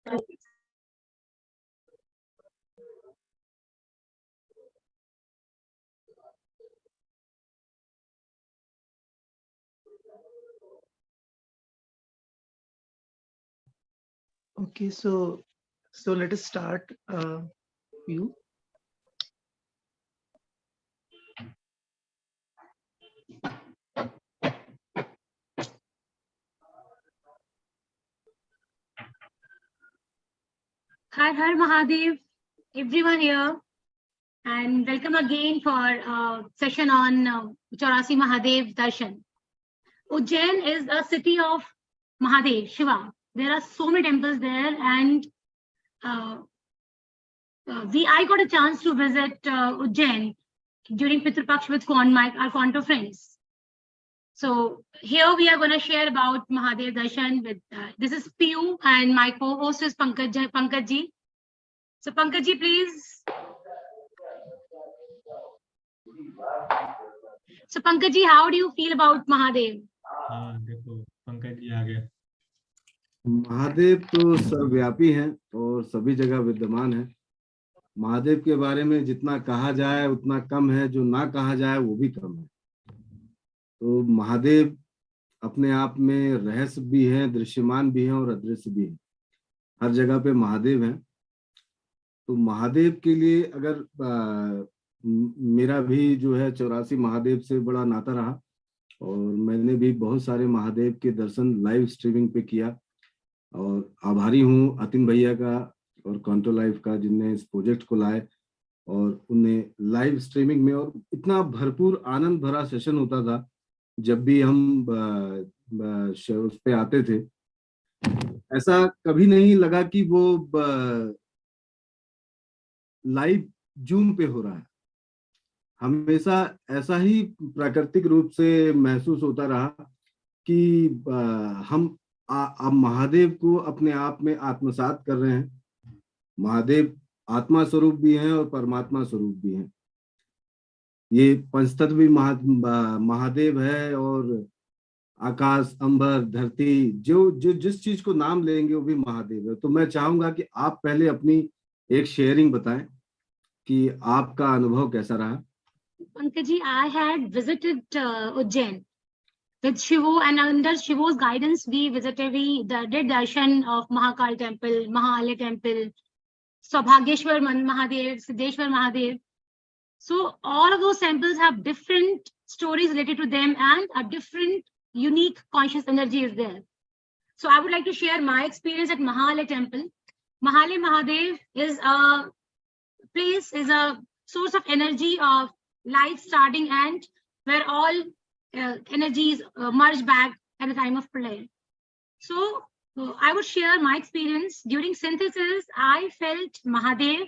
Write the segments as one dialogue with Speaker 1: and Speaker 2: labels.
Speaker 1: Okay, so let us start. You.
Speaker 2: Har Mahadev, everyone here, and welcome again for a session on CHAURASI Mahadev Darshan. Ujjain is a city of Mahadev, Shiva. There are so many temples there, and I got a chance to visit Ujjain during Pitru Paksh with our Quanto friends. So here we are going to share about Mahadev Darshan with, this is Piyu and my co-host is Pankaj ji. So Pankaj ji, please. So Pankaj ji, how do you feel about Mahadev?
Speaker 3: देखो पंकज जी आ गए।
Speaker 4: महादेव तो सर्वव्यापी हैं और सभी जगह विद्यमान है। महादेव के बारे में जितना कहा जाए उतना कम है, जो ना कहा जाए वो भी कम है। तो महादेव अपने आप में रहस्य भी है, दृश्यमान भी है और अदृश्य भी है। हर जगह पे महादेव हैं। तो महादेव के लिए अगर मेरा भी जो है 84 महादेव से बड़ा नाता रहा और मैंने भी बहुत सारे महादेव के दर्शन लाइव स्ट्रीमिंग पे किया और आभारी हूँ अतिन भैया का और क्वांटो लाइफ का, जिनने इस प्रोजेक्ट को लाए और उन्हें लाइव स्ट्रीमिंग में, और इतना भरपूर आनंद भरा सेशन होता था जब भी हम उस पे आते थे। ऐसा कभी नहीं लगा कि वो लाइव जूम पे हो रहा है। हमेशा ऐसा ही प्राकृतिक रूप से महसूस होता रहा कि हम अब महादेव को अपने आप में आत्मसात कर रहे हैं। महादेव आत्मा स्वरूप भी हैं और परमात्मा स्वरूप भी हैं। ये पंचतत्व महादेव है और आकाश, अंबर, धरती, जो जिस चीज को नाम लेंगे वो भी महादेव है। तो मैं चाहूंगा कि आप पहले अपनी एक शेयरिंग बताएं कि आपका अनुभव कैसा रहा।
Speaker 2: Pankaj ji, I had visited Ujjain with Shivo, and under Shivo's guidance, we did darshan of Mahakal temple, Mahalaya temple, Saubhagyeshwar Mahadev, Siddheshwar Mahadev. So all of those temples have different stories related to them, and a different unique conscious energy is there. So I would like to share my experience at Mahalaya temple. Mahalaya Mahadev is a place, is a source of energy of life starting and where all energies merge back at the time of prayer. So I would share my experience. During synthesis, I felt Mahadev,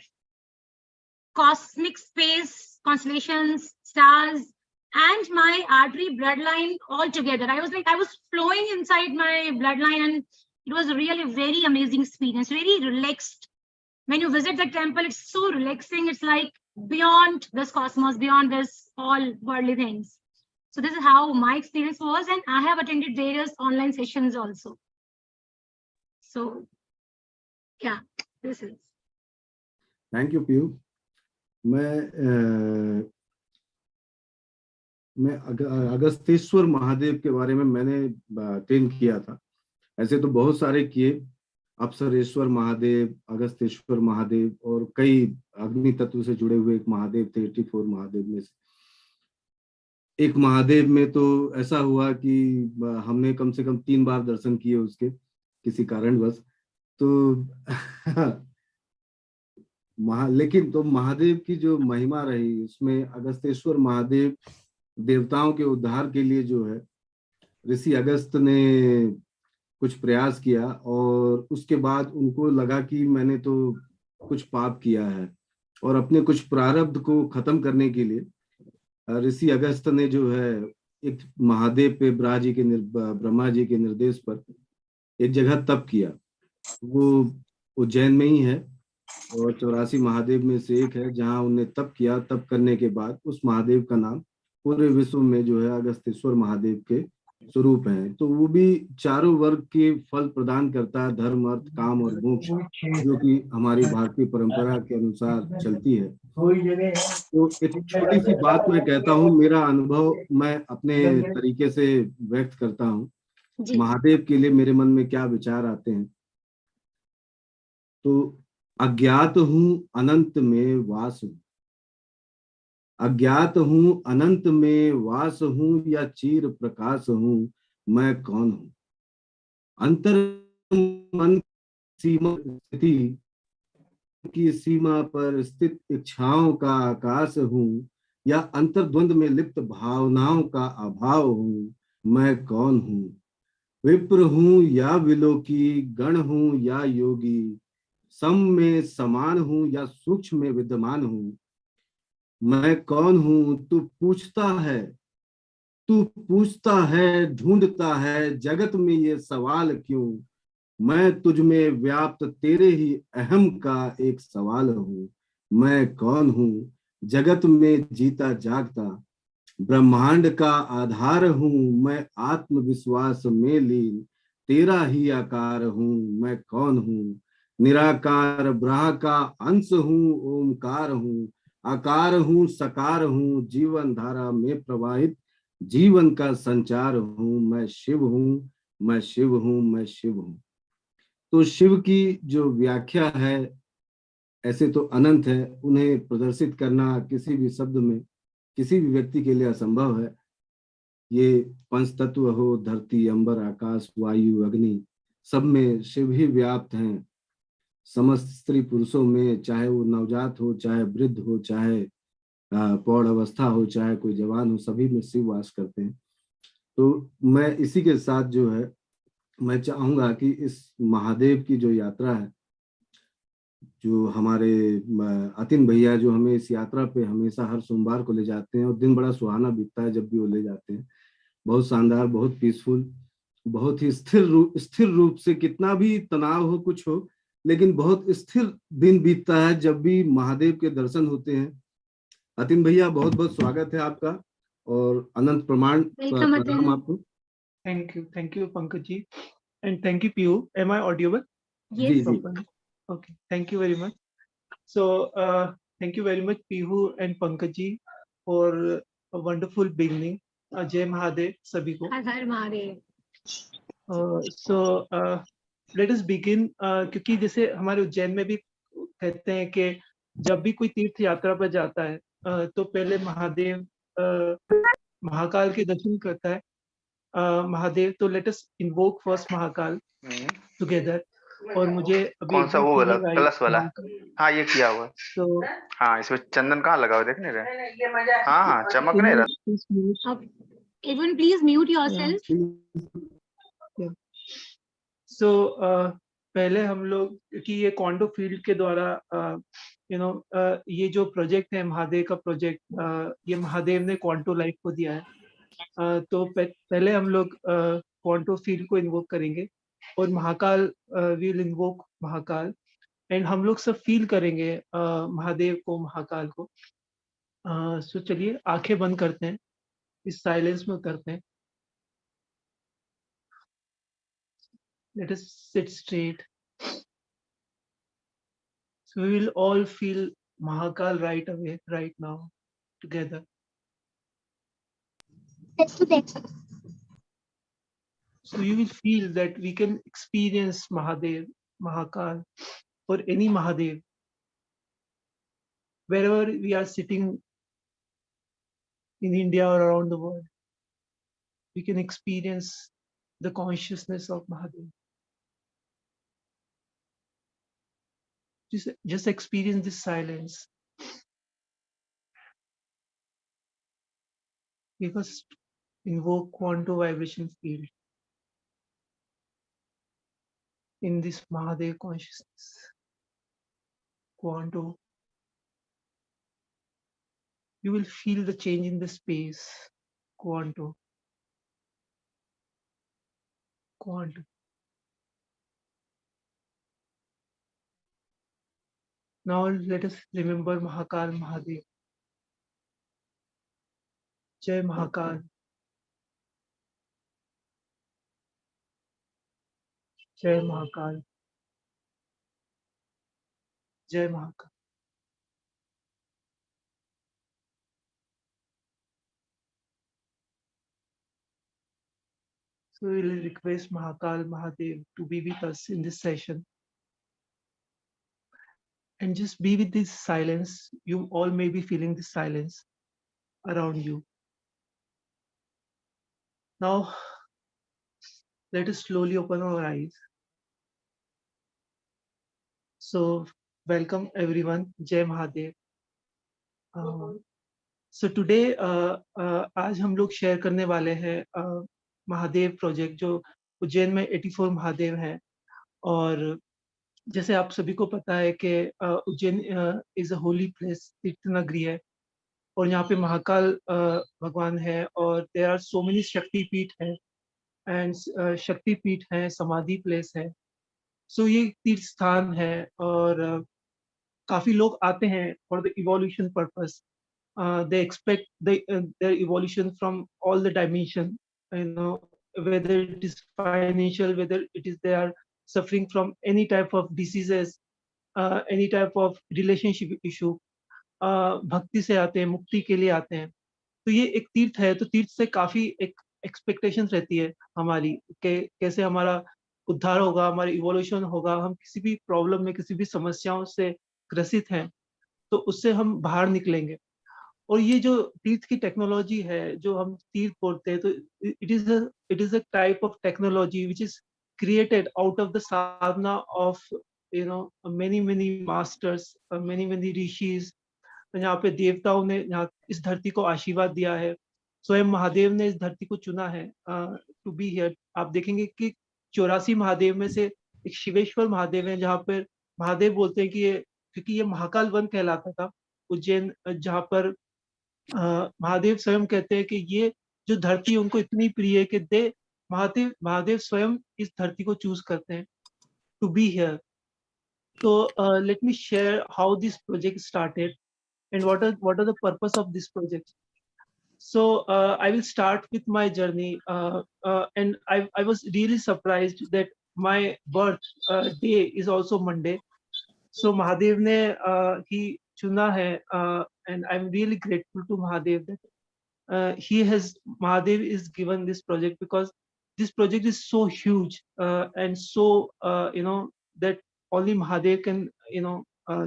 Speaker 2: cosmic space, constellations, stars, and my artery bloodline all together. I was flowing inside my bloodline, and it was really a very amazing experience, very relaxed. When you visit the temple, it's so relaxing. It's like beyond this cosmos, beyond this all worldly things. So this is how my experience was, and I have attended various online sessions also. So yeah, this is.
Speaker 4: Thank you, Piyu. मैं अगस्तेश्वर महादेव के बारे में मैंने train किया था। ऐसे तो बहुत सारे किए, अप्सरेश्वर महादेव, अगस्तेश्वर महादेव और कई अग्नि तत्व से जुड़े हुए एक महादेव थे। 84 महादेव में से एक महादेव में तो ऐसा हुआ कि हमने कम से कम 3 बार दर्शन किए उसके किसी कारणवश। तो लेकिन तो महादेव की जो महिमा रही उसमें अगस्तेश्वर महादेव देवताओं के उद्धार के लिए जो है ऋषि अगस्त ने कुछ प्रयास किया और उसके बाद उनको लगा कि मैंने तो कुछ पाप किया है और अपने कुछ प्रारब्ध को खत्म करने के लिए ऋषि अगस्त ने जो है एक महादेव पे ब्रह्मा जी के निर्देश पर एक जगह तप किया। वो उज्जैन में ही है और 84 महादेव में से एक है जहां उन्होंने तप किया। तप करने के बाद उस महादेव का नाम पूरे विश्व में जो है अगस्तेश्वर महादेव के स्वरूप हैं, तो वो भी चारों वर्ग के फल प्रदान करता है, धर्म, अर्थ, काम और मोक्ष, जो कि हमारी भारतीय परंपरा के अनुसार चलती है। तो एक छोटी सी बात मैं कहता हूँ, मेरा अनुभव मैं अपने तरीके से व्यक्त करता हूँ।
Speaker 2: जी
Speaker 4: महादेव के लिए मेरे मन में क्या विचार आते हैं, तो अज्ञात हूँ अनंत में वास हूँ, अज्ञात हूँ अनंत में वास हूँ, या चीर प्रकाश हूँ, मैं कौन हूँ। अंतर मन सीमा स्थिति की सीमा पर स्थित इच्छाओं का आकाश हूँ, या अंतर्द्वंद में लिप्त भावनाओं का अभाव हूँ, मैं कौन हूँ। विप्र हूँ या विलोकी, गण हूँ या योगी, सम में समान हूँ या सूक्ष्म में विद्यमान हूँ, मैं कौन हूँ। तू पूछता है ढूंढता है जगत में ये सवाल क्यों, मैं तुझ में व्याप्त तेरे ही अहम का एक सवाल हूँ, मैं कौन हूँ। जगत में जीता जागता ब्रह्मांड का आधार हूँ, मैं आत्मविश्वास में लीन तेरा ही आकार हूँ, मैं कौन हूँ। निराकार ब्रह्म का अंश हूँ, ओमकार हूँ, आकार हूँ, सकार हूँ, जीवन धारा में प्रवाहित जीवन का संचार हूँ, मैं शिव हूँ, मैं शिव हूँ, मैं शिव हूँ। तो शिव की जो व्याख्या है, ऐसे तो अनंत है, उन्हें प्रदर्शित करना किसी भी शब्द में किसी भी व्यक्ति के लिए असंभव है। ये पंच तत्व हो, धरती, अंबर, आकाश, वायु, अग्नि, सब में शिव ही व्याप्त हैं। समस्त स्त्री पुरुषों में, चाहे वो नवजात हो, चाहे वृद्ध हो, चाहे प्रौढ़ अवस्था हो, चाहे कोई जवान हो, सभी में शिव वास करते हैं। तो मैं इसी के साथ जो है, मैं चाहूंगा कि इस महादेव की जो यात्रा है, जो हमारे अतिन भैया जो हमें इस यात्रा पे हमेशा हर सोमवार को ले जाते हैं, और दिन बड़ा सुहाना बीतता है जब भी वो ले जाते हैं। बहुत शानदार, बहुत पीसफुल, बहुत ही स्थिर रूप से, कितना भी तनाव हो, कुछ हो, लेकिन बहुत स्थिर दिन बीतता है जब भी महादेव के दर्शन होते हैं। अतिन भैया, बहुत बहुत स्वागत है आपका, और अनंत
Speaker 2: वेलकम
Speaker 4: प्रणाम
Speaker 2: अतुल।
Speaker 4: आपको।
Speaker 1: Thank you, Pankaj ji, and thank you, Piyu. Am I audible
Speaker 4: ji
Speaker 2: Yes.
Speaker 4: Ji.
Speaker 1: properly? Okay, thank you very much. So, thank you very much, Piyu and Pankaj ji, for a wonderful beginning. Jai Mahadev, sabhi ko.
Speaker 2: Her her Mahadev.
Speaker 1: So, let us begin. क्योंकि जैसे हमारे उज्जैन में भी कहते हैं कि जब भी कोई तीर्थ यात्रा पर जाता है, तो पहले महादेव, महाकाल के दर्शन करता है। महादेव, तो let us invoke first Mahakal together. और मुझे अभी
Speaker 5: कौन सा वो वाला
Speaker 1: फीलिंग आई
Speaker 5: कलश वाला?
Speaker 1: महाकाल।
Speaker 5: हाँ, ये किया हुआ है।
Speaker 1: तो
Speaker 5: हाँ, इसमें चंदन कहाँ लगा हुआ देख नहीं रहे? हाँ हाँ, चमक नहीं रहा।
Speaker 2: अब everyone please mute yourself.
Speaker 1: सो पहले हम लोग, क्योंकि ये क्वांटो फील्ड के द्वारा ये जो प्रोजेक्ट है महादेव का प्रोजेक्ट, ये महादेव ने क्वांटो लाइफ को दिया है। तो पहले हम लोग क्वांटो फील्ड को इन्वोक करेंगे, और Mahakal, will invoke Mahakal, and हम लोग सब फील करेंगे महादेव को, महाकाल को। सो चलिए आंखें बंद करते हैं, इस साइलेंस में उतरते हैं। Let us sit straight. So we will all feel Mahakal right away, right now, together. So you will feel that we can experience Mahadev, Mahakal, or any Mahadev, wherever we are sitting in India or around the world. We can experience the consciousness of Mahadev. Just experience this silence. We first invoke quantum vibration field in this Mahadev consciousness. Quantum. You will feel the change in the space. Quantum. Quantum. Now let us remember Mahakal Mahadev. Jai Mahakal. जय महाकाल, जय Mahakal. So we will request Mahakal Mahadev to be with us in this session. And just be with this silence. You all may be feeling this silence around you. Now, let us slowly open our eyes. So, welcome everyone. Jai Mahadev. So today, आज हम लोग share करने वाले हैं Mahadev project, जो उज्जैन में 84 महादेव हैं। और जैसे आप सभी को पता है कि Ujjain is a holy place, तीर्थ नगरी है, और यहाँ पे महाकाल भगवान है, और देयर आर सो मेनी शक्तिपीठ है, एंड शक्तिपीठ है, समाधि प्लेस है। सो ये तीर्थ स्थान है, और काफी लोग आते हैं for the evolution purpose. They expect their evolution from all the dimension, whether it is financial, whether it is they are suffering from any type of diseases, any type of relationship issue. भक्ति से आते हैं, मुक्ति के लिए आते हैं. तो ये एक तीर्थ है, तो तीर्थ से काफी एक एक्सपेक्टेशन रहती है हमारी कि कैसे हमारा उद्धार होगा, हमारा इवोल्यूशन होगा, हम किसी भी प्रॉब्लम में, किसी भी समस्याओं से ग्रसित हैं तो उससे हम बाहर निकलेंगे. और ये जो तीर्थ की टेक्नोलॉजी है, जो हम तीर्थ बोलते हैं, तो it is a type of technology which is created out of the Sadhana of many masters, many rishis. यहाँ पे देवताओं ने यहाँ इस धरती को आशीर्वाद दिया है, स्वयं महादेव ने इस धरती को चुना है टू बी हियर. आप देखेंगे कि 84 महादेव में से एक शिवेश्वर महादेव है, जहाँ पर महादेव बोलते हैं कि ये, क्योंकि ये महाकाल वन कहलाता था उज्जैन, जहाँ पर महादेव स्वयं कहते हैं कि ये जो धरती है उनको इतनी प्रिय है कि महादेव स्वयं इस धरती को चूज करते हैं to be here. So let me share how this project started and what are the purpose of this project. So I will start with my journey, and I was really surprised that my birth day is also Monday. So Mahadev ne he chuna hai, and I'm really grateful to Mahadev that Mahadev is given this project, because this project is so huge and so that only Mahadev can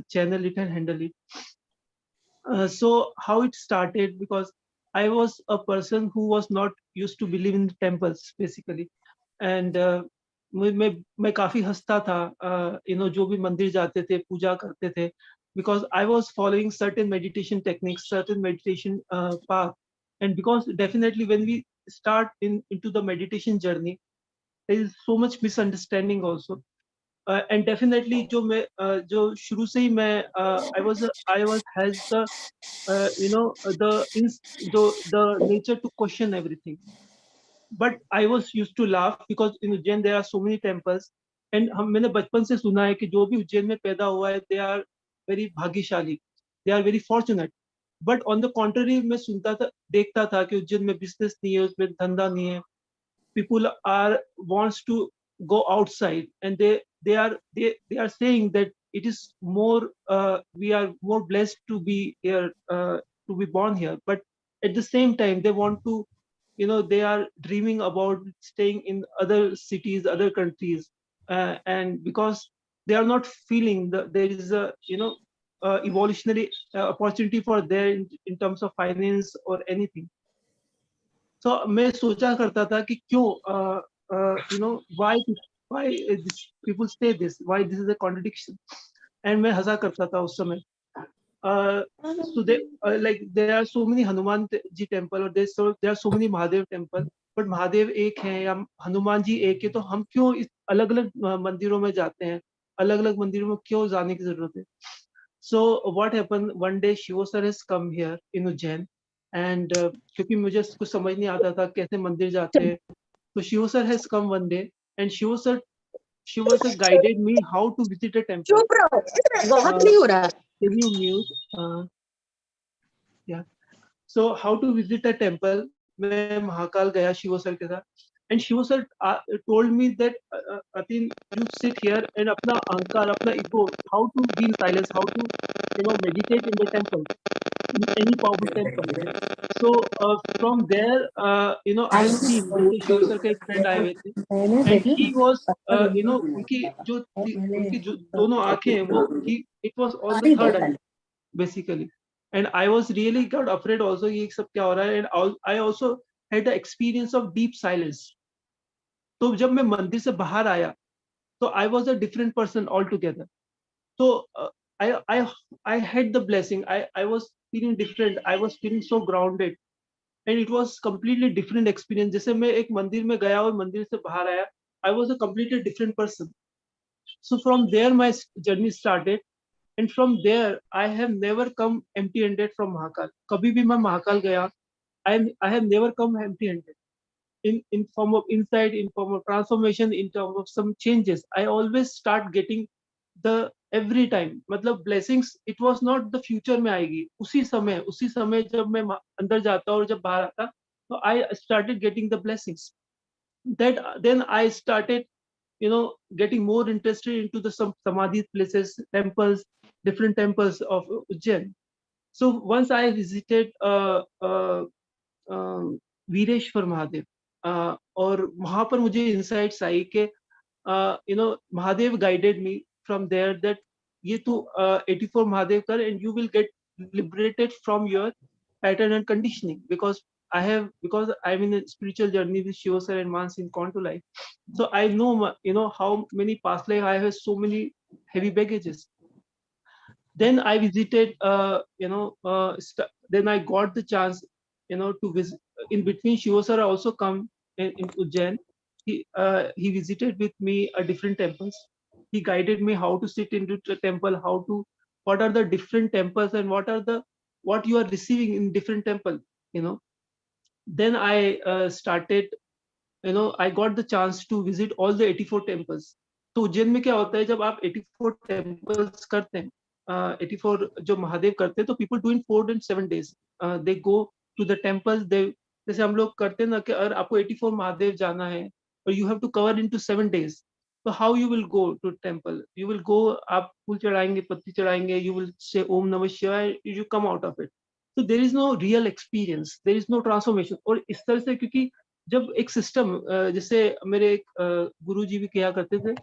Speaker 1: channel it and handle it. So how it started, because I was a person who was not used to believe in temples basically, and मैं काफी हंसता था जो भी मंदिर जाते थे, पूजा करते थे, because I was following certain meditation techniques, certain meditation path. And because definitely when we start into the meditation journey, there is so much misunderstanding also. And definitely जो शुरू से ही मैं I was has the the nature to question everything. But I was used to laugh because in Ujjain there are so many temples, and मैंने बचपन से सुना है कि जो भी उज्जैन में पैदा हुआ है, they are very भाग्यशाली, they are very fortunate. But on the contrary, मैं सुनता था, देखता था कि उज्जैन में बिजनेस नहीं है, उसमें धंधा नहीं है. People wants to go outside, and they are saying that it is more we are more blessed to be here, to be born here. But at the same time they want to, they are dreaming about staying in other cities, other countries, and because they are not feeling there is a evolutionary opportunity for there in terms of finance or anything. So मैं सोचा करता था कि क्यों why this, people say this, why this is a contradiction, and मैं हंसा करता था उस समय. So like there are so many Hanuman ji temple, or there are so many Mahadev temple, but Mahadev एक है या हनुमान जी एक है, तो हम क्यों इस अलग-अलग मंदिरों में जाते हैं, अलग-अलग मंदिरों में क्यों जाने की जरूरत है? So what happened, one day Shivo sir has come here in Ujjain, and क्योंकि मुझे कुछ समझ नहीं आता था कैसे मंदिर जाते हैं, तो Shivo sir has come one day, and Shivo sir guided me how to visit a temple.
Speaker 6: चुप रहो, बहुत नहीं हो रहा.
Speaker 1: Can you mute? Yeah. So how to visit a temple? मैं महाकाल गया शिवो सर के साथ, And Shivo sir told me that Atin, you sit here and apna ahankar, apna ego, how to be in silence, how to meditate in the temple, in any powerful temple. So from there, I have seen, जैसे Shiv sir का एक friend आए हुए थे, and he was, उनकी जो दोनों आंखें हैं, वो it was on the third eye basically, and I was really got afraid also ये सब क्या हो रहा है, and I also had the experience of deep silence. तो जब मैं मंदिर से बाहर आया, तो I was a different person altogether. So I had the blessing. I was feeling different. I was feeling so grounded. And it was completely different experience. जैसे मैं एक मंदिर में गया और मंदिर से बाहर आया, I was a completely different person. So from there my journey started, and from there I have never come empty-handed from Mahakal. कभी भी मैं महाकाल गया, I have never come empty-handed. In form of insight, in form of transformation, in terms of some changes, I always start getting the every time. मतलब blessings, it was not the future में आएगी, उसी समय जब मैं अंदर जाता और जब बाहर आता, तो I started getting the blessings. That then I started, getting more interested into the some samadhi places, temples, different temples of Ujjain. So once I visited Vireshwar Mahadev, और वहां पर मुझे इंसाइट्स आई कि Mahadev guided me from there that ये तू 84 महादेव कर, and you will get liberated from your pattern and conditioning, because I'm in a spiritual journey with Shivo sir and Mans in Quanto Life. So I know, how many past life I have so many heavy baggages. Then I visited, then I got the chance, to visit. In between, Shivo sir also come in Ujjain. He visited with me different temples. He guided me how to sit into the temple, what are the different temples, and what you are receiving in different temple. Then I started, I got the chance to visit all the 84 temples. तो उज्जैन में क्या होता है, जब आप 84 temples करते हैं, 84 जो महादेव करते हैं, तो people do in 4 and 7 days. They go to the temples. जैसे हम लोग करते हैं ना कि अगर आपको 84 महादेव जाना है, और you have to cover into 7 days. So how you will go to temple? You will go, आप फूल चढ़ाएंगे, पत्ती चढ़ाएंगे, you will say Om Namah Shivaya, you come out of it. So there is no real experience, there is no transformation. और इस तरह से, क्योंकि जब एक system, जैसे मेरे एक गुरु जी भी किया करते थे,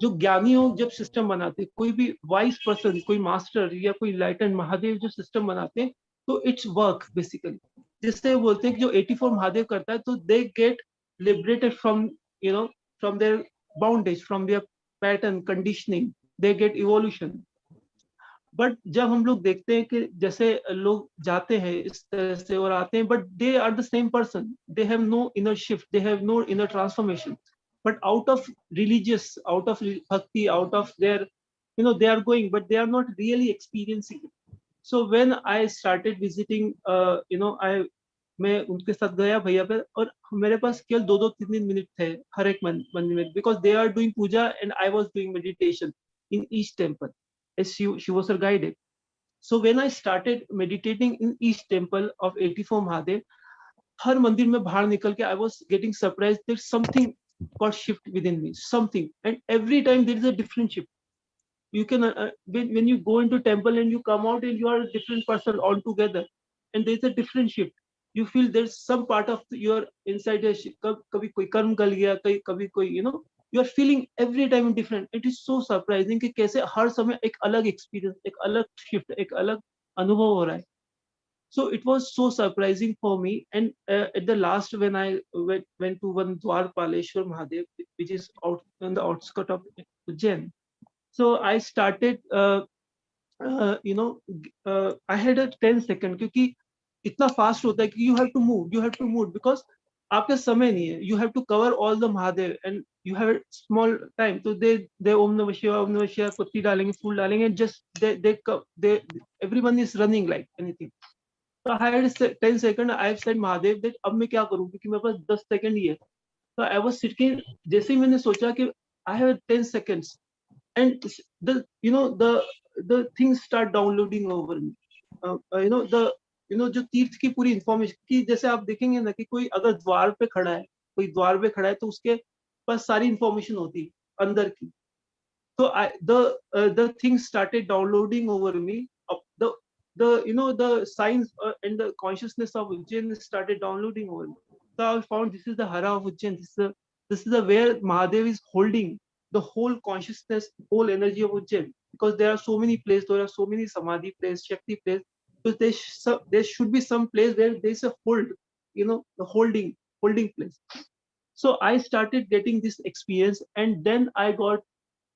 Speaker 1: जो ज्ञानी हो जब सिस्टम बनाते, कोई भी वाइज पर्सन, कोई मास्टर या कोई लाइटन महादेव जो सिस्टम बनाते हैं, तो इट्स वर्क बेसिकली. जिससे बोलते हैं कि जो 84 महादेव करता है, तो they get liberated from from their bondage, from their pattern conditioning, they get evolution. But जब हम लोग देखते हैं कि जैसे लोग जाते हैं इस तरह से और आते हैं, but they are the same person, they have no inner shift, they have no inner transformation. But out of religious, out of bhakti, out of their, they are going, but they are not really experiencing it. So when I started visiting, मैं उनके साथ गया भैया पे, और मेरे पास केवल 2-3 minute थे हर एक मंदिर में, because they are doing puja and I was doing meditation in each temple as Shivo sir guided. So when I started meditating in each temple of 84 Mahadev, हर मंदिर में बाहर निकल के I was getting surprised that something got shift within me, something, and every time there is a different shift. You can when you go into temple and you come out and you are a different person altogether, and there is a different shift. You feel there's some part of your inside a कभी कोई कर्म गल गया, कभी कोई, you are feeling every time different. It is so surprising कि कैसे हर समय एक अलग experience, एक अलग shift, एक अलग अनुभव हो रहा है. So it was so surprising for me. And at the last, when I went to one Dwarpaleshwar Mahadev, which is out on the outskirts of Ujjain. So I started, I had a 10-second, क्योंकि इतना fast होता है कि you have to move, because आपके समय नहीं है. You have to cover all the Mahadev and you have a small time. So they Om Namah Shivaya, पत्ती डालेंगे, फूल डालेंगे, and just they everyone is running like anything. So I had 10 seconds. I said Mahadev that अब मैं क्या करूँ, क्योंकि मेरे पास 10 second ही है. So I was sitting. जैसे ही मैंने सोचा कि I have 10 seconds, and the things start downloading over me. जो तीर्थ की पूरी इंफॉर्मेशन की, जैसे आप देखेंगे ना कि कोई अगर द्वार पे खड़ा है, कोई द्वार पे खड़ा है तो उसके पास सारी इंफॉर्मेशन होती है अंदर की. So the things started downloading over me. The signs and the consciousness of Ujjain started downloading over me. So I found this is the hara of Ujjain. This is the where Mahadev is holding the whole consciousness, whole energy of Ujjain. Because there are so many places, there are so many samadhi places, shakti places. So there should be some place where there is a hold, the holding place. So I started getting this experience, and then I got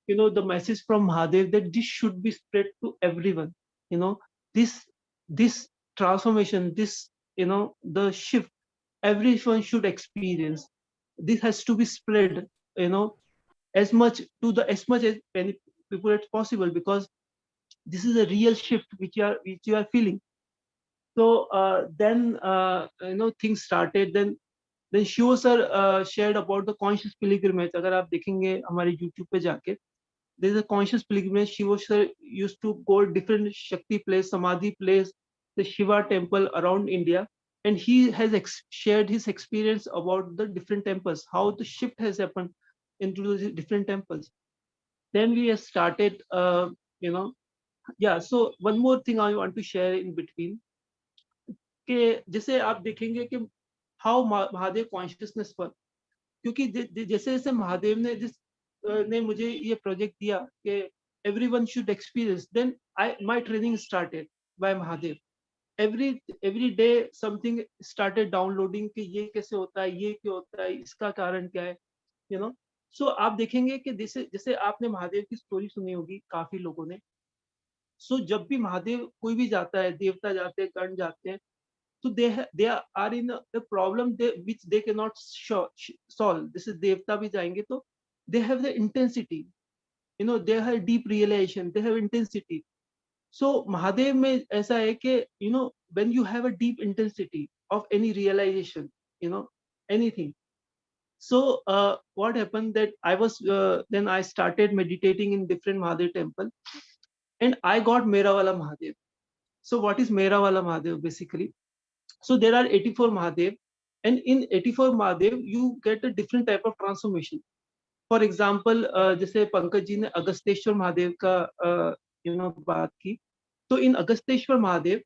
Speaker 1: the message from Mahadev that this should be spread to everyone. This transformation, this the shift, everyone should experience. This has to be spread, as much as many people as possible, because this is a real shift which you are feeling. So then things started. Then Shivo sir shared about the conscious pilgrimage. अगर आप देखेंगे हमारे YouTube पे जाके, there is a conscious pilgrimage. Shiva sir used to go different Shakti place, Samadhi place, the Shiva temple around India, and he has shared his experience about the different temples, how the shift has happened into the different temples. Then we have started, yeah. So one more thing I want to share in between, कि जैसे आप देखेंगे कि how Mahadev consciousness पर, क्योंकि जैसे जैसे महादेव ने मुझे ये प्रोजेक्ट दिया कि everyone should experience, then my training started by Mahadev. Every day something started downloading कि ये कैसे होता है, ये क्यों होता है, इसका कारण क्या है, so आप देखेंगे कि जैसे जैसे आपने महादेव की स्टोरी सुनी होगी काफी लोगों ने. So जब भी महादेव कोई भी जाता है, देवता जाते हैं, गण जाते हैं, so they are in a problem which they cannot solve. This is devta भी जाएंगे तो they have the intensity, they have deep realization, they have intensity. So Mahadev में ऐसा है कि when you have a deep intensity of any realization, anything. So what happened that then I started meditating in different Mahadev temple, and I got Mera Wala Mahadev. So what is Mera Wala Mahadev basically? So there are 84 Mahadev, and in 84 Mahadev you get a different type of transformation. For example, जैसे पंकज जी ने अगस्तेश्वर महादेव का बात की, तो in Agasteshwar Mahadev,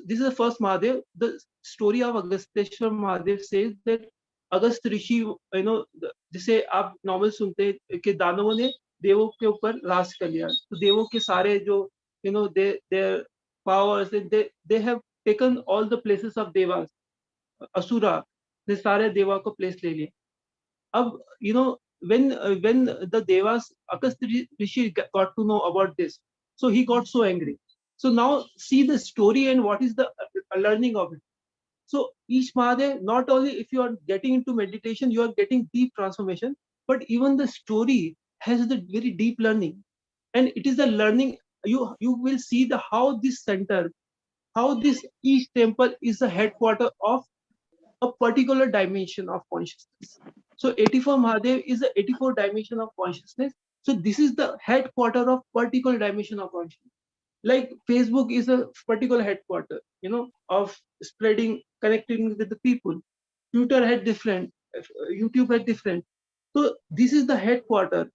Speaker 1: this is the first Mahadev. The story of Agasteshwar Mahadev says that अगस्त ऋषि, जिसे आप normal सुनते हैं कि दानवों ने देवों के ऊपर राज कर लिया, तो देवों के सारे जो their powers, they have taken all the places of devas, asura, ने सारे देवा को प्लेस ले लिए. अब when the devas, Agastya Rishi got to know about this, so he got so angry. So now see the story and what is the learning of it. So each Mahadev, not only if you are getting into meditation, you are getting deep transformation, but even the story has the very deep learning, and it is the learning. You will see how this center, how this each temple is the headquarter of a particular dimension of consciousness. So 84 Mahadev is the 84 dimension of consciousness. So this is the headquarter of particular dimension of consciousness. Like Facebook is a particular headquarter, of spreading, connecting with the people. Twitter had different, YouTube had different. So this is the headquarter.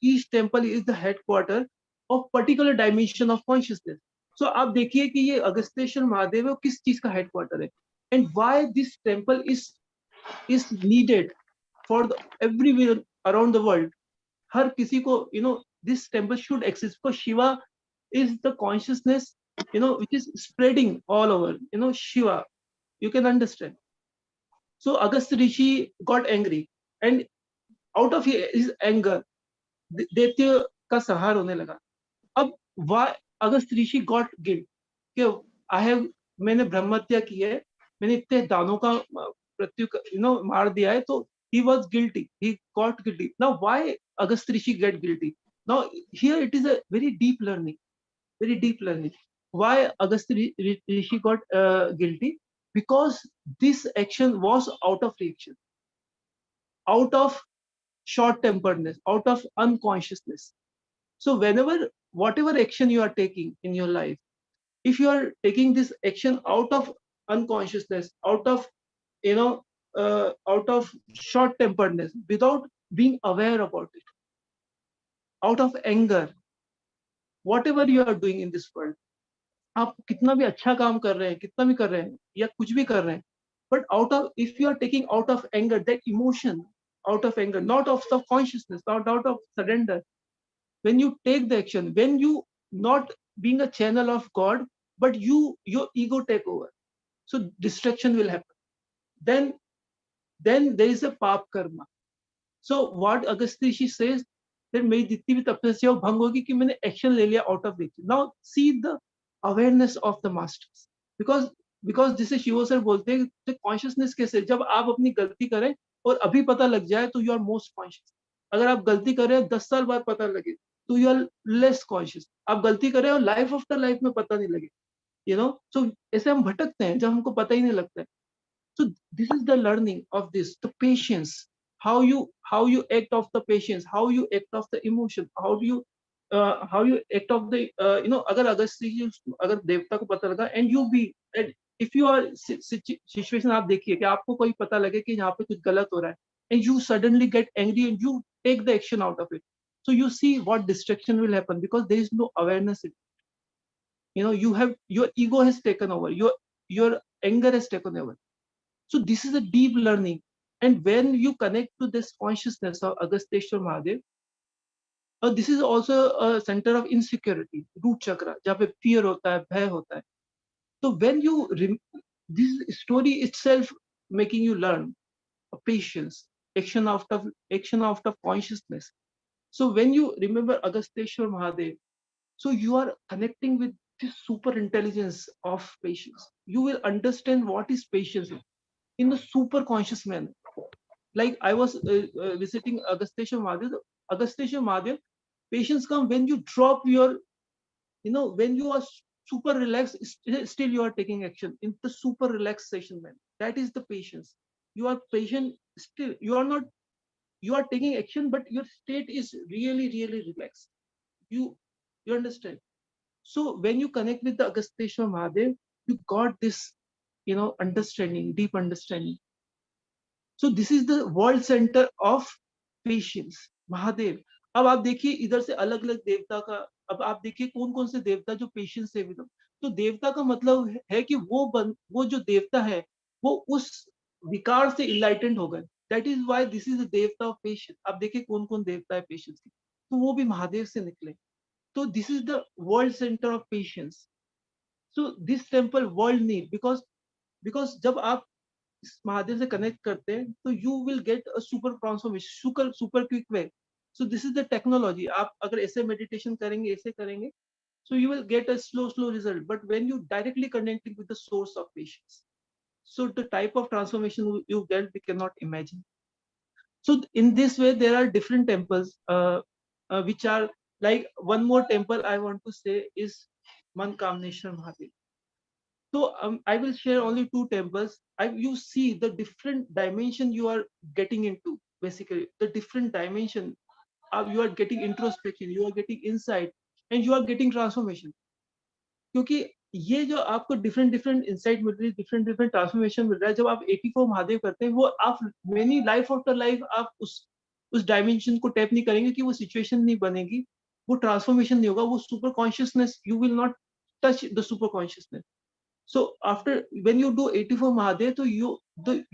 Speaker 1: Each temple is the headquarter of particular dimension of consciousness. So आप देखिए कि ये अगस्तेश्वर महादेव है, किस चीज का headquarter है, and why this temple is needed for everywhere around the world. हर किसी को, this temple should exist because Shiva is the consciousness, which is spreading all over. Shiva, you can understand. So Agastya Rishi got angry, and out of his anger, दैत्य का संहार होने लगा. अब why Agastya Rishi got guilt कि मैंने ब्रह्महत्या की है, मैंने इतने दानों का मार दिया है, तो he was guilty, he got guilty. Now why Agastya Rishi get guilty? Now here it is a very deep learning. Why Agastya Rishi got guilty? Because this action was out of reaction, out of short-temperedness, out of unconsciousness. So whatever action you are taking in your life, if you are taking this action out of unconsciousness, out of short temperedness, without being aware about it, out of anger, whatever you are doing in this world, आप कितना भी अच्छा काम कर रहे हैं, कितना भी कर रहे हैं या कुछ भी कर रहे हैं, but out of, if you are taking out of anger, that emotion, out of anger, not of the consciousness, not out of surrender, when you take the action, when you not being a channel of God, but your ego take over, so destruction will happen. Then there is a pap karma. So what Agastya Rishi says, that मेरी जितनी भी तपस्या वो भंग होगी कि मैंने action ले लिया out of which. Now see the awareness of the masters, because जिसे शिवो सर बोलते हैं कॉन्शियसनेस कैसे, जब आप अपनी गलती करें और अभी पता लग जाए तो यू आर मोस्ट कॉन्शियस. अगर आप गलती करें 10 साल बाद पता लगे तो यू आर लेस कॉन्शियस. आप गलती करें और लाइफ आफ्टर लाइफ में पता नहीं लगे, यू नो. सो ऐसे हम भटकते हैं जब हमको पता ही नहीं लगता है. So this is the learning of this, the patience, how you act of the patience, how you act of the emotion, how you act of the अगर देवता को पता लगा, and if you are situation, आप देखिए कि आपको कोई पता लगे कि यहाँ पे कुछ गलत हो रहा है, and you suddenly get angry and you take the action out of it, so you see what destruction will happen, because there is no awareness. Your ego has taken over, your anger has taken over. So this is a deep learning, and when you connect to this consciousness of Agasteshwar Mahadev, this is also a center of insecurity, root chakra, जहाँ पे fear होता है, भय होता है. So when you this story itself making you learn patience, action after consciousness. So when you remember Agasteshwar Mahadev, so you are connecting with this super intelligence of patience. You will understand what is patience in the super conscious manner. Like I was visiting Agasteshwar Mahadev. Agasteshwar Mahadev, patience comes when you drop your, when you are super relaxed, still you are taking action in the super relaxation manner. That is the patience. You are patient still. You are taking action, but your state is really, really relaxed. You understand? So when you connect with the Agasteshwar Mahadev, you got this, understanding, deep understanding. So this is the world center of patience, Mahadev. अब आप देखिए इधर से अलग अलग देवता का, अब आप देखिए कौन कौन से देवता जो पेशेंस से विलम. तो देवता का मतलब है कि वो जो देवता है वो उस विकार से इनलाइटेंड हो गए. That is why this is the देवता ऑफ पेशेंस. आप देखिए कौन कौन देवता है पेशेंस की, तो वो भी महादेव से निकले. तो this is the world centre of patience. So this temple world need, because जब आप इस महादेव से कनेक्ट करते हैं तो you will get a super transformation, super quick way. So this is the technology. आप अगर ऐसे मेडिटेशन करेंगे, ऐसे करेंगे, so you will get a slow result. But when you directly connecting with the source of patience, so the type of transformation you get, we cannot imagine. So in this way there are different temples which are like, one more temple I want to say is Mankamneshwar Mahadev. So I will share only two temples. You see the different dimension you are getting into. Basically, the different dimension. You are getting introspection, you are getting insight, and you are getting transformation. क्योंकि ये जो आपको different insight मिल रही है, different transformation मिल रहा है, जब आप 84 महादेव करते हैं, वो आप many life after life आप उस dimension को टैप नहीं करेंगे कि वो situation नहीं बनेगी, वो transformation नहीं होगा, वो super consciousness, you will not touch the super consciousness. So after when you do 84 Mahadev, so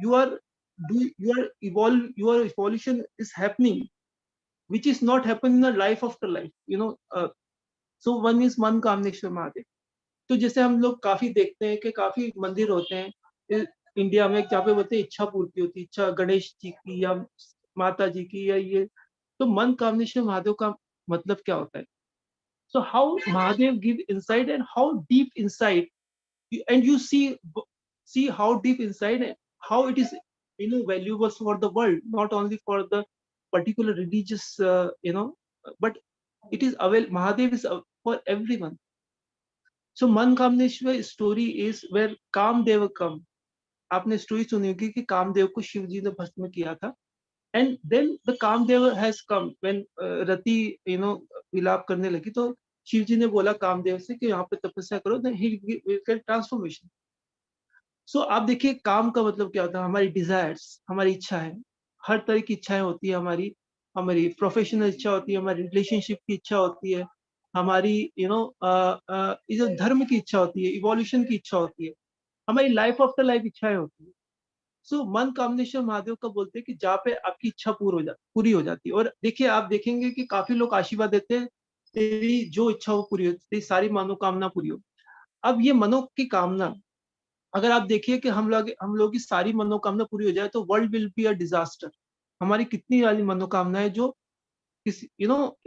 Speaker 1: your evolution is happening, which is not happening in the life after life. So one is Mankamneshwar Mahadev. तो जैसे हम लोग काफी देखते हैं कि काफी मंदिर होते हैं इंडिया में जहाँ पे बोलते हैं इच्छा पूर्ति होती है, इच्छा गणेश जी की या माता जी की या ये. तो मनकामनेश्वर महादेव का मतलब क्या होता है? So how Mahadev give insight, and how deep insight, and you see how deep inside and how it is valuable for the world, not only for the particular religious but it is available. Mahadev is for everyone. So Mankamneshwar story is where Kamdev come. आपने story सुनी होगी कि कामदेव को शिव जी ने भस्म किया था, and then the Kamdev has come when रति विलाप करने लगी, तो शिव जी ने बोला कामदेव से कि यहाँ पे तपस्या करो, then he will get transformation. सो आप देखिए काम का मतलब क्या होता है, हमारी डिजायर्स, हमारी इच्छा है, हर तरह की इच्छाएं होती है हमारी, हमारी प्रोफेशनल इच्छा होती है, हमारी रिलेशनशिप की इच्छा होती है, हमारी जो धर्म की इच्छा होती है, इवोल्यूशन की इच्छा होती है, हमारी लाइफ आफ्टर लाइफ इच्छाएं होती है। सो मन कामनेश्वर महादेव का बोलते हैं कि जहाँ पे आपकी इच्छा पूरी हो जाती है। और देखिए आप देखेंगे कि काफी लोग आशीर्वाद देते हैं, तेरी जो इच्छा हो पूरी हो, तेरी सारी मनोकामना पूरी हो। अब ये मनो की कामना, अगर आप देखिए कि हम लोग की सारी मनोकामना पूरी हो जाए तो world will be a disaster. हमारी कितनी वाली मनोकामनाएं जो किसी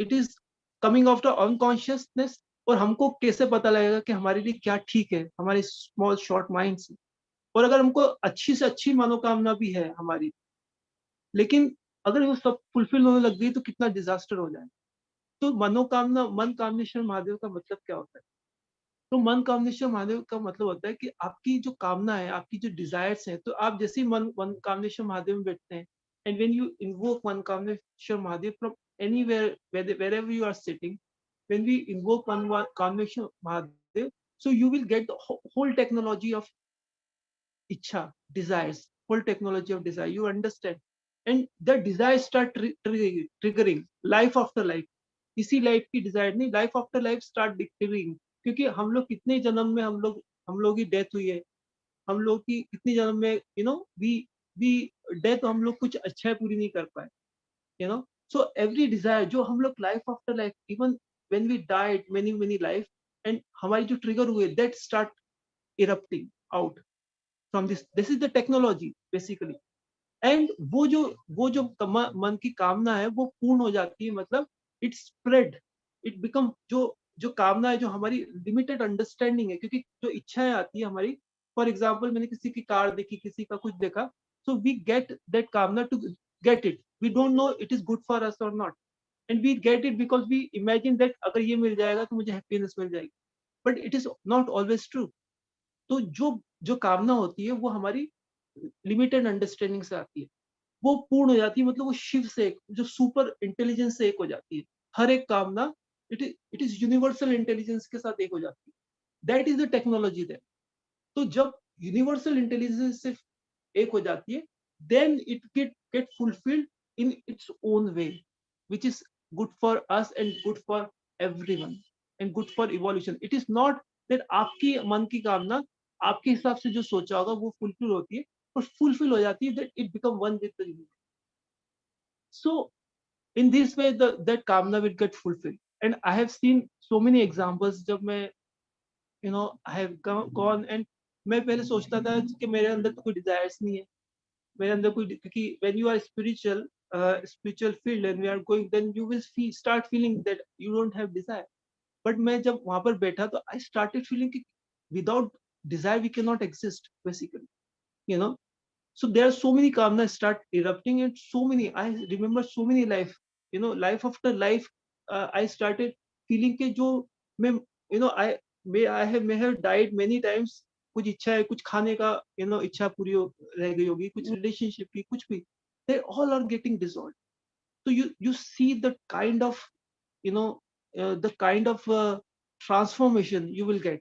Speaker 1: it is coming after unconsciousness, और हमको कैसे पता लगेगा कि हमारे लिए क्या ठीक है, हमारे स्मॉल शॉर्ट माइंड से। और अगर हमको अच्छी से अच्छी मनोकामना भी है हमारी, लेकिन अगर वो सब फुलफिल होने लग गई तो कितना डिजास्टर हो जाए। तो मनोकामना, मन कामनेश्वर महादेव का मतलब क्या होता है? तो मन कामनेश्वर महादेव का मतलब होता है कि आपकी जो कामना है, आपकी जो डिजायर्स है, तो आप जैसे ही मन कामनेश्वर महादेव में बैठते हैं, एंड व्हेन यू इन्वोक मन Kamneshwar Mahadev from anywhere, wherever you are sitting, when we invoke one Kamneshwar Mahadev, so you will get the whole technology of ichha, desires, whole technology of desire, you understand. And the desires start triggering life after life. इसी life की Dzire नहीं, life after life start triggering. क्योंकि हम लोग कितने जन्म में हम लोग की डेथ हुई है, हम लोग की कितनी जन्म में वी डेथ, हम लोग कुछ अच्छा पूरी नहीं कर पाए, you know. So every desire जो हम लोग life after life, even when we died many many life, and हमारी जो ट्रिगर हुए, that start erupting out from this is the technology basically. And वो जो मन की कामना है वो पूर्ण हो जाती है, मतलब इट स्प्रेड, इट बिकम, जो कामना है, जो हमारी लिमिटेड अंडरस्टैंडिंग है, क्योंकि जो इच्छाएं आती है हमारी, फॉर एग्जाम्पल मैंने किसी की कार देखी, किसी का कुछ देखा, सो वी गेट दैट कामना to get it, we don't know it is good for us or not, and we get it because we imagine that अगर ये मिल जाएगा तो मुझे हैप्पीनेस मिल जाएगी, but it is not always true. तो जो जो कामना होती है वो हमारी लिमिटेड अंडरस्टैंडिंग से आती है, वो पूर्ण हो जाती है, मतलब वो शिव से जो सुपर इंटेलिजेंस से एक हो जाती है। हर एक कामना इट इज यूनिवर्सल इंटेलिजेंस के साथ एक हो जाती है। That is the technology there. तो जब यूनिवर्सल इंटेलिजेंस से एक हो जाती है, then it get fulfilled in its own way, which is good for us and good for everyone and good for evolution. It is not that आपकी मन की कामना आपके हिसाब से जो सोचा होगा वो फुलफिल होती है, और फुलफिल हो जाती है, that it become one with the universe. So in this way that kamna will get fulfilled. And I have seen so many examples जब मैं I have gone and मैं पहले सोचता था कि मेरे अंदर तो कोई डिजायर्स नहीं है, मेरे अंदर कोई, क्योंकि when you are spiritual field and we are going, then you will start feeling that you don't have desire. But मैं जब वहां पर बैठा तो I started feeling कि without desire we cannot exist basically, you know. So there are so many kamnas start erupting, and so many, I remember so many life, life after life, I started feeling कि जो मैं, may have died many times, कुछ इच्छा है, कुछ खाने का, इच्छा पूरी रह गई होगी, कुछ रिलेशनशिप की, कुछ भी, they all are getting dissolved. So you see the kind of, transformation you will get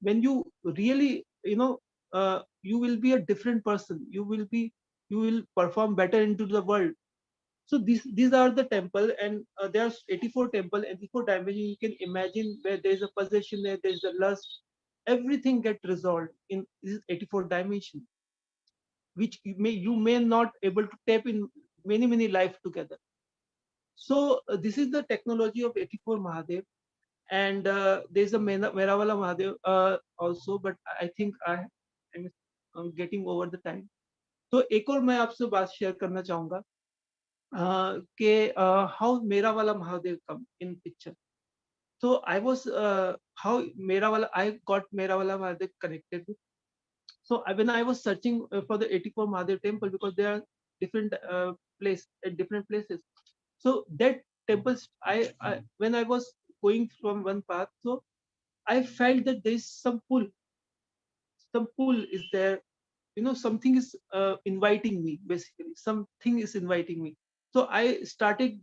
Speaker 1: when you really, you will be a different person, you will perform better into the world. So these are the temple, and there's 84 temple, 84 dimension you can imagine, where there's a possession, there's a lust, everything get resolved in this 84 dimension, which you may not able to tap in many life together. So this is the technology of 84 Mahadev. And there's a Meravala Mahadev also, but I think I'm getting over the time. तो एक और मैं आपसे बात share करना चाहूंगा कि how Meravala Mahadev come in picture. So I was how Meravala, I got Meravala Mahadev connected with. So when I was searching for the 84 Mahadev temple, because there are different place at different places. So that temples, when I was going from one path, so I felt that there is some pull. Some pull is there. Something is inviting me. Basically, something is inviting me. So I started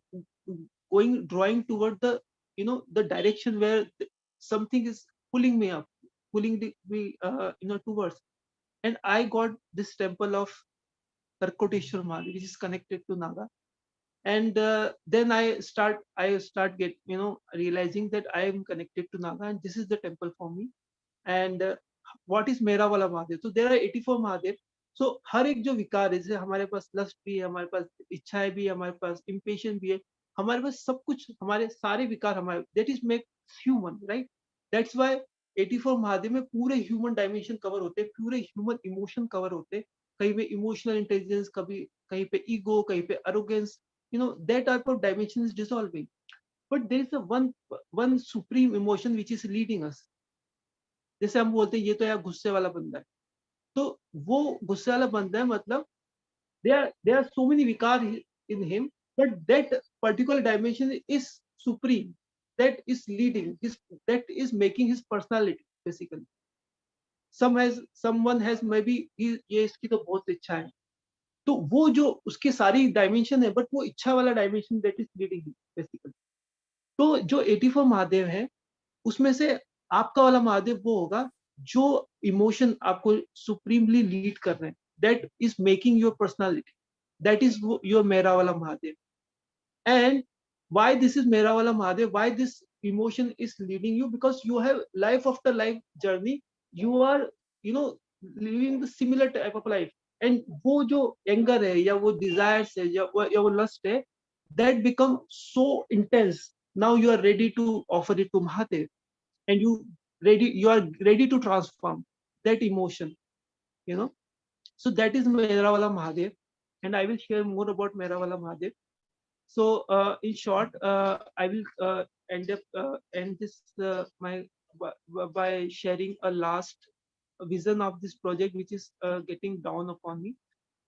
Speaker 1: drawing toward the, the direction where something is pulling me up, pulling me, towards. and I got this temple of Tarkoteshwar Mahadev, which is connected to Naga. And then I start get realizing that I am connected to Naga, and this is the temple for me. And what is मेरा वाला Mahadev? So there are 84 Mahadev. So हर एक जो विकार है, जैसे हमारे पास lust भी है, हमारे पास इच्छाएं भी है, हमारे पास इम्पेशंस भी है, हमारे पास सब कुछ, हमारे सारे विकार हमारे, that is make human, right? That's why 84 Mahadev में पूरे ह्यूमन डायमेंशन कवर होते हैं, पूरे ह्यूमन इमोशन कवर होते हैं, कहीं पे इमोशनल इंटेलिजेंस, कभी कहीं पे ईगो, कहीं पे अरोगेंस, that type of dimension is dissolving. But there is a one supreme emotion which is leading us. जैसे हम बोलते हैं ये तो यार गुस्से वाला बंदा है, तो वो गुस्से वाला बंदा है, मतलब there are so many vikar in him, but that particular dimension is supreme, that is leading his, that is making his personality basically. Someone has maybe ये इसकी तो बहुत इच्छा है, तो वो जो उसकी सारी डायमेंशन है, बट वो इच्छा वाला dimension that is leading him basically. तो जो 84 महादेव है, उसमें से आपका वाला महादेव वो होगा जो इमोशन आपको सुप्रीमली लीड कर रहे हैं, that is making your personality, that is your मेरा वाला Mahadev. And why this is मेरा वाला Mahadev, why this emotion is leading you? Because you have life after life journey, you are living the similar type of life, and वो जो anger है, या वो desires है, या वो लस्ट है, that become so intense. Now you are ready to offer it to Mahadev, and you are ready to transform that emotion, so that is Mera Wala Mahadev, and I will share more about Mera Wala Mahadev. So in short, I will end this by sharing a last vision of this project, which is getting down upon me.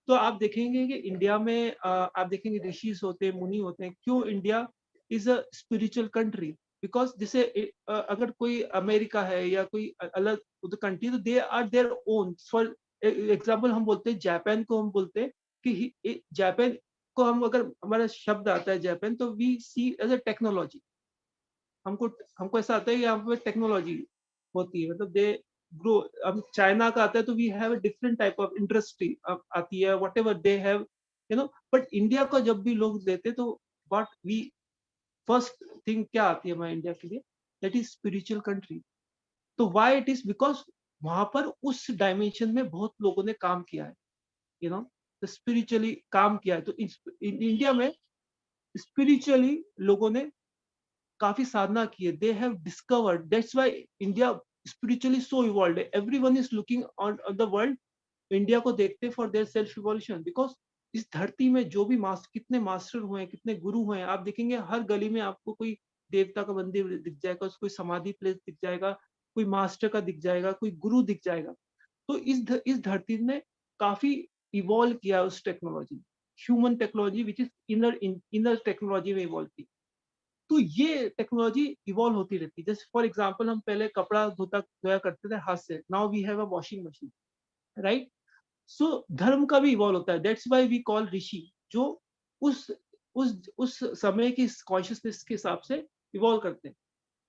Speaker 1: तो आप देखेंगे कि India में आप देखेंगे ऋषिस होते हैं, मुनि होते हैं. क्यों India is a spiritual country? Because जैसे अगर कोई अमेरिका है या कोई अलग कंट्री, तो they are their own. For example हम बोलते हैं जापान को, हम बोलते हैं कि जापान को, हम अगर हमारा शब्द आता है जापान, तो we see as a technology. हमको ऐसा आता है कि यहाँ पे टेक्नोलॉजी होती है, मतलब दे ग्रो. अब चाइना का आता है तो we have a different type of industry आती है, whatever they have, but India को जब भी लोग देते, तो व्हाट वी फर्स्ट थिंग क्या आती है हमारे इंडिया के लिए? That is spiritual country. तो व्हाई इट इज? बिकॉज वहां पर उस डायमेंशन में बहुत लोगों ने काम किया है, स्पिरिचुअली काम किया है. तो इंडिया में स्पिरिचुअली लोगों ने काफी साधना की है. They have discovered, that's why India spiritually so evolved. Everyone is looking on the world, India को देखते for their self evolution. Because इस धरती में जो भी कितने मास्टर हुए हैं, कितने गुरु हुए हैं, आप देखेंगे हर गली में आपको कोई देवता का मंदिर दिख जाएगा, कोई समाधि प्लेस दिख जाएगा, कोई मास्टर का दिख जाएगा, कोई गुरु दिख जाएगा. तो इस धरती ने काफी इवॉल्व किया उस technology, human technology, which is inner technology में इवॉल्व की. तो ये टेक्नोलॉजी इवॉल्व होती रहती है. जैसे फॉर एग्जांपल, हम पहले कपड़ा धोया करते थे हाथ से, now we have a washing machine, right? So धर्म का भी इवॉल्व होता है. That's why we call rishi, जो उस समय की कॉन्शियसनेस के हिसाब से इवॉल्व करते हैं.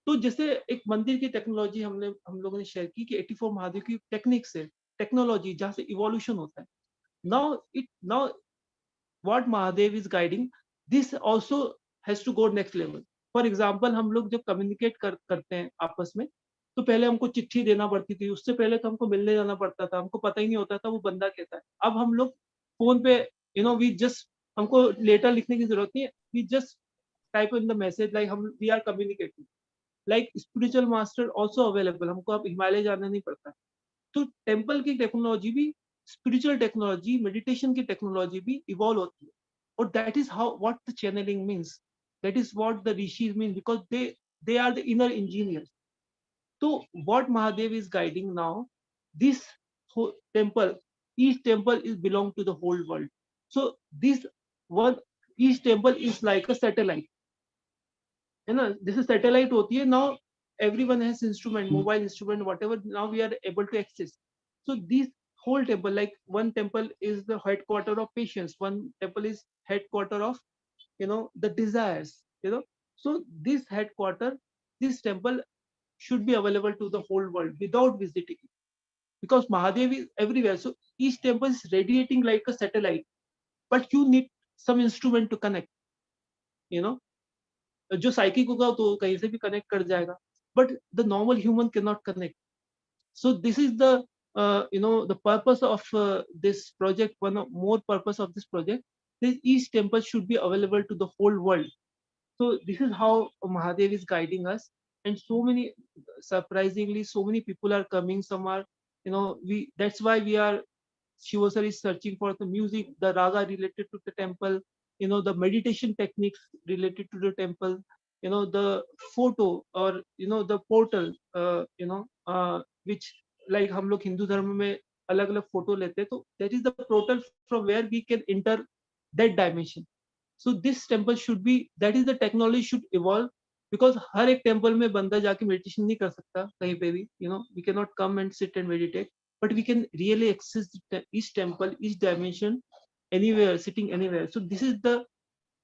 Speaker 1: तो जैसे एक मंदिर की टेक्नोलॉजी हम लोगों ने शेयर की कि 84 महादेव की टेक्निक से, टेक्नोलॉजी जहाँ से इवोल्यूशन होता है. Now what Mahadev is guiding, this also has to go next level. For example, हम लोग जब कम्युनिकेट करते हैं आपस में, तो पहले हमको चिट्ठी देना पड़ती थी, उससे पहले तो हमको मिलने जाना पड़ता था, हमको पता ही नहीं होता था वो बंदा कहता है. अब हम लोग फोन पे, वी जस्ट, हमको लेटर लिखने की जरूरत नहीं है, we just type in the message, like हम we are communicating. Like spiritual master also available, हमको अब हिमालय जाना नहीं पड़ता. तो टेम्पल की टेक्नोलॉजी भी, स्पिरिचुअल टेक्नोलॉजी, मेडिटेशन की टेक्नोलॉजी भी इवॉल्व होती है. और that is how what the channelling means, that is what the rishis mean, because they are the inner engineers. So what Mahadev is guiding now, this temple, each temple is belong to the whole world. So this one, each temple is like a satellite, this is satellite hoti hai. Now everyone has instrument, mobile instrument, whatever, now we are able to access. So this whole temple, like one temple is the headquarter of patience, one temple is headquarter of the desires, so this headquarter, this temple should be available to the whole world without visiting it. because Mahadev is everywhere. So each temple is radiating like a satellite, but you need some instrument to connect. You know, जो psychic होगा तो कहीं से भी connect कर जाएगा, but the normal human cannot connect. So this is the the purpose of this project. One of more purpose of this project is each temple should be available to the whole world. So this is how Mahadev is guiding us, and so many, surprisingly, so many people are coming. Some are, we. That's why we are. Shivo sir is searching for the music, the raga related to the temple, the meditation techniques related to the temple, the photo or the portal, which like हम लोग हिंदू धर्म में अलग अलग photo लेते हैं, तो that is the portal from where we can enter that dimension. So this temple should be, that is the technology should evolve, because हर एक टेम्पल में बंदा जाके मेडिटेशन नहीं कर सकता कहीं पे भी, we cannot come and sit and meditate, but we can really access each temple, each dimension, anywhere, sitting anywhere. So this is the,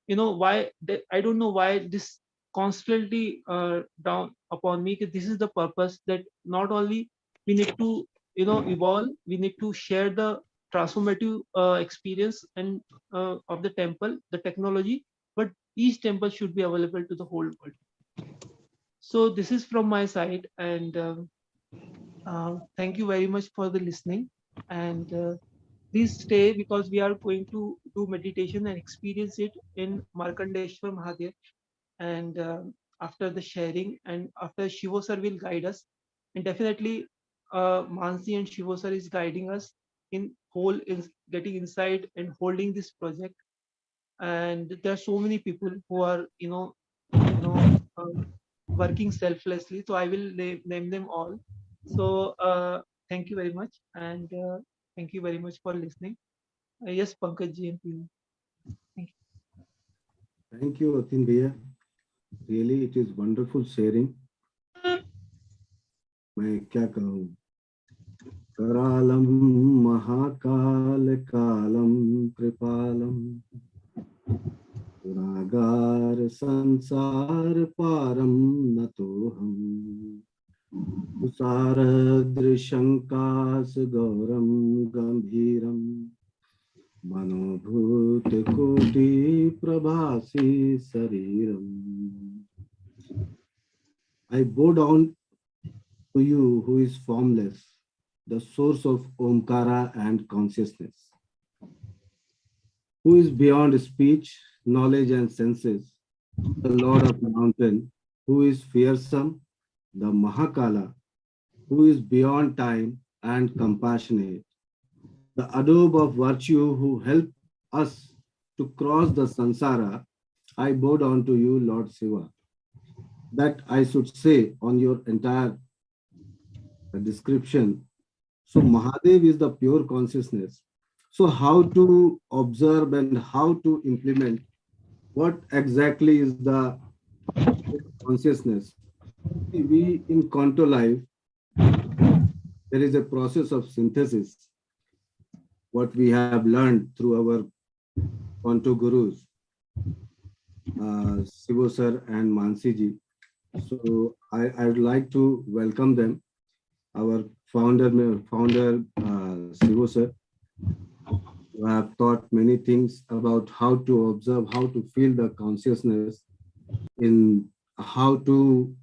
Speaker 1: why I don't know why this constantly down upon me. This is the purpose, that not only we need to evolve, we need to share the transformative experience and of the temple, the technology, but each temple should be available to the whole world. So this is from my side, and thank you very much for the listening, and please stay, because we are going to do meditation and experience it in Markandeshwar Mahadev. And after the sharing, and after Shivo sir will guide us, and definitely Mansi and Shivo sir is guiding us in getting inside and holding this project. And there are so many people who are working selflessly, so I will name them all. So thank you very much, and thank you very much for listening. Yes, Pankaj ji and team. Thank you.
Speaker 4: Thank you, Atin Bhaiya. Really, it is wonderful sharing. मैं क्या कहूँ, करालम महाकाल कालम कृपालम गुणागार संसार पारम नतोहम तुषारदृशंकास गौरम गंभीरम मनोभूत कोटि प्रभासी शरीरम. I bow down to you who is formless, the source of Omkara and consciousness, who is beyond speech, knowledge and senses, the Lord of the mountain, who is fearsome, the Mahakala, who is beyond time and compassionate, the adobe of virtue who helped us to cross the samsara. I bow down to you, Lord Shiva. That I should say on your entire description. So Mahadev is the pure consciousness. So how to observe and how to implement, what exactly is the consciousness? We in Quanto Life, there is a process of synthesis, what we have learned through our Quanto Gurus, Shivo sir and Mansi ji. So I would like to welcome them. Our founder Shivo sir, who have taught many things about how to observe, how to feel the consciousness, in how to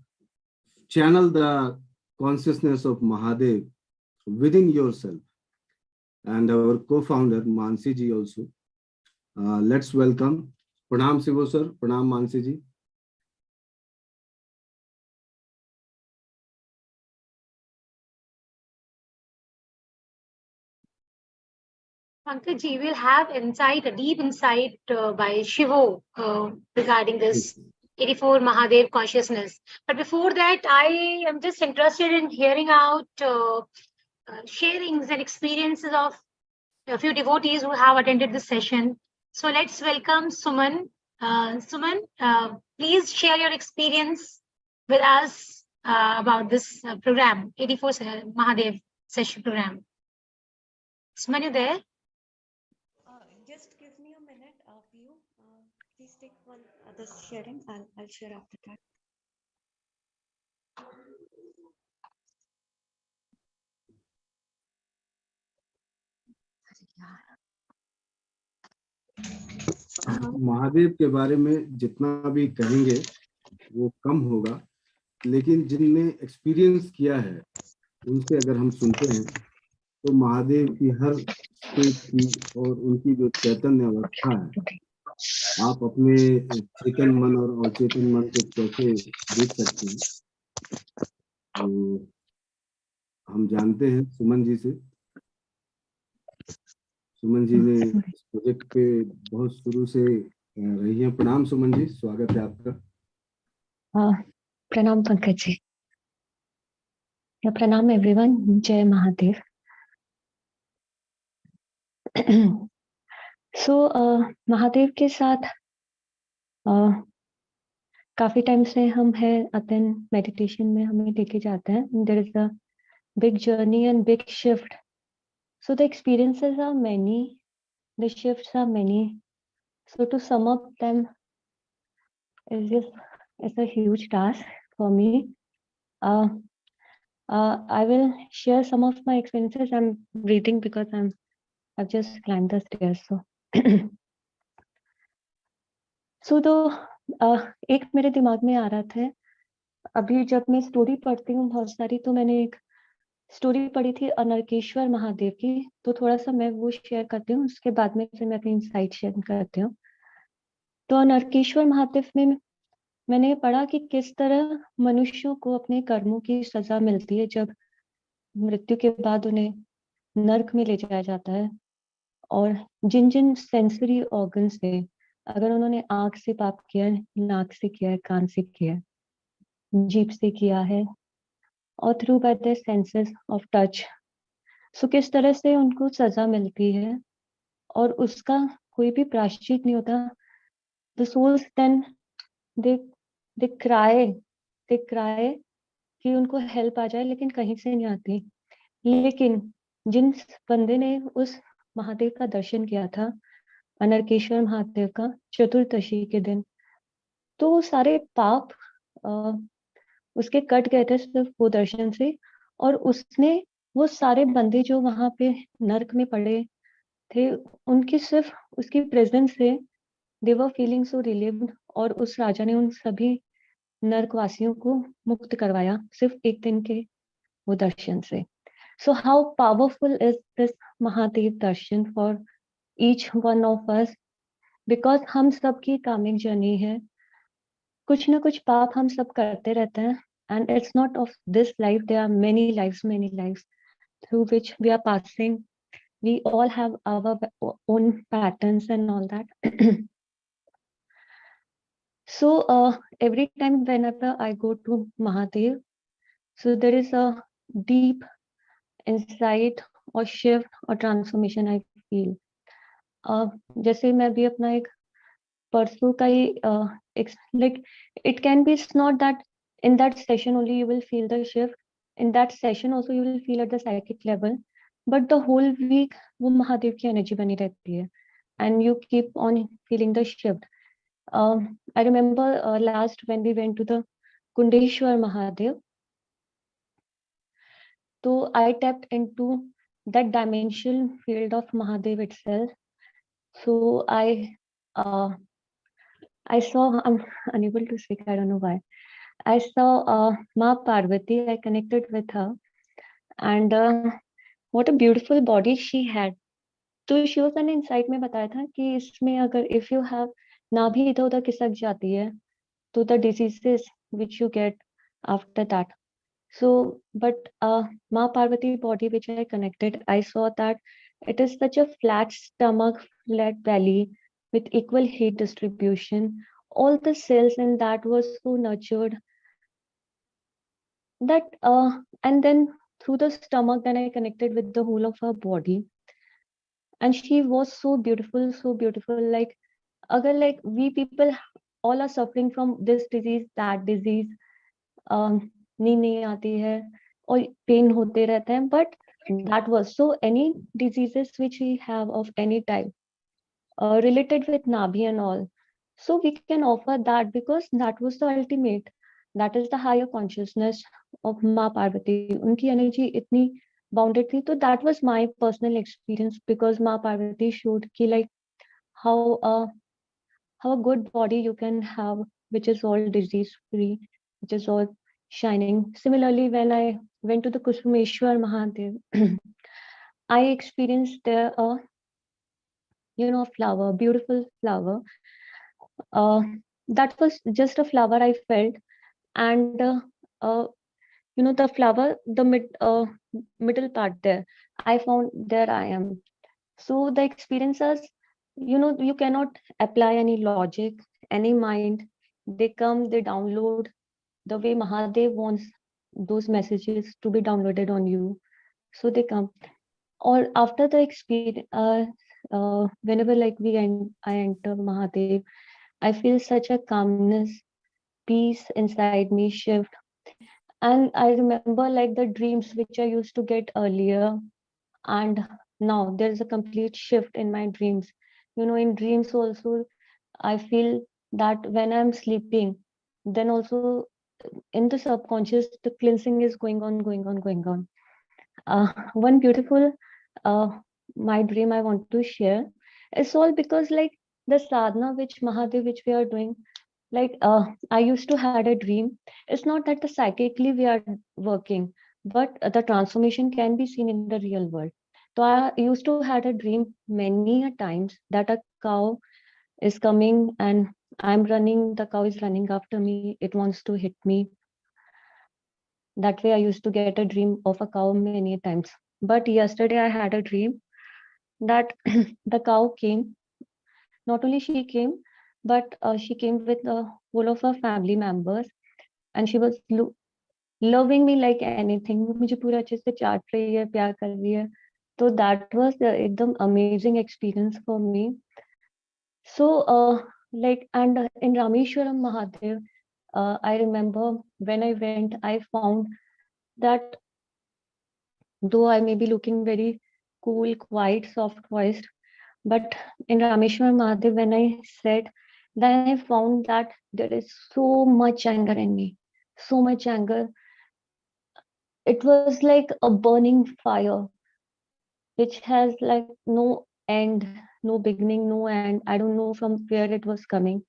Speaker 4: channel the consciousness of Mahadev within yourself. And our co-founder Mansi ji also. Let's welcome. Pranam Shivo sir, Pranam Mansi ji.
Speaker 2: Pankaj ji, we'll have insight, a deep insight by Shivo regarding this 84 Mahadev consciousness. But before that, I am just interested in hearing out sharings and experiences of a few devotees who have attended this session. So let's welcome Suman. Suman, please share your experience with us about this program, 84 Mahadev session program. Suman, you there?
Speaker 7: Just give me a minute of you. Please take one other sharing. I'll share after that.
Speaker 4: Mahadev के बारे में जितना भी कहेंगे वो कम होगा, लेकिन जिनने एक्सपीरियंस किया है उनसे अगर हम सुनते हैं तो महादेव की हर स्टेट की और उनकी जो चैतन्य अवस्था है, आप अपने चेतन मन और अचेतन मन को कैसे देख सकते हैं, तो हम जानते हैं सुमन जी से। सुमन जी ने इस प्रोजेक्ट पे बहुत शुरू से रही है। प्रणाम सुमन जी, स्वागत है आपका।
Speaker 6: प्रणाम पंकज जी, या प्रणाम एवरीवन, जय महादेव। सो महादेव के साथ काफी टाइम से हम है अतन मेडिटेशन में हमें लेके जाते हैं। There is a big journey and big shift, so the experiences are many, the shifts are many, so to sum up them is a huge task for me. I will share some of my experiences. I'm breathing because I've just climbed the stairs. So तो एक मेरे दिमाग में आ रहा था अभी जब मैं स्टोरी पढ़ती हूँ बहुत सारी, तो मैंने एक स्टोरी पढ़ी थी अनर्केश्वर महादेव की, तो थोड़ा सा मैं वो शेयर करती हूँ, उसके बाद में फिर मैं अपनी इनसाइट शेयर करती हूँ। तो अनर्केश्वर महादेव में मैंने पढ़ा कि किस तरह मनुष्यों को अपने कर्मों की सजा मिलती है जब मृत्यु के बाद उन्हें नर्क में ले जाया जाता है, और जिन जिन सेंसरी ऑर्गन से, अगर उन्होंने आंख से पाप किया है, नाक से किया है, कान से किया है, जीभ से किया है, और through by the senses of touch, so किस तरह से उनको सजा मिलती है और उसका कोई भी प्रायश्चित नहीं होता। The souls then they cry कि उनको हेल्प आ जाए, लेकिन कहीं से नहीं आती। लेकिन जिन बंदे ने उस महादेव का दर्शन किया था, अनर्केश्वर महादेव का, चतुर्दशी के दिन, तो वो सारे पाप उसके कट गए थे सिर्फ वो दर्शन से। और उसने वो सारे बंदे जो वहां पे नर्क में पड़े थे, उनकी सिर्फ उसकी प्रेजेंस से दे वर फीलिंग सो रिलीव्ड, और उस राजा ने उन सभी नर्कवासियों को मुक्त करवाया सिर्फ एक दिन के वो दर्शन से। So how powerful is this Mahadev Darshan for each one of us, because हम सबकी कामिक जर्नी है, कुछ ना कुछ पाप हम सब करते रहते हैं, and it's not of this life, there are many lifes through which we are passing. We all have our own patterns and all that. So every time whenever I go to Mahadev, so there is a deep insight or shift or transformation I feel. जैसे मैं भी अपना एक परसों का ही like it can be, it's not that in that session only you will feel the shift, in that session also you will feel at the psychic level, but the whole week वो महादेव की energy बनी रहती है, and you keep on feeling the shift. I remember last when we went to the Kundeshwar Mahadev, so I tapped into that dimensional field of Mahadev itself. So I saw, I'm unable to speak, I don't know why. I saw Ma Parvati, I connected with her, and what a beautiful body she had. तो Shiv sir ने insight में बताया था कि इसमें अगर if you have नाभि इधर उधर खिसक जाती है, तो the diseases which you get after that. So but Ma Parvati body which I connected, I saw that it is such a flat stomach, flat belly with equal heat distribution. All the cells in that was so nurtured that and then through the stomach then I connected with the whole of her body, and she was so beautiful, like agar like we people all are suffering from this disease, that disease, नींद नहीं आती है और pen होते रहते हैं, but that was so any diseases which we have of any type related with Nabhi and all, so we can offer that because that was the ultimate, that is the higher consciousness of Ma Parvati. उनकी energy इतनी bounded थी. तो that was my personal experience, because माँ Parvati showed कि like how a good body you can have, which is all disease free, which is all shining. Similarly, when I went to the Kusumeshwar Mahadev, I experienced there a flower, beautiful flower. Uh, that was just a flower I felt, and uh, the flower, the middle part there, I found there I am. So the experiences, you cannot apply any logic, any mind. They come, they download the way Mahadev wants those messages to be downloaded on you. So they come. Or after the experience, whenever like I enter Mahadev, I feel such a calmness, peace inside me shift. And I remember like the dreams which I used to get earlier, and now there's a complete shift in my dreams. In dreams also, I feel that when I'm sleeping, then also in the subconscious, the cleansing is going on, going on, going on. One beautiful uh, my dream I want to share. It's all because like the sadhana which Mahadev, which we are doing, like I used to had a dream. It's not that the psychically we are working, but the transformation can be seen in the real world. So I used to had a dream many a times that a cow is coming and I'm running, the cow is running after me, it wants to hit me. That way I used to get a dream of a cow many times. But yesterday I had a dream that the cow came. Not only she came, but she came with whole of her family members, and she was loving me like anything. वो मुझे पूरा अच्छे से चाट रही है, प्यार कर रही है. So that was एकदम amazing experience for me. So like, and in Rameshwaram Mahadev, I remember when I went, I found that though I may be looking very cool, quiet, soft voiced, but in Rameshwaram Mahadev, when I said, then I found that there is so much anger in me, so much anger. It was like a burning fire, which has like no end, no beginning, no end. I don't know from where it was coming.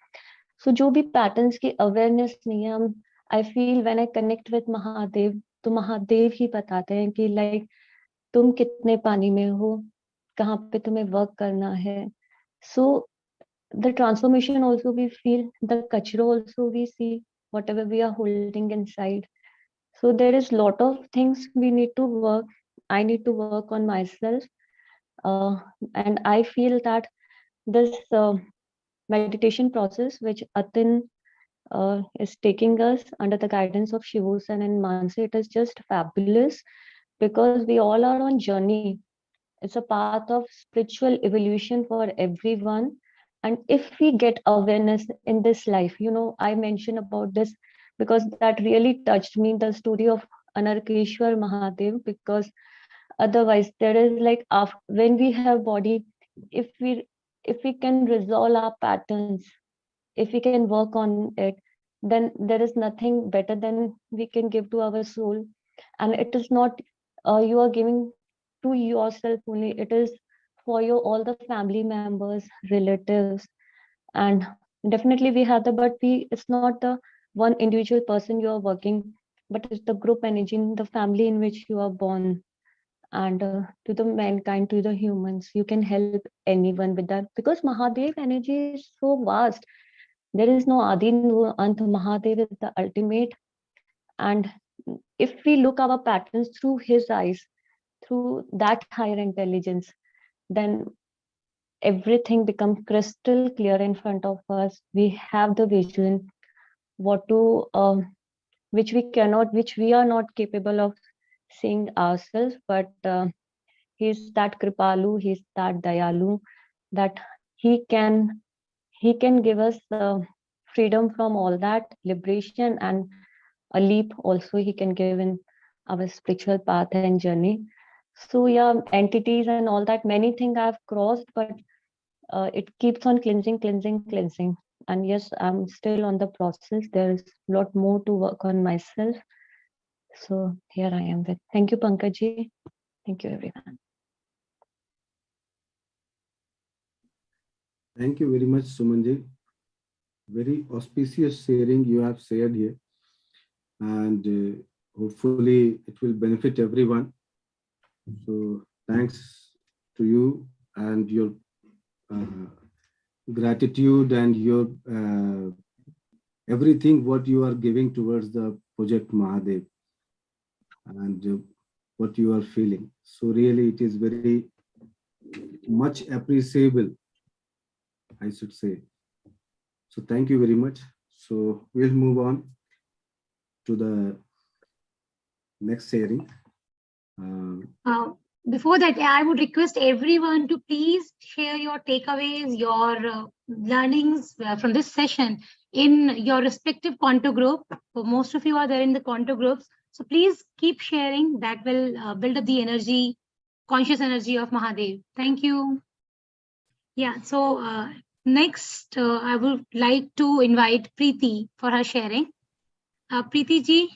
Speaker 6: So जो भी patterns की awareness नहीं है, I feel when I connect with Mahadev, तो महादेव ही बताते हैं कि like तुम कितने पानी में हो, कहाँ पे तुम्हें work करना है. So the transformation also we feel, the kachra also we see, whatever we are holding inside. So there is lot of things we need to work. I need to work on myself, uh, and I feel that this meditation process which Atin is taking us under the guidance of Shivosan and Mansi, it is just fabulous, because we all are on journey. It's a path of spiritual evolution for everyone. And if we get awareness in this life, I mentioned about this because that really touched me, the story of Anarkeshwar Mahadev, because otherwise there is like when we have body, if we can resolve our patterns, if we can work on it, then there is nothing better than we can give to our soul. And it is not you are giving to yourself only, it is for your all the family members, relatives. And definitely we have it's not the one individual person you are working, but it's the group energy in the family in which you are born. And to the mankind, to the humans, you can help anyone with that, because Mahadev energy is so vast. There is no Adi, no Ant. Mahadev is the ultimate. And if we look our patterns through his eyes, through that higher intelligence, then everything becomes crystal clear in front of us. We have the vision, what to, which we are not capable of seeing ourselves, but he's that Kripalu, he's that Dayalu, that he can give us freedom from all that, liberation, and a leap also he can give in our spiritual path and journey. So yeah, entities and all that, many things I've crossed, but it keeps on cleansing. And yes, I'm still on the process. There's a lot more to work on myself. So here I am with. Thank you, Pankaj ji. Thank you, everyone.
Speaker 4: Thank you very much, Sumanji. Very auspicious sharing you have shared here, and hopefully it will benefit everyone. So thanks to you and your gratitude and your everything what you are giving towards the project Mahadev, and what you are feeling. So really it is very much appreciable, I should say. So thank you very much. So we'll move on to the next sharing.
Speaker 2: Before that, I would request everyone to please share your takeaways, your learnings from this session in your respective Quanto group. So most of you are there in the Quanto groups. So please keep sharing. That will build up the energy, conscious energy of Mahadev. Thank you. Yeah, so next, I would like to invite Preeti for her sharing. Preeti ji,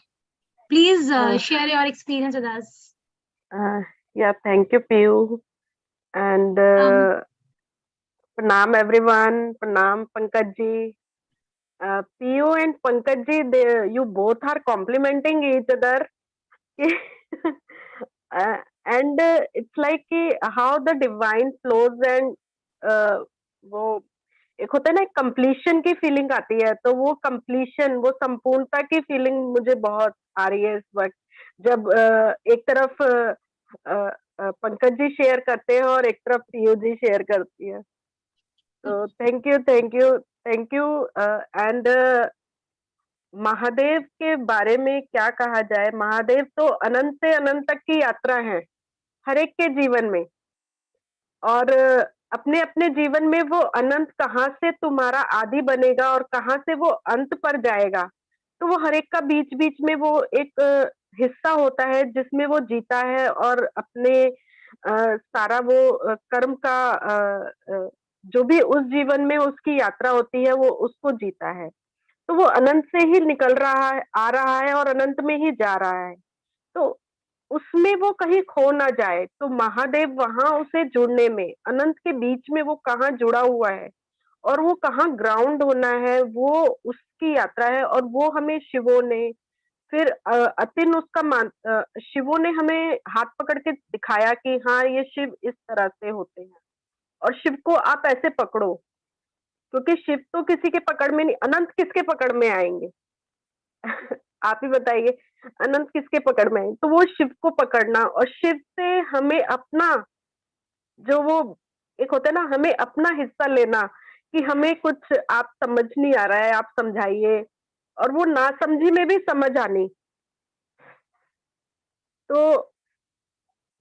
Speaker 2: please share your experience with us.
Speaker 8: Yeah, thank you, Piyu. And pranam everyone, pranam Pankaj ji. Piyu and Pankaj ji, you both are complimenting each other. And it's like how the divine flows and वो एक होता है ना, completion की feeling आती है, तो वो कंप्लीशन, वो संपूर्णता की फीलिंग मुझे बहुत आ रही है इस वक्त, जब एक तरफ पंकज जी शेयर करते हैं और एक तरफ पीयू जी शेयर करती है. तो थैंक यू. एंड महादेव के बारे में क्या कहा जाए. महादेव तो अनंत से अनंत तक की यात्रा है हर एक के जीवन में, और अपने अपने जीवन में वो अनंत कहाँ से तुम्हारा आदि बनेगा और कहाँ से वो अंत पर जाएगा, तो वो हर एक का बीच बीच में वो एक हिस्सा होता है जिसमें वो जीता है और अपने सारा वो कर्म का जो भी उस जीवन में उसकी यात्रा होती है वो उसको जीता है. तो वो अनंत से ही निकल रहा है, आ रहा है और अनंत में ही जा रहा है, तो उसमें वो कहीं खो ना जाए. तो महादेव वहां उसे जुड़ने में, अनंत के बीच में वो कहाँ जुड़ा हुआ है और वो कहाँ ग्राउंड होना है, वो उसकी यात्रा है. और वो हमें शिवो ने फिर अतिन उसका शिवो ने हमें हाथ पकड़ के दिखाया कि हाँ ये शिव इस तरह से होते हैं और शिव को आप ऐसे पकड़ो, क्योंकि शिव तो किसी के पकड़ में नहीं, अनंत किसके पकड़ में आएंगे. आप ही बताइए, अनंत किसके पकड़ में आएंगे. तो वो शिव को पकड़ना और शिव से हमें अपना जो वो एक होता है ना, हमें अपना हिस्सा लेना कि हमें कुछ आप समझ नहीं आ रहा है, आप समझाइए, और वो ना समझी में भी समझ आनी. तो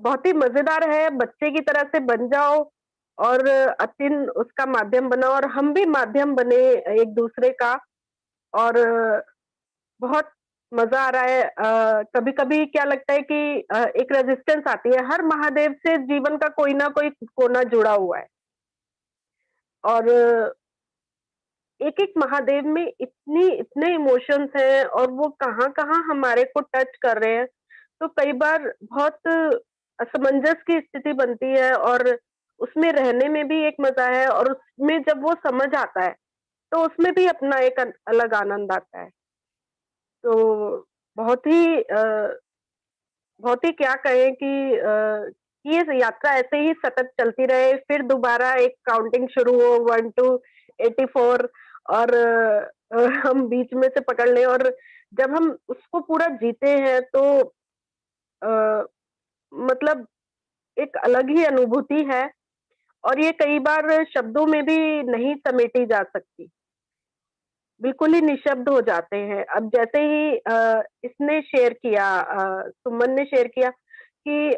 Speaker 8: बहुत ही मजेदार है. बच्चे की तरह से बन जाओ और अतिन उसका माध्यम बना और हम भी माध्यम बने एक दूसरे का, और बहुत मजा आ रहा है. कभी कभी क्या लगता है कि एक रेजिस्टेंस आती है. हर महादेव से जीवन का कोई ना कोई कोना जुड़ा हुआ है, और एक एक महादेव में इतने इमोशंस हैं और वो कहाँ कहाँ हमारे को टच कर रहे हैं. तो कई बार बहुत असमंजस की स्थिति बनती है और उसमें रहने में भी एक मजा है, और उसमें जब वो समझ आता है तो उसमें भी अपना एक अलग आनंद आता है. तो बहुत ही क्या कहें कि ये यात्रा ऐसे ही सतत चलती रहे, फिर दोबारा एक काउंटिंग शुरू हो 1 to 84, और हम बीच में से पकड़ लें, और जब हम उसको पूरा जीते हैं तो मतलब एक अलग ही अनुभूति है, और ये कई बार शब्दों में भी नहीं समेटी जा सकती, बिल्कुल ही निशब्द हो जाते हैं. अब जैसे ही इसने शेयर किया, सुमन ने शेयर किया कि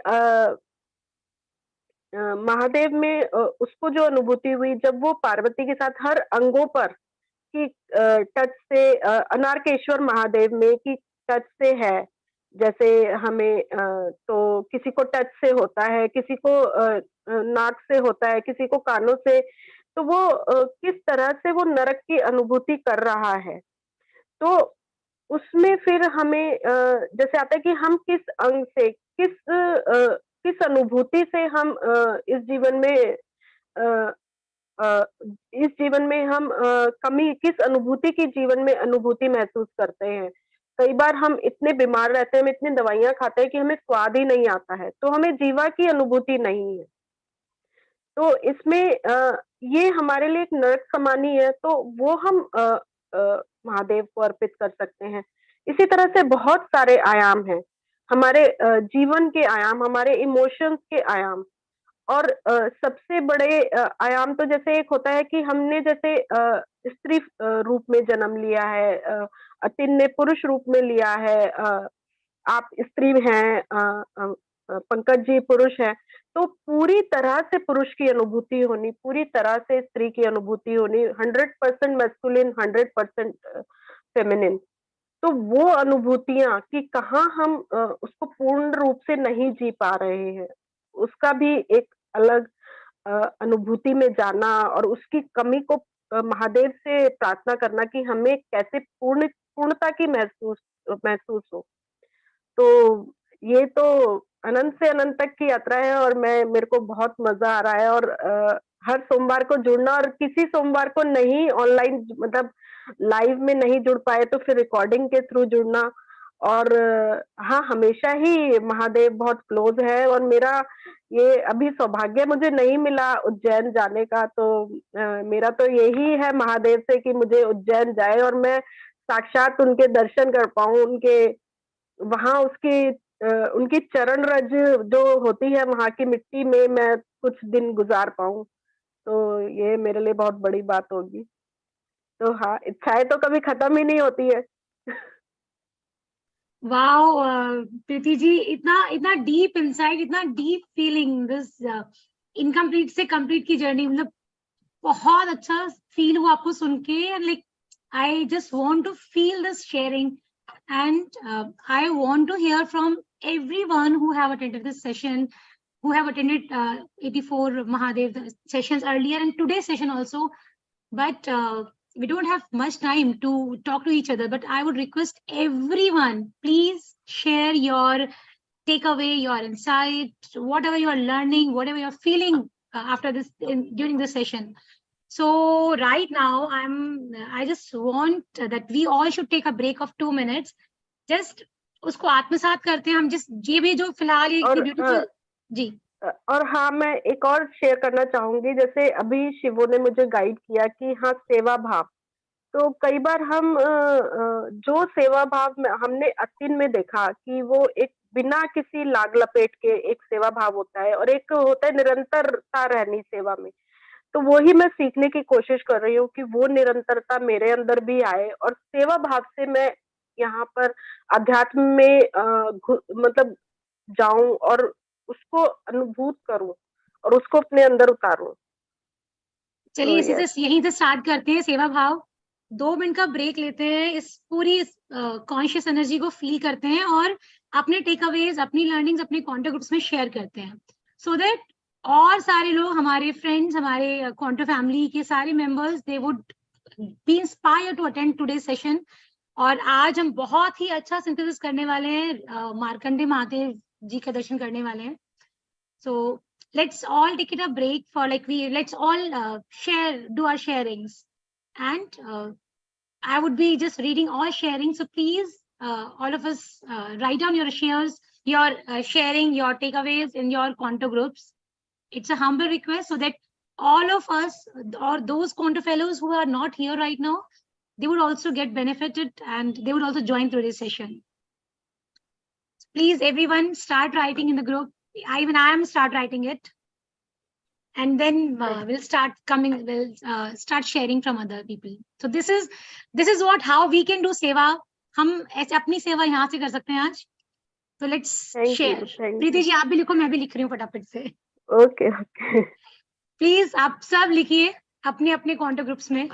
Speaker 8: महादेव में उसको जो अनुभूति हुई जब वो पार्वती के साथ हर अंगों पर की टच से, अनारकेश्वर महादेव में की टच से है. जैसे हमें तो किसी को टच से होता है, किसी को नाक से होता है, किसी को कानों से, तो वो किस तरह से वो नरक की अनुभूति कर रहा है. तो उसमें फिर हमें जैसे आता है कि हम किस अंग से, किस किस अनुभूति से हम इस जीवन में अ, इस जीवन में हम कमी किस अनुभूति की जीवन में अनुभूति महसूस करते हैं। कई बार हम इतने बीमार रहते हैं, हम इतनी दवाइयाँ खाते हैं कि हमें स्वाद ही नहीं आता है, तो हमें जीवा की अनुभूति नहीं है। तो इसमें ये हमारे लिए एक नरक समान ही है, तो वो हम महादेव को अर्पित कर सकते हैं। इसी तरह से बहुत सारे आयाम हैं, हमारे जीवन के आयाम, हमारे इमोशंस के आयाम। और सबसे बड़े आयाम तो जैसे एक होता है कि हमने जैसे स्त्री रूप में जन्म लिया है, अतिन ने पुरुष रूप में लिया है, आप स्त्री हैं, पंकज जी पुरुष हैं, तो पूरी तरह से पुरुष की अनुभूति होनी, पूरी तरह से स्त्री की अनुभूति होनी, 100% मैस्कुलिन, 100% फेमिनिन। तो वो अनुभूतियाँ कि कहाँ हम उसको पूर्ण रूप से नहीं जी पा रहे हैं, उसका भी एक अलग अनुभूति में जाना और उसकी कमी को महादेव से प्रार्थना करना कि हमें कैसे पूर्णता की महसूस महसूस हो। तो ये तो अनंत से अनंत तक की यात्रा है और मेरे को बहुत मज़ा आ रहा है। और हर सोमवार को जुड़ना, और किसी सोमवार को नहीं ऑनलाइन मतलब लाइव में नहीं जुड़ पाए तो फिर रिकॉर्डिंग के थ्रू जुड़ना। और हाँ, हमेशा ही महादेव बहुत क्लोज़ है और मेरा ये अभी सौभाग्य मुझे नहीं मिला उज्जैन जाने का, तो मेरा तो यही है महादेव से कि मुझे उज्जैन जाए और मैं साक्षात उनके दर्शन कर पाऊँ, उनके वहाँ उनकी चरण रज जो होती है वहाँ की मिट्टी में मैं कुछ दिन गुज़ार पाऊँ, तो ये मेरे लिए बहुत बड़ी बात होगी। तो हाँ, इच्छाएँ तो कभी खत्म ही नहीं होती है।
Speaker 2: वाओ प्रीति जी, इतना इतना डीप इंसाइट, इतना डीप फीलिंग, दिस इनकम्प्लीट से कंप्लीट की जर्नी, मतलब बहुत अच्छा फील हुआ आपको सुन के। Like I just want to feel this sharing and I want to hear from everyone who have attended this session, who have attended 84 Mahadev sessions earlier and today's session also. But we don't have much time to talk to each other, but I would request everyone, please share your takeaway, your insight, whatever you are learning, whatever you are feeling after this during this session. So right now I just want that we all should take a break of 2 minutes. Just उसको आत्मसात करते हैं हम, जिस ये भी जो फिलहाल ये ब्यूटीफुल जी।
Speaker 8: और हाँ, मैं एक और शेयर करना चाहूंगी, जैसे अभी शिवो ने मुझे गाइड किया कि हाँ, सेवा भाव। तो कई बार हम जो सेवा भाव में हमने अतिन में देखा कि वो एक बिना किसी लाग लपेट के एक सेवा भाव होता है और एक होता है निरंतरता रहनी सेवा में। तो वो ही मैं सीखने की कोशिश कर रही हूँ कि वो निरंतरता मेरे अंदर भी आए और सेवा भाव से मैं यहाँ पर अध्यात्म में मतलब जाऊं और उसको अनुभूत करूं और उसको अपने अंदर उतारूं।
Speaker 2: चलिए इसी से यहीं से स्टार्ट करते हैं सेवा भाव। 2 मिनट का ब्रेक लेते हैं, इस पूरी कॉन्शियस एनर्जी को फील करते हैं और अपने टेक अवेज, अपनी लर्निंग्स अपने क्वांटो ग्रुप्स में शेयर करते हैं, सो दैट और सारे लोग, हमारे फ्रेंड्स, हमारे क्वांटो फैमिली के सारे members, they would be inspired to attend today session. और आज हम बहुत ही अच्छा सिंथेसिस करने वाले हैं, मार्कंडे महादेव जी का दर्शन करने वाले हैं। सो let's all take it a break for let's all do our sharings, and I would be just reading all sharing, so please all of us write down your shares, your sharing, your takeaways in your Quanto groups. It's a humble request so that all of us or those Quanto fellows who are not here right now, they would also get benefited and they would also join through this session. Please everyone start writing in the group. I am start writing it, and then we'll start sharing from other people. So this is how we can do seva. हम ऐसे अपनी सेवा यहाँ से कर सकते हैं आज। तो let's share. प्रीति जी आप भी लिखो, मैं भी लिख रही हूँ फटाफट से।
Speaker 8: ओके ओके,
Speaker 2: प्लीज आप सब लिखिए अपने अपने क्वांटो ग्रुप्स में।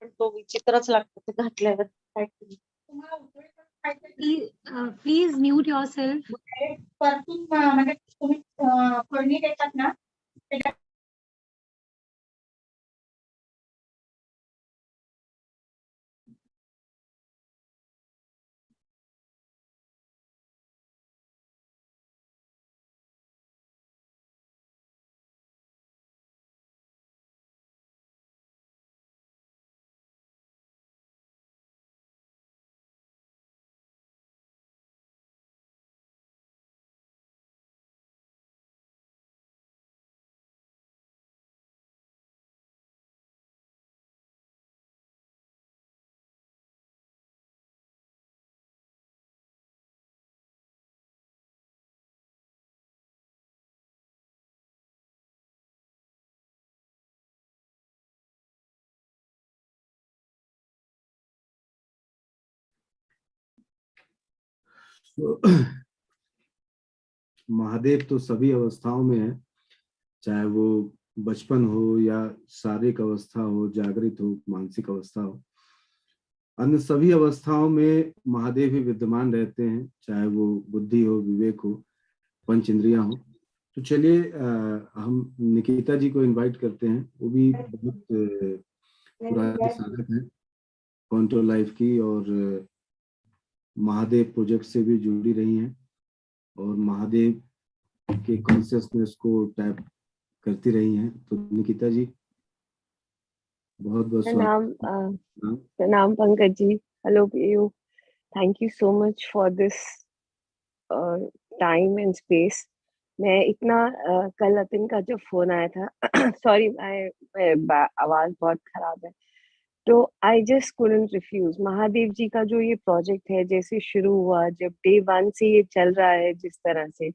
Speaker 9: पण तो विचित्रच लागतो ते घातल्यावर. काय करू?
Speaker 2: Please mute yourself.
Speaker 10: परतून म्हणजे तुम्ही फोडणी देतात ना त्याच्यात
Speaker 4: महादेव तो सभी अवस्थाओं में है, चाहे वो बचपन हो या शारीरिक अवस्था हो, जागृत हो, मानसिक अवस्था हो, अन्य सभी अवस्थाओं में महादेव ही विद्यमान रहते हैं, चाहे वो बुद्धि हो, विवेक हो, पंच इंद्रियां हो। तो चलिए हम निकिता जी को इनवाइट करते हैं। वो भी बहुत पुरानी साधक है क्वांटो लाइफ की और महादेव प्रोजेक्ट से भी जुड़ी रही हैं और महादेव के कॉन्शियसनेस को टैप करती रही हैं। तो निकिता जी बहुत बहुत स्वागत।
Speaker 9: प्रणाम Pankaj ji. Hello you, thank you so much for this time and space. मैं इतना कल अतिन का जो फोन आया था सॉरी आवाज बहुत खराब है, तो I just couldn't refuse. Mahadev ji का जो ये प्रोजेक्ट है जैसे शुरू हुआ, जब डे 1 से ये चल रहा है जिस तरह से,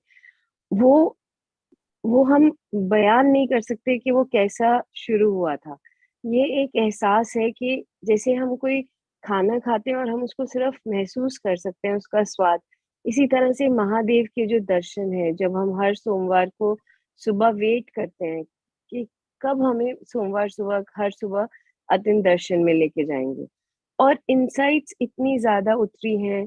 Speaker 9: वो हम बयान नहीं कर सकते कि वो कैसा शुरू हुआ था। ये एक एहसास है कि जैसे हम कोई खाना खाते हैं और हम उसको सिर्फ महसूस कर सकते हैं उसका स्वाद, इसी तरह से महादेव के जो दर्शन है, जब हम हर सोमवार को सुबह वेट करते हैं कि कब हमें सोमवार सुबह हर सुबह अतिन दर्शन में लेके जाएंगे, और इनसाइट्स इतनी ज्यादा उतरी हैं।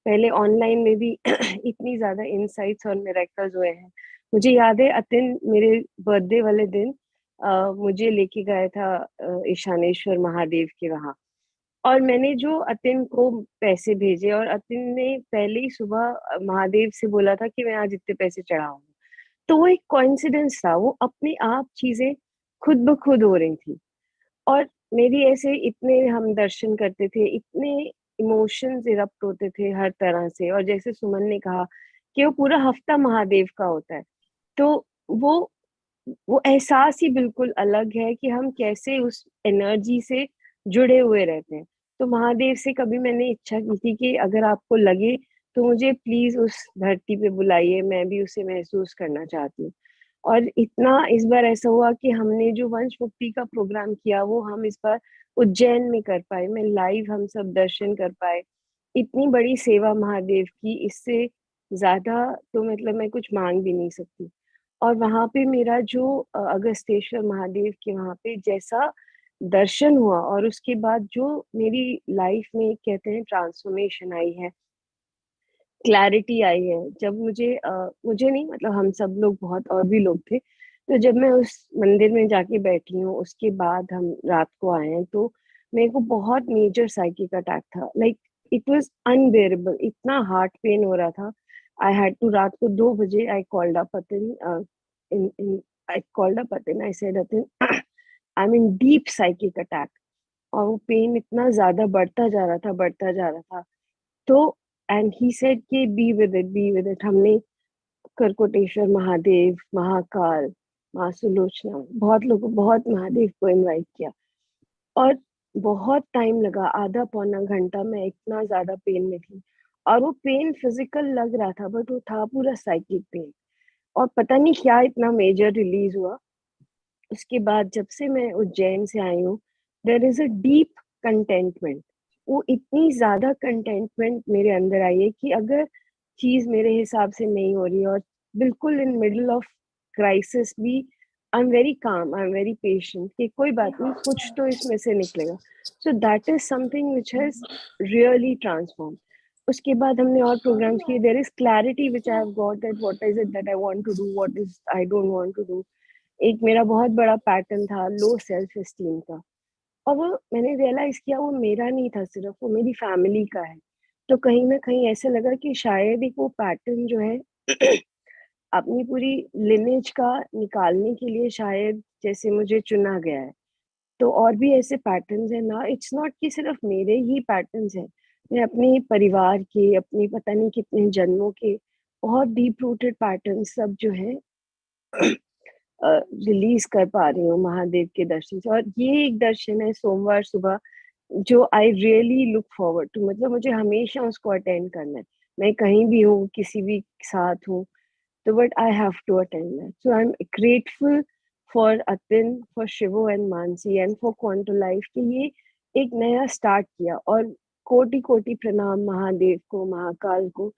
Speaker 9: पहले ऑनलाइन में भी इतनी ज्यादा इनसाइट्स और मिरेकल्स हुए हैं। मुझे याद है अतिन मेरे बर्थडे वाले दिन मुझे लेके गया था ईशानेश्वर महादेव के वहाँ, और मैंने जो अतिन को पैसे भेजे और अतिन ने पहले ही सुबह महादेव से बोला था कि मैं आज इतने पैसे चढ़ाऊंगा। तो वो एक कोइंसिडेंस था, वो अपने आप चीजें खुद ब खुद हो रही थी। और मेरी ऐसे इतने हम दर्शन करते थे, इतने इमोशंस इरप्ट होते थे हर तरह से, और जैसे सुमन ने कहा कि वो पूरा हफ्ता महादेव का होता है, तो वो एहसास ही बिल्कुल अलग है कि हम कैसे उस एनर्जी से जुड़े हुए रहते हैं। तो महादेव से कभी मैंने इच्छा की थी कि अगर आपको लगे तो मुझे प्लीज उस धरती पे बुलाइए, मैं भी उसे महसूस करना चाहती हूँ। और इतना इस बार ऐसा हुआ कि हमने जो वंश मुक्ति का प्रोग्राम किया वो हम इस बार उज्जैन में कर पाए, मैं लाइव हम सब दर्शन कर पाए। इतनी बड़ी सेवा महादेव की, इससे ज्यादा तो मतलब मैं कुछ मांग भी नहीं सकती। और वहां पे मेरा जो अगस्तेश्वर महादेव के वहां पे जैसा दर्शन हुआ, और उसके बाद जो मेरी लाइफ में कहते हैं ट्रांसफॉर्मेशन आई है, क्लैरिटी आई है, जब मुझे नहीं मतलब हम सब लोग बहुत और भी लोग थे, तो जब मैं उस मंदिर में जाके बैठी हूँ उसके बाद हम रात को आए हैं, तो मेरे को बहुत मेजर साइकिक अटैक था। लाइक इट वाज अनबेरेबल, इतना हार्ट पेन हो रहा था। आई हैड टू, रात को 2 बजे I called up Atin, I said Atin I am in deep psychic attack, और वो पेन इतना ज्यादा बढ़ता जा रहा था। तो एंड ही सेड कि बी विद इट। हमने करकोटेश्वर महादेव, महाकाल, माँ सुलोचना, बहुत महादेव को इनवाइट किया, और बहुत टाइम लगा, आधा पौना घंटा मैं इतना ज्यादा पेन में थी। और वो पेन फिजिकल लग रहा था बट वो था पूरा साइकिक पेन, और पता नहीं क्या इतना मेजर रिलीज हुआ। उसके बाद जब से मैं उज्जैन से आई हूँ, there is a deep contentment. वो इतनी ज्यादा कंटेंटमेंट मेरे अंदर आई है कि अगर चीज मेरे हिसाब से नहीं हो रही और बिल्कुल इन मिडल ऑफ क्राइसिस भी I'm very calm, I'm very patient कि कोई बात नहीं, कुछ तो इसमें से निकलेगा. So that is something which has really transformed. उसके बाद हमने और programs किए. There is clarity which I have got that what is it that I want to do, what is I don't want to do. एक मेरा बहुत बड़ा pattern था low self esteem का, और वो मैंने realize किया वो मेरा नहीं था, सिर्फ वो मेरी family का है. तो कहीं ना कहीं ऐसे लगा कि शायद एक वो pattern जो है अपनी पूरी लिनेज का निकालने के लिए शायद जैसे मुझे चुना गया है. तो और भी ऐसे पैटर्न्स हैं ना, इट्स नॉट कि सिर्फ मेरे ही पैटर्न्स हैं, मैं अपने परिवार के, अपनी पता नहीं कितने जन्मों के बहुत डीप रूटेड पैटर्न्स सब जो है रिलीज कर पा रही हूँ महादेव के दर्शन से. और ये एक दर्शन है सोमवार सुबह जो I really look forward to, मतलब मुझे हमेशा उसको अटेंड करना है. मैं कहीं भी हूँ, किसी भी साथ हूँ, so but I have to attend that. So I'm grateful for Atin, for Shivo and Mansi and for Quanto Life कि ये एक नया स्टार्ट किया. और कोटि कोटि प्रणाम महादेव को, महाकाल को,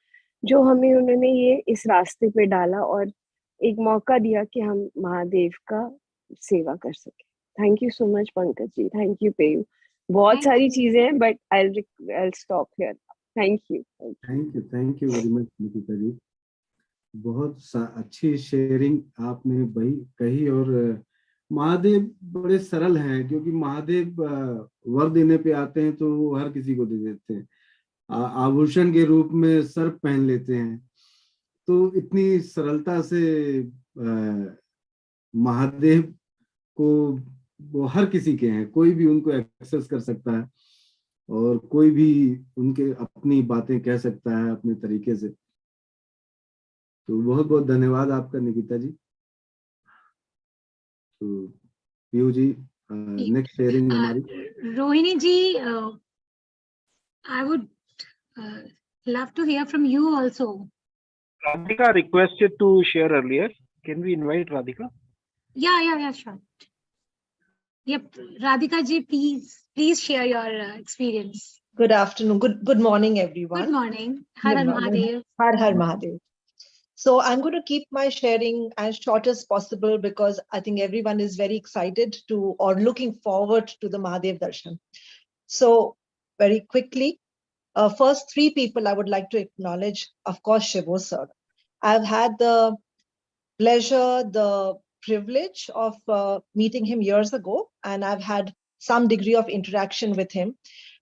Speaker 9: जो हमें उन्होंने ये इस रास्ते पे डाला और एक मौका दिया कि हम महादेव का सेवा कर सके. Thank you so much Pankaj ji, thank you पेयू. बहुत सारी चीजें हैं but I'll stop here. Thank you
Speaker 4: very much Nikita ji. बहुत अच्छी शेयरिंग आपने भाई कही. और महादेव बड़े सरल हैं, क्योंकि महादेव वर देने पे आते हैं तो वो हर किसी को दे देते हैं. आभूषण के रूप में सर्प पहन लेते हैं. तो इतनी सरलता से महादेव को वो हर किसी के हैं, कोई भी उनको एक्सेस कर सकता है और कोई भी उनके अपनी बातें कह सकता है अपने तरीके से. तो बहुत बहुत धन्यवाद आपका निकिता जी. तो पीयू जी नेक्स्ट शेयरिंग हमारी.
Speaker 2: रोहिणी जी, I would love to hear from you also.
Speaker 11: Radhika requested to share earlier. Can we invite Radhika?
Speaker 2: Yeah, sure. Yep, Radhika ji, please share your experience.
Speaker 12: Good afternoon. Good morning, everyone.
Speaker 2: Good morning. Har Har Mahadev.
Speaker 12: Har Har Mahadev. So I'm going to keep my sharing as short as possible because I think everyone is very excited to or looking forward to the Mahadev Darshan. So very quickly, first three people I would like to acknowledge, of course, Shivo sir. I've had the pleasure, the privilege of meeting him years ago, and I've had some degree of interaction with him.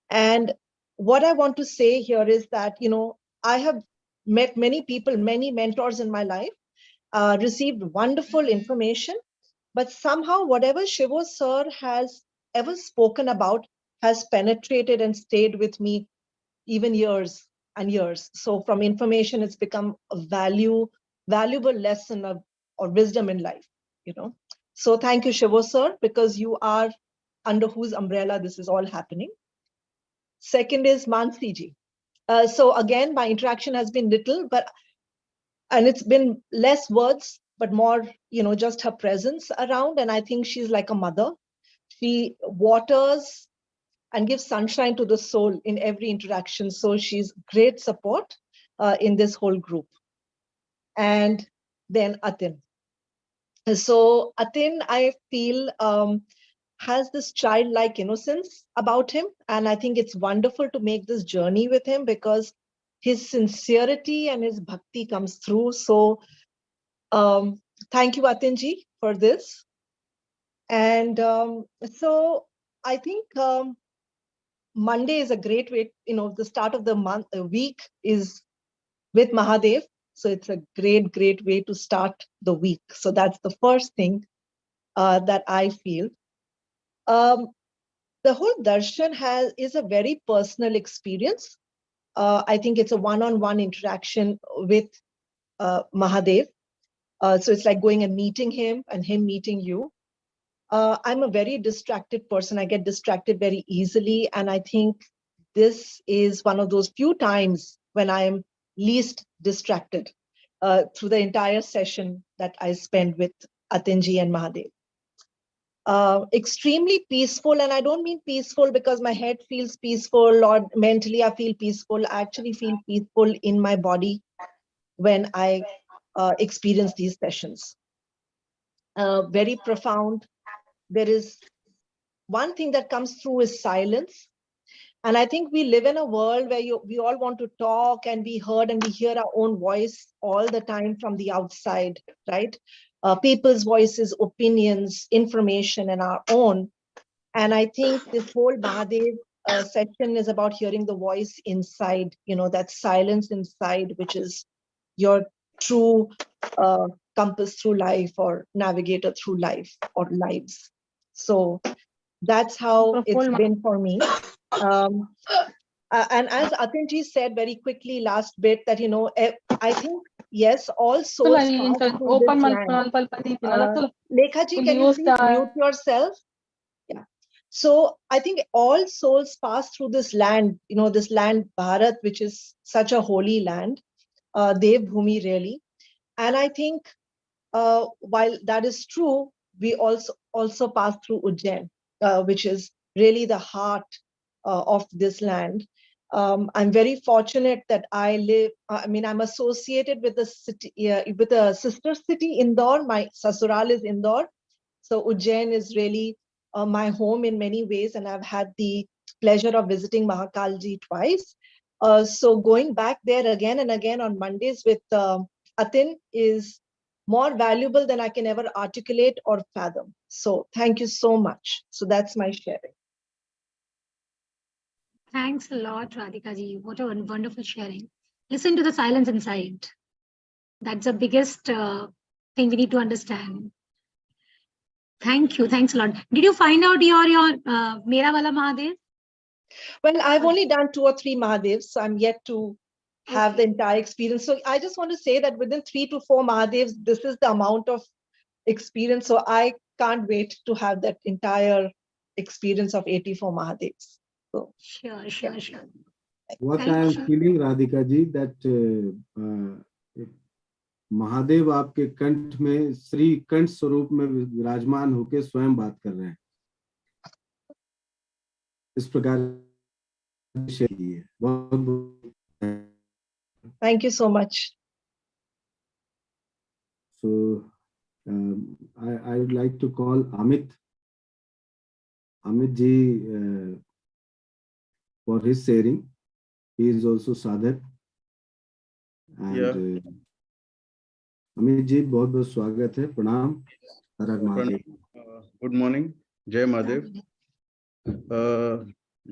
Speaker 12: And what I want to say here is that, I have met many people, many mentors in my life, received wonderful information, but somehow whatever Shivo sir has ever spoken about has penetrated and stayed with me even years and years. So from information, it's become a valuable lesson or wisdom in life, So thank you, Shivo sir, because you are under whose umbrella this is all happening. Second is Mansi ji. So again, my interaction has been little, and it's been less words, but more, just her presence around. And I think she's like a mother. She waters and gives sunshine to the soul in every interaction. So she's great support in this whole group. And then Atin. So Atin, I feel, has this childlike innocence about him. And I think it's wonderful to make this journey with him because his sincerity and his bhakti comes through. So thank you, Atin ji, for this. And so I think Monday is a great way, the start of the week is with Mahadev. So it's a great way to start the week. So that's the first thing that I feel. The whole darshan is a very personal experience. I think it's a one-on-one interaction with Mahadev. So it's like going and meeting him and him meeting you. I'm a very distracted person. I get distracted very easily. And I think this is one of those few times when I am least distracted through the entire session that I spend with Atinji and Mahadev. Extremely peaceful, and I don't mean peaceful because my head feels peaceful or mentally I feel peaceful. I actually feel peaceful in my body when I experience these sessions. very profound. There is one thing that comes through is silence. And I think we live in a world where we all want to talk and be heard, and we hear our own voice all the time from the outside, right? People's voices, opinions, information, and our own. And I think this whole Mahadev section is about hearing the voice inside, that silence inside, which is your true compass through life, or navigator through life or lives. So that's how it's been for me. And as Atinji said very quickly last bit, that, I think, yes, all souls pass through this land. Lekhaji, can you please mute yourself? Yeah. So I think all souls pass through this land, this land Bharat, which is such a holy land, Dev Bhumi really. And I think while that is true, we also pass through Ujjain, which is really the heart of this land. I'm very fortunate that I'm associated with the city, with a sister city, Indore. My sasural is Indore. So Ujjain is really my home in many ways, and I've had the pleasure of visiting Mahakalji twice. So going back there again and again on Mondays with Atin is more valuable than I can ever articulate or fathom. So thank you so much. So that's my sharing.
Speaker 2: Thanks a lot, Radhika ji. What a wonderful sharing. Listen to the silence inside. That's the biggest thing we need to understand. Thank you. Thanks a lot. Did you find out your Mera Wala Mahadev?
Speaker 12: Well, I've only done 2 or 3 Mahadevs, so I'm yet to have the entire experience. So I just want to say that within 3 to 4 Mahadevs, this is the amount of experience. So I can't wait to have that entire experience of 84 Mahadevs. So,
Speaker 2: sure.
Speaker 4: What I am feeling, Radhika ji, that Mahadev आपके कंठ में श्री कंठ स्वरूप में विराजमान होकर स्वयं बात कर रहे हैं, इस प्रकार
Speaker 12: Thank you so much.
Speaker 4: So I would like to call Amit ji for his sharing. He is also sadhak. And Amit ji, बहुत बहुत स्वागत है, प्रणाम, हर हर Mahadev.
Speaker 13: Good morning, Jai Mahadev.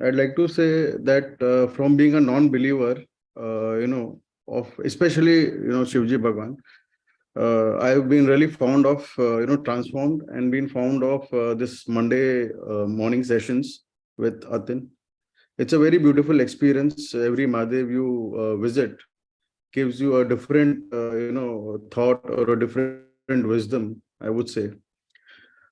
Speaker 13: I'd like to say that from being a non-believer, of especially Shivji Bhagwan, I've been really fond of transformed and been fond of this Monday morning sessions with Atin. It's a very beautiful experience. Every Mahadev you visit gives you a different thought or a different wisdom, I would say.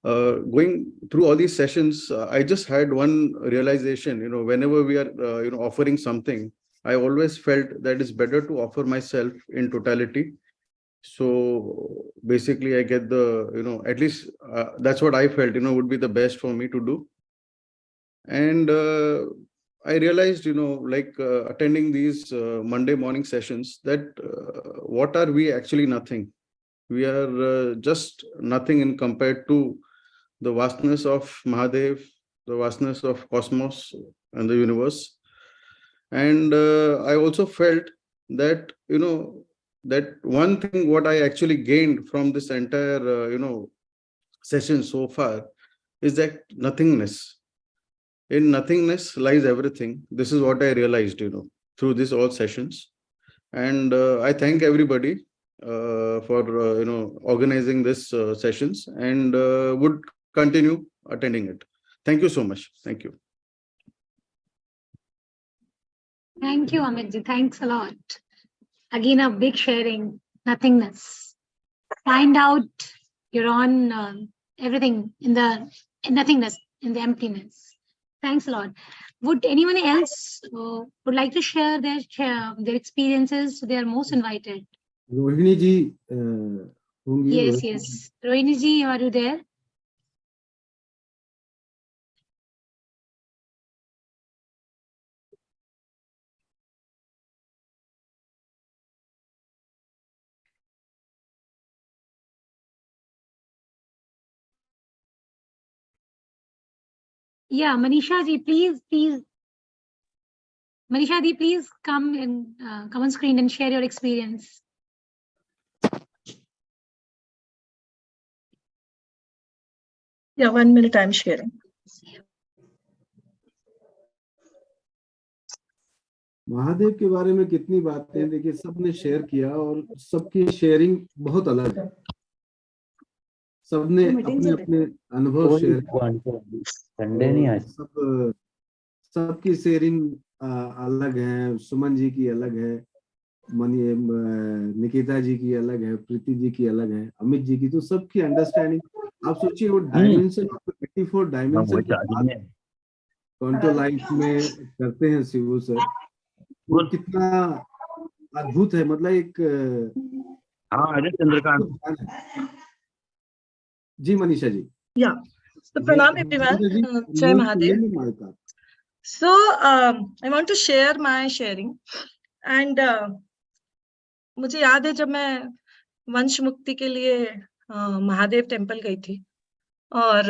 Speaker 13: Going through all these sessions, I just had one realization, whenever we are offering something, I always felt that it's better to offer myself in totality. So basically I get the at least that's what I felt would be the best for me to do. And I realized attending these Monday morning sessions, that what are we actually? Nothing. We are just nothing in compared to the vastness of Mahadev, the vastness of cosmos and the universe. And I also felt that that one thing what I actually gained from this entire session so far is that nothingness. In nothingness lies everything. This is what I realized through these all sessions. And I thank everybody for organizing this sessions, and would continue attending it. Thank you so much. Thank you.
Speaker 2: Thank you, Amit ji. Thanks a lot. Again, a big sharing. Nothingness. Find out your own everything in the nothingness, in the emptiness. Thanks a lot. Would anyone else would like to share their experiences? They are most invited.
Speaker 4: Rohini ji,
Speaker 2: yes. Rohini ji, are you there? Yeah, Manisha ji, please. Manisha ji, please come on screen and share your experience.
Speaker 14: Yeah, 1 minute I'm sharing.
Speaker 4: Mahadev के बारे में कितनी बातें देखिए सबने share किया और सबकी शेयरिंग बहुत अलग है। सबने अपने अपने अनुभव शेयर
Speaker 15: संडे नहीं आज
Speaker 4: सबकी शेयरिंग अलग है। सुमन जी की अलग है, निकिता जी की अलग है, प्रीति जी की अलग है, अमित जी की, तो सबकी अंडरस्टैंडिंग आप सोचिए वो डायमेंशन 84 डायमेंशन क्वांटो लाइफ में करते हैं शिवो सर, वो कितना अद्भुत है। मतलब एक चंद्रकांत जी। Manisha ji.
Speaker 14: Yeah. So pranam everyone. Jai Mahadev. So I want to share my sharing and मुझे याद है जब मैं वंश मुक्ति के लिए महादेव टेम्पल गई थी और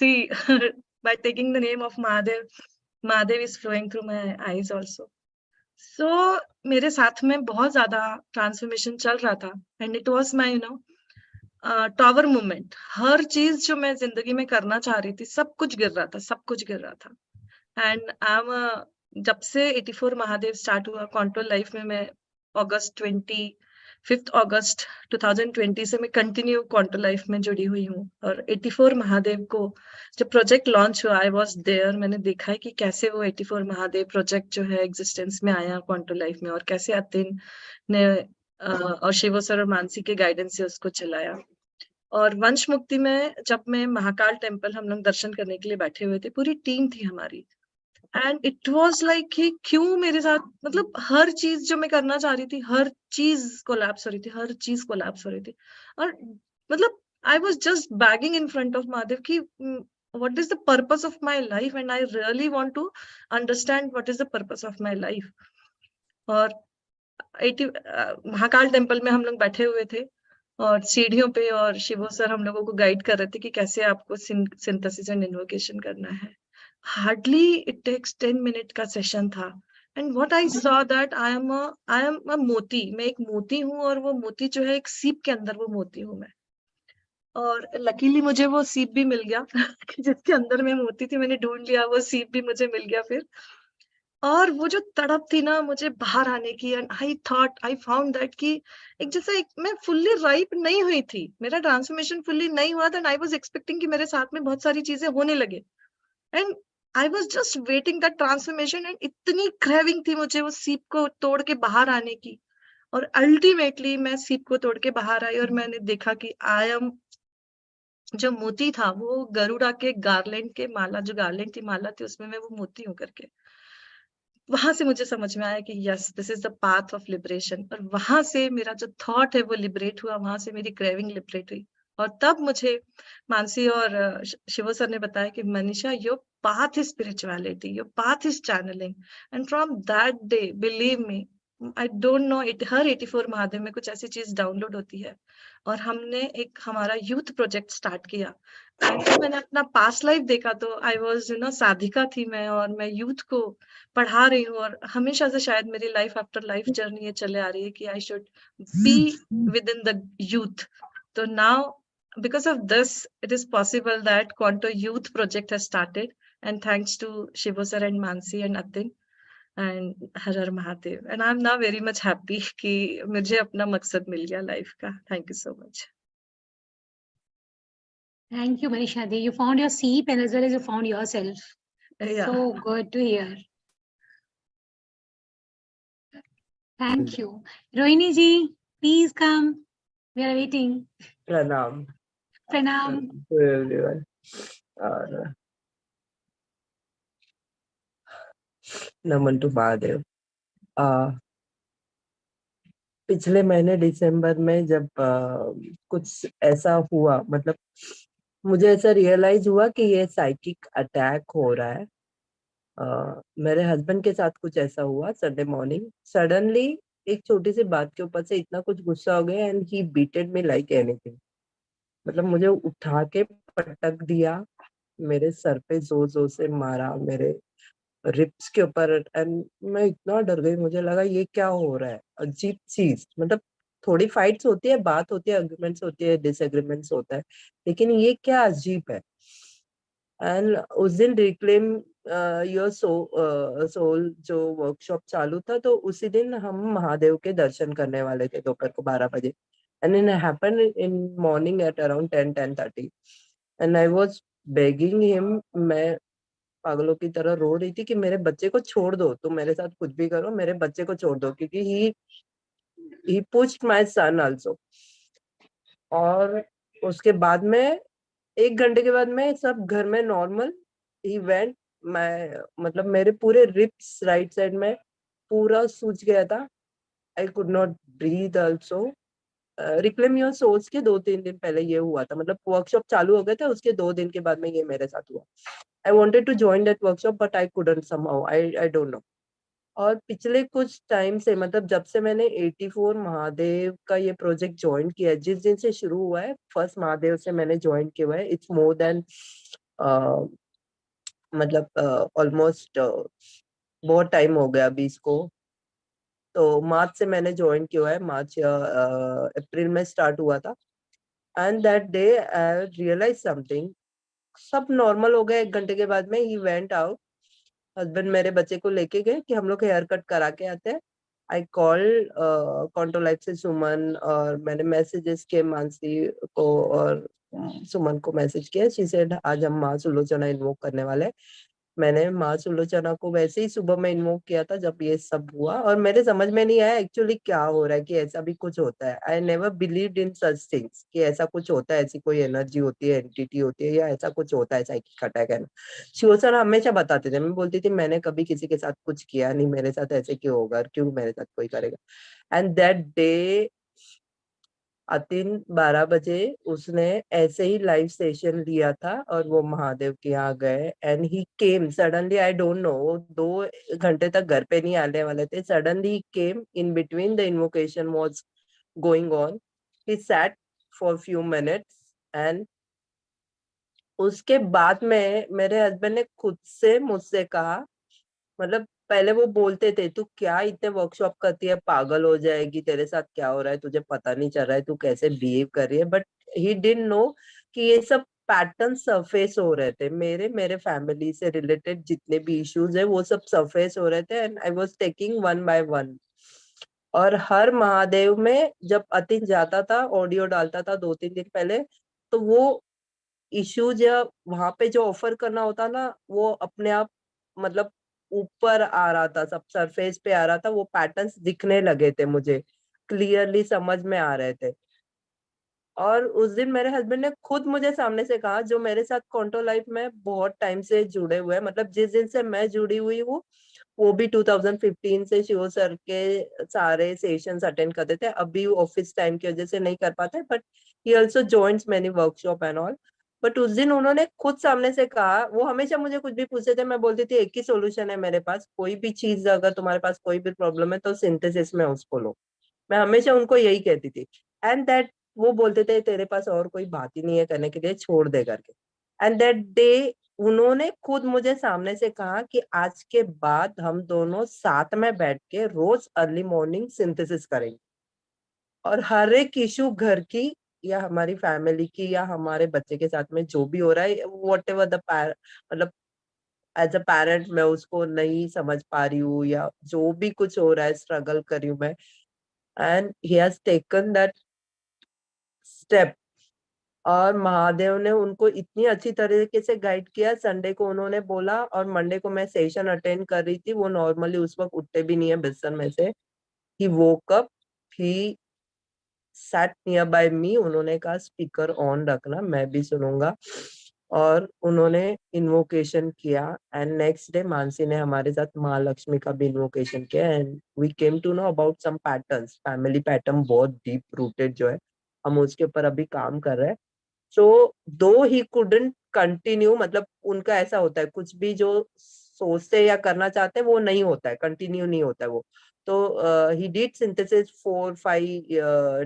Speaker 14: see by taking the name of Mahadev is flowing through my eyes also. So मेरे साथ में बहुत ज्यादा ट्रांसफॉर्मेशन चल रहा था and it was my tower movement. हर चीज जो मैं जिंदगी में करना चाह रही थी सब कुछ गिर रहा था। एंड आई एम जब से 84 महादेव स्टार्ट हुआ क्वांटो लाइफ में, मैं अगस्त 2020 से मैं कंटिन्यू क्वांटो लाइफ में जुड़ी हुई हूँ। और 84 महादेव को जब प्रोजेक्ट लॉन्च हुआ आई वाज देयर। मैंने देखा है कि कैसे वो 84 महादेव प्रोजेक्ट जो है एग्जिस्टेंस में आया क्वांटो लाइफ में, और कैसे अतिन ने और शिवो सर और मानसी के गाइडेंस से उसको चलाया। और वंश मुक्ति में जब मैं महाकाल टेम्पल हम लोग दर्शन करने के लिए बैठे हुए थे, पूरी टीम थी हमारी, एंड इट वाज लाइक कि क्यों मेरे साथ, मतलब हर चीज जो मैं करना चाह रही थी हर चीज कोलैप्स हो रही थी। और मतलब I was just bagging in front of Mahadev कि what is the purpose of my life and I really want to understand what is the purpose of my life. और महाकाल टेम्पल में हम लोग बैठे हुए थे और सीढ़ियों पे, और शिवो सर हम लोगों को गाइड कर रहे थे कि कैसे आपको सिंथेसिस एंड इन्वोकेशन करना है। हार्डली इट टेक्स 10 मिनट का सेशन था and what I saw that I am a मोती। मैं एक मोती हूँ और वो मोती जो है एक सीप के अंदर वो मोती हूँ मैं। और लकीली मुझे वो सीप भी मिल गया जिसके अंदर मैं मोती थी, मैंने ढूंढ लिया, वो सीप भी मुझे मिल गया फिर। और वो जो तड़प थी ना मुझे बाहर आने की, एंड आई फाउंड दैट कि एक जैसा मैं फुल्ली राइप नहीं हुई थी, मेरा ट्रांसफॉर्मेशन फुल्ली नहीं हुआ था। आई वाज एक्सपेक्टिंग कि मेरे साथ में बहुत सारी चीजें होने लगे and I was just waiting that transformation. And इतनी क्रेविंग थी मुझे वो सीप को तोड़ के बाहर आने की, और अल्टीमेटली मैं सीप को तोड़ के बाहर आई और मैंने देखा कि आई एम, जो मोती था वो गरुड़ा के गार्लैंड के माला, जो गार्लैंड थी माला थी उसमें मैं वो मोती हूँ करके। वहां से मुझे समझ में आया कि yes this is the path of liberation. और वहां से मेरा जो थॉट है वो लिबरेट हुआ, वहां से मेरी क्रेविंग लिबरेट हुई। और तब मुझे मानसी और शिवो सर ने बताया कि Manisha your path is spirituality, your path is channeling. And from that day believe me, I don't know it, हर 84 महादेव में कुछ ऐसी चीज डाउनलोड होती है। और हमने एक हमारा यूथ प्रोजेक्ट स्टार्ट किया। एंड जब मैंने अपना पास्ट लाइफ देखा तो आई वाज साधिका थी मैं, और मैं यूथ को पढ़ा रही हूँ। और हमेशा से शायद मेरी लाइफ आफ्टर लाइफ जर्नी ये चले आ रही है कि I should be with in the youth. तो now because of this it is possible that Quanto Youth project has started, and thanks to Shivo sir and Mansi and Atin and Har Har Mahadev, and I'm now very much happy कि मुझे अपना मकसद मिल गया life का। Thank you so much.
Speaker 2: Thank you, Manisha Di. You found your seep and as well as you found yourself.
Speaker 14: Yeah.
Speaker 2: So good to hear. Thank you. Rohini ji, please come. We are waiting.
Speaker 16: Pranam.
Speaker 2: Pranam.
Speaker 16: To everyone. और नमन to Mahadev. पिछले महीने दिसंबर में जब कुछ ऐसा हुआ, मतलब मुझे ऐसा रियलाइज हुआ कि ये साइकिक अटैक हो रहा है। मेरे हस्बैंड के साथ कुछ ऐसा हुआ संडे मॉर्निंग। सडनली एक छोटी सी बात के ऊपर से इतना कुछ गुस्सा हो गया and he beated me like anything. मतलब मुझे उठा के पटक दिया, मेरे सर पे जोर जोर से मारा, मेरे रिप्स के ऊपर, एंड मैं इतना डर गई, मुझे लगा ये क्या हो रहा है, अजीब चीज। मतलब थोड़ी फाइट्स होती है, बात होती है, आर्गुमेंट्स होती है, डिसएग्रीमेंट्स होता है, लेकिन ये क्या अजीब है। एंड उस दिन रिक्लेम योर सोल जो वर्कशॉप चालू था, तो उसी दिन हम महादेव के दर्शन करने वाले थे दोपहर को 12 बजे। And it happened in morning at around 10-10:30 and I was begging him. मैं पागलों की तरह रो रही थी कि मेरे बच्चे को छोड़ दो, तुम मेरे साथ कुछ भी करो, मेरे बच्चे को छोड़ दो, क्योंकि ही पुश्ड माय सन आल्सो। और उसके बाद में 1 घंटे के बाद में सब घर में नॉर्मल ही वेंट। मैं मतलब मेरे पूरे रिप्स राइट साइड में पूरा सूज गया था। I could not breathe also. Reclaim your souls के 2-3 दिन पहले ये हुआ था, मतलब वर्कशॉप चालू हो गए थे, उसके 2 दिन के बाद में ये मेरे साथ हुआ। I wanted to join that workshop but I couldn't somehow, I don't know. और पिछले कुछ टाइम से, मतलब जब से मैंने 84 महादेव का ये प्रोजेक्ट ज्वाइन किया है, जिस दिन से शुरू हुआ है, फर्स्ट महादेव से मैंने ज्वाइन किया हुआ है, इट्स मोर देन मतलब ऑलमोस्ट बहुत टाइम हो गया अभी इसको। तो मार्च से मैंने ज्वाइन किया हुआ है, मार्च या अप्रैल में स्टार्ट हुआ था। And that day I realise something, सब नॉर्मल हो गया। 1 घंटे के बाद में ही वेंट आउट। हस्बैंड मेरे बच्चे को लेके गए कि हम लोग हेयर कट करा के आते हैं। आई कॉल क्वांटो लाइफ से सुमन, और मैंने मैसेजेस किए मानसी को और सुमन को मैसेज किया। शी सेड आज हम माँ सुलोचना इन्वोक करने वाले हैं। मैंने माँ सुलोचना को वैसे ही सुबह में इन्वोक किया था जब ये सब हुआ, और मेरे समझ में नहीं आया एक्चुअली क्या हो रहा है, कि ऐसा भी कुछ होता है। I never believed in such things कि ऐसा कुछ होता है, ऐसी कोई एनर्जी होती है, एंटिटी होती है, या ऐसा कुछ होता है साइकिक अटैक है ना। शिव सर हमेशा बताते थे, मैं बोलती थी मैंने कभी किसी के साथ कुछ किया नहीं, मेरे साथ ऐसे क्यों होगा, क्यों मेरे साथ कोई करेगा। एंड दैट डे अतिन 12 बजे उसने ऐसे ही लाइव सेशन लिया था, और वो महादेव के यहाँ गए and he came suddenly. I don't no, वो 2 घंटे तक घर पे नहीं आने वाले थे। Suddenly came in between the invocation was going on. He sat for few minutes and उसके बाद में मेरे हस्बैंड ने खुद से मुझसे कहा, मतलब पहले वो बोलते थे तू क्या इतने वर्कशॉप करती है, पागल हो जाएगी, तेरे साथ क्या हो रहा है, तुझे पता नहीं चल रहा है, तू कैसे बिहेव कर रही है। बट ही डिडंट नो कि ये सब पैटर्न सरफेस हो रहे थे। मेरे फैमिली से रिलेटेड जितने भी इश्यूज है वो सब सरफेस हो रहे थे, and I was taking one by one. और हर महादेव में जब अतिन जाता था, ऑडियो डालता था 2-3 दिन पहले, तो वो इश्यूज या वहां पे जो ऑफर करना होता ना, वो अपने आप मतलब ऊपर आ रहा था, सब सरफेस पे आ रहा था। वो पैटर्न्स दिखने लगे थे, मुझे क्लियरली समझ में आ रहे थे। और उस दिन मेरे हस्बैंड ने खुद मुझे सामने से कहा, जो मेरे साथ क्वांटो लाइफ में बहुत टाइम से जुड़े हुए हैं, मतलब जिस दिन से मैं जुड़ी हुई हूँ, वो भी 2015 से शिव सर के सारे सेशंस अटेंड करते थे। अभी ऑफिस टाइम की वजह से नहीं कर पाते, but he also joins many workshop and all. But उस दिन उन्होंने खुद सामने से कहा, वो हमेशा मुझे कुछ भी पूछते थे, मैं बोलती थी एक ही सोल्यूशन है मेरे पास, कोई भी चीज अगर तुम्हारे पास कोई भी प्रॉब्लम है तो सिंथेसिस में उसको लो। मैं हमेशा उनको यही कहती थी। एंड दैट वो बोलते थे तेरे पास और कोई बात ही नहीं है करने के लिए, छोड़ दे करके। एंड दैट डे उन्होंने खुद मुझे सामने से कहा कि आज के बाद हम दोनों साथ में बैठ के रोज अर्ली मॉर्निंग सिंथेसिस करेंगे, और हर एक इशू घर की या हमारी फैमिली की या हमारे बच्चे के साथ में जो भी हो रहा है, वॉट एवर द मतलब एज अ पेरेंट मैं उसको नहीं समझ पा रही हूँ, या जो भी कुछ हो रहा है स्ट्रगल कर रही हूँ मैं, and he has taken that step. और महादेव ने उनको इतनी अच्छी तरीके से गाइड किया। संडे को उन्होंने बोला, और मंडे को मैं सेशन अटेंड कर रही थी, वो नॉर्मली उस वक्त उठते भी नहीं है बिस्तर में से। He woke up, he sat near by me. उन्होंने कहा स्पीकर ऑन रखना, मैं भी सुनूंगा। और उन्होंने इन्वोकेशन किया, एंड नेक्स्ट डे मानसी ने हमारे साथ महालक्ष्मी का भी इन्वोकेशन किया, and we came to know about some patterns, family pattern बहुत डीप रूटेड जो है, हम उसके ऊपर अभी काम कर रहे हैं। सो दो ही कुडंट कंटिन्यू, मतलब उनका ऐसा होता है कुछ भी जो सोचते या करना चाहते हैं वो नहीं होता है, कंटिन्यू नहीं होता है वो। तो he did synthesis 4-5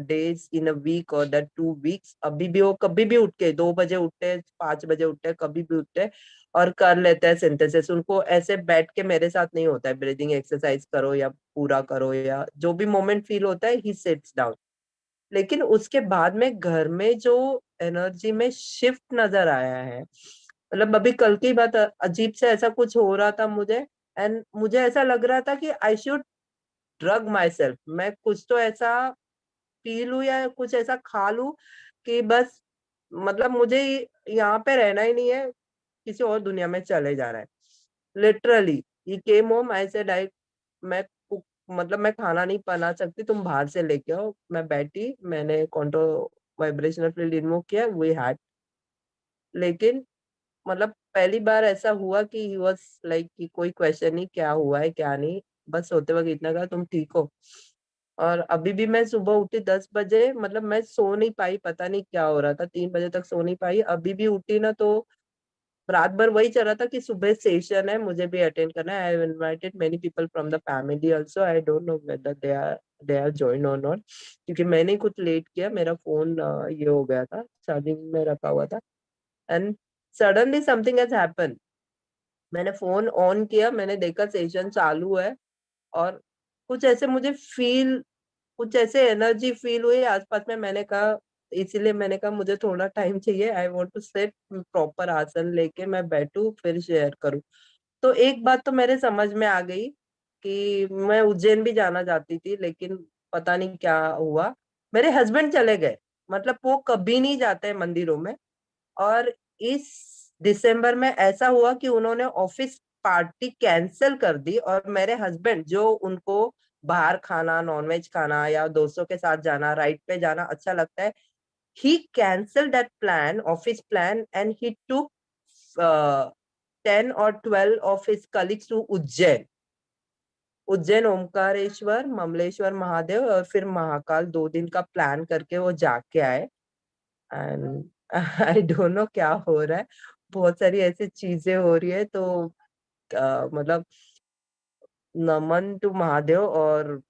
Speaker 16: days in a week or that 2 weeks. अभी भी वो कभी भी उठ के 2 बजे उठते, 5 बजे उठते, कभी भी उठते और कर लेते हैं सिंथेसिस। उनको ऐसे बैठ के मेरे साथ नहीं होता है ब्रीदिंग एक्सरसाइज करो या पूरा करो या जो भी मोमेंट फील होता है, ही सिट्स डाउन। लेकिन उसके बाद में घर में जो एनर्जी में शिफ्ट नजर आया है, मतलब अभी कल की बात, अजीब से ऐसा कुछ हो रहा था मुझे, एंड मुझे ऐसा लग रहा था कि I should drug my self, मैं कुछ तो ऐसा पी लूं या कुछ ऐसा खा लूं कि बस मतलब मुझे यहाँ पे रहना ही नहीं है, किसी और दुनिया में चले जा रहा है। Literally he came home, I said I मैं मतलब मैं खाना नहीं बना सकती, तुम बाहर से लेके आओ। मैं बैठी, मैंने क्वांटो वाइब्रेशनल फील्ड इन्वोक किया, वी हैड। लेकिन मतलब पहली बार ऐसा हुआ कि ही वाज लाइक कि कोई क्वेश्चन नहीं, क्या हुआ है क्या नहीं, बस सोते वक्त इतना कहा तुम ठीक हो। और अभी भी मैं सुबह उठी 10 बजे, मतलब मैं सो नहीं पाई, पता नहीं क्या हो रहा था, 3 बजे तक सो नहीं पाई। अभी भी उठी ना तो रात भर वही चल रहा था कि सुबह सेशन है, मुझे भी अटेंड करना है। I have invited many people from the family also, I don't know whether they are join or not, क्योंकि मैंने कुछ लेट किया, मेरा फोन ये हो गया था, चार्जिंग में रखा हुआ था, and suddenly something has happened. मैंने फोन ऑन किया, मैंने देखा सेशन चालू है और कुछ ऐसे मुझे फील, कुछ ऐसे एनर्जी फील हुई आसपास में। मैंने कहा, इसीलिए मैंने कहा मुझे थोड़ा टाइम चाहिए, I want to set proper आसन लेके मैं बैठूं फिर शेयर करूं। तो एक बात तो मेरे समझ में आ गई कि मैं उज्जैन भी जाना चाहती थी, लेकिन पता नहीं क्या हुआ, मेरे हस्बैंड चले गए। मतलब वो कभी नहीं जाते मंदिरों में, और इस दिसंबर में ऐसा हुआ कि उन्होंने ऑफिस पार्टी कैंसिल कर दी, और मेरे हस्बैंड जो उनको बाहर खाना, नॉनवेज खाना या दोस्तों के साथ जाना, राइड पे जाना अच्छा लगता है, he canceled that plan, office plan, and he took 10 or 12 of his colleagues to Ujjain. Ujjain Omkareshwar, Mamleshwar Mahadev और फिर महाकाल, 2 दिन का प्लान करके वो जाके आए। एंड आई डोंट नो क्या हो रहा है, बहुत सारी ऐसी चीजें हो रही है। तो मतलब नमन टू महादेव और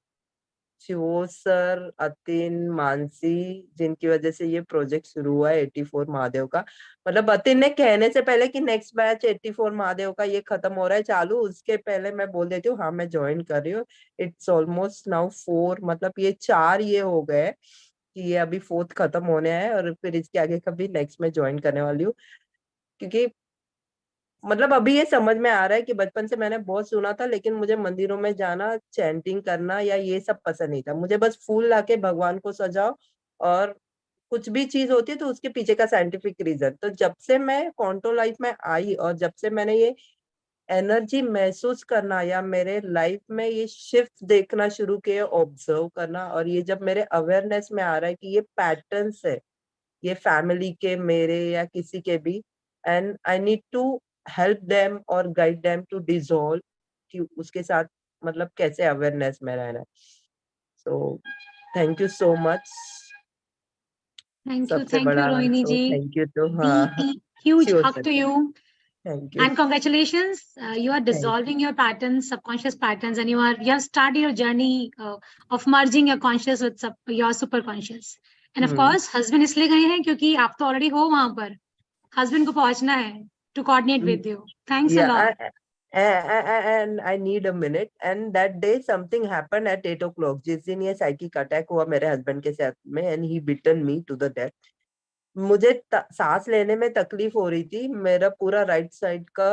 Speaker 16: शिवो सर, अतिन, मानसी, जिनकी वजह से ये प्रोजेक्ट शुरू हुआ है 84 महादेव का। मतलब अतिन ने कहने से पहले कि नेक्स्ट बैच 84 महादेव का ये खत्म हो रहा है चालू, उसके पहले मैं बोल देती हूँ हाँ मैं ज्वाइन कर रही हूँ। इट्स ऑलमोस्ट नाउ 4, मतलब ये 4 ये हो गए कि ये अभी 4th खत्म होने है, और फिर इसके आगे कभी नेक्स्ट में ज्वाइन करने वाली हूँ। क्योंकि मतलब अभी ये समझ में आ रहा है कि बचपन से मैंने बहुत सुना था, लेकिन मुझे मंदिरों में जाना, चैंटिंग करना या ये सब पसंद नहीं था। मुझे बस फूल लाके भगवान को सजाओ, और कुछ भी चीज होती है तो उसके पीछे का साइंटिफिक रीजन। तो जब से मैं क्वांटो लाइफ में आई और जब से मैंने ये एनर्जी महसूस करना या मेरे लाइफ में ये शिफ्ट देखना शुरू किए, ऑब्जर्व करना, और ये जब मेरे अवेयरनेस में आ रहा है कि ये पैटर्न्स है, ये फैमिली के, मेरे या किसी के भी, and I need to help them और गाइड देम टू डिसॉल्व, कि उसके साथ मतलब कैसे अवेयरनेस में रहना है। So thank you so much. सबसे
Speaker 2: Thank
Speaker 16: बड़ा
Speaker 2: you, Rohini
Speaker 16: तो
Speaker 2: ji.
Speaker 16: थैंक यू तो हाँ,
Speaker 2: Huge
Speaker 16: sure
Speaker 2: hug
Speaker 16: sir,
Speaker 2: to you.
Speaker 16: Thank you,
Speaker 2: And congratulations, you are
Speaker 16: thank
Speaker 2: dissolving your patterns, subconscious patterns, and you have started your journey of merging your conscious with your superconscious. And of course, husband इसलिए गए हैं क्योंकि आप तो already हो वहां पर, husband को पहुंचना है to coordinate with you. Thanks a
Speaker 16: yeah,
Speaker 2: lot.
Speaker 16: and I need a minute. And that day something happened at 8 o'clock. जिस दिन ये साइकिक अटैक हुआ मेरे हस्बैंड के साथ में, and he beaten me to the death. मुझे सांस लेने में तकलीफ हो रही थी, मेरा पूरा राइट साइड का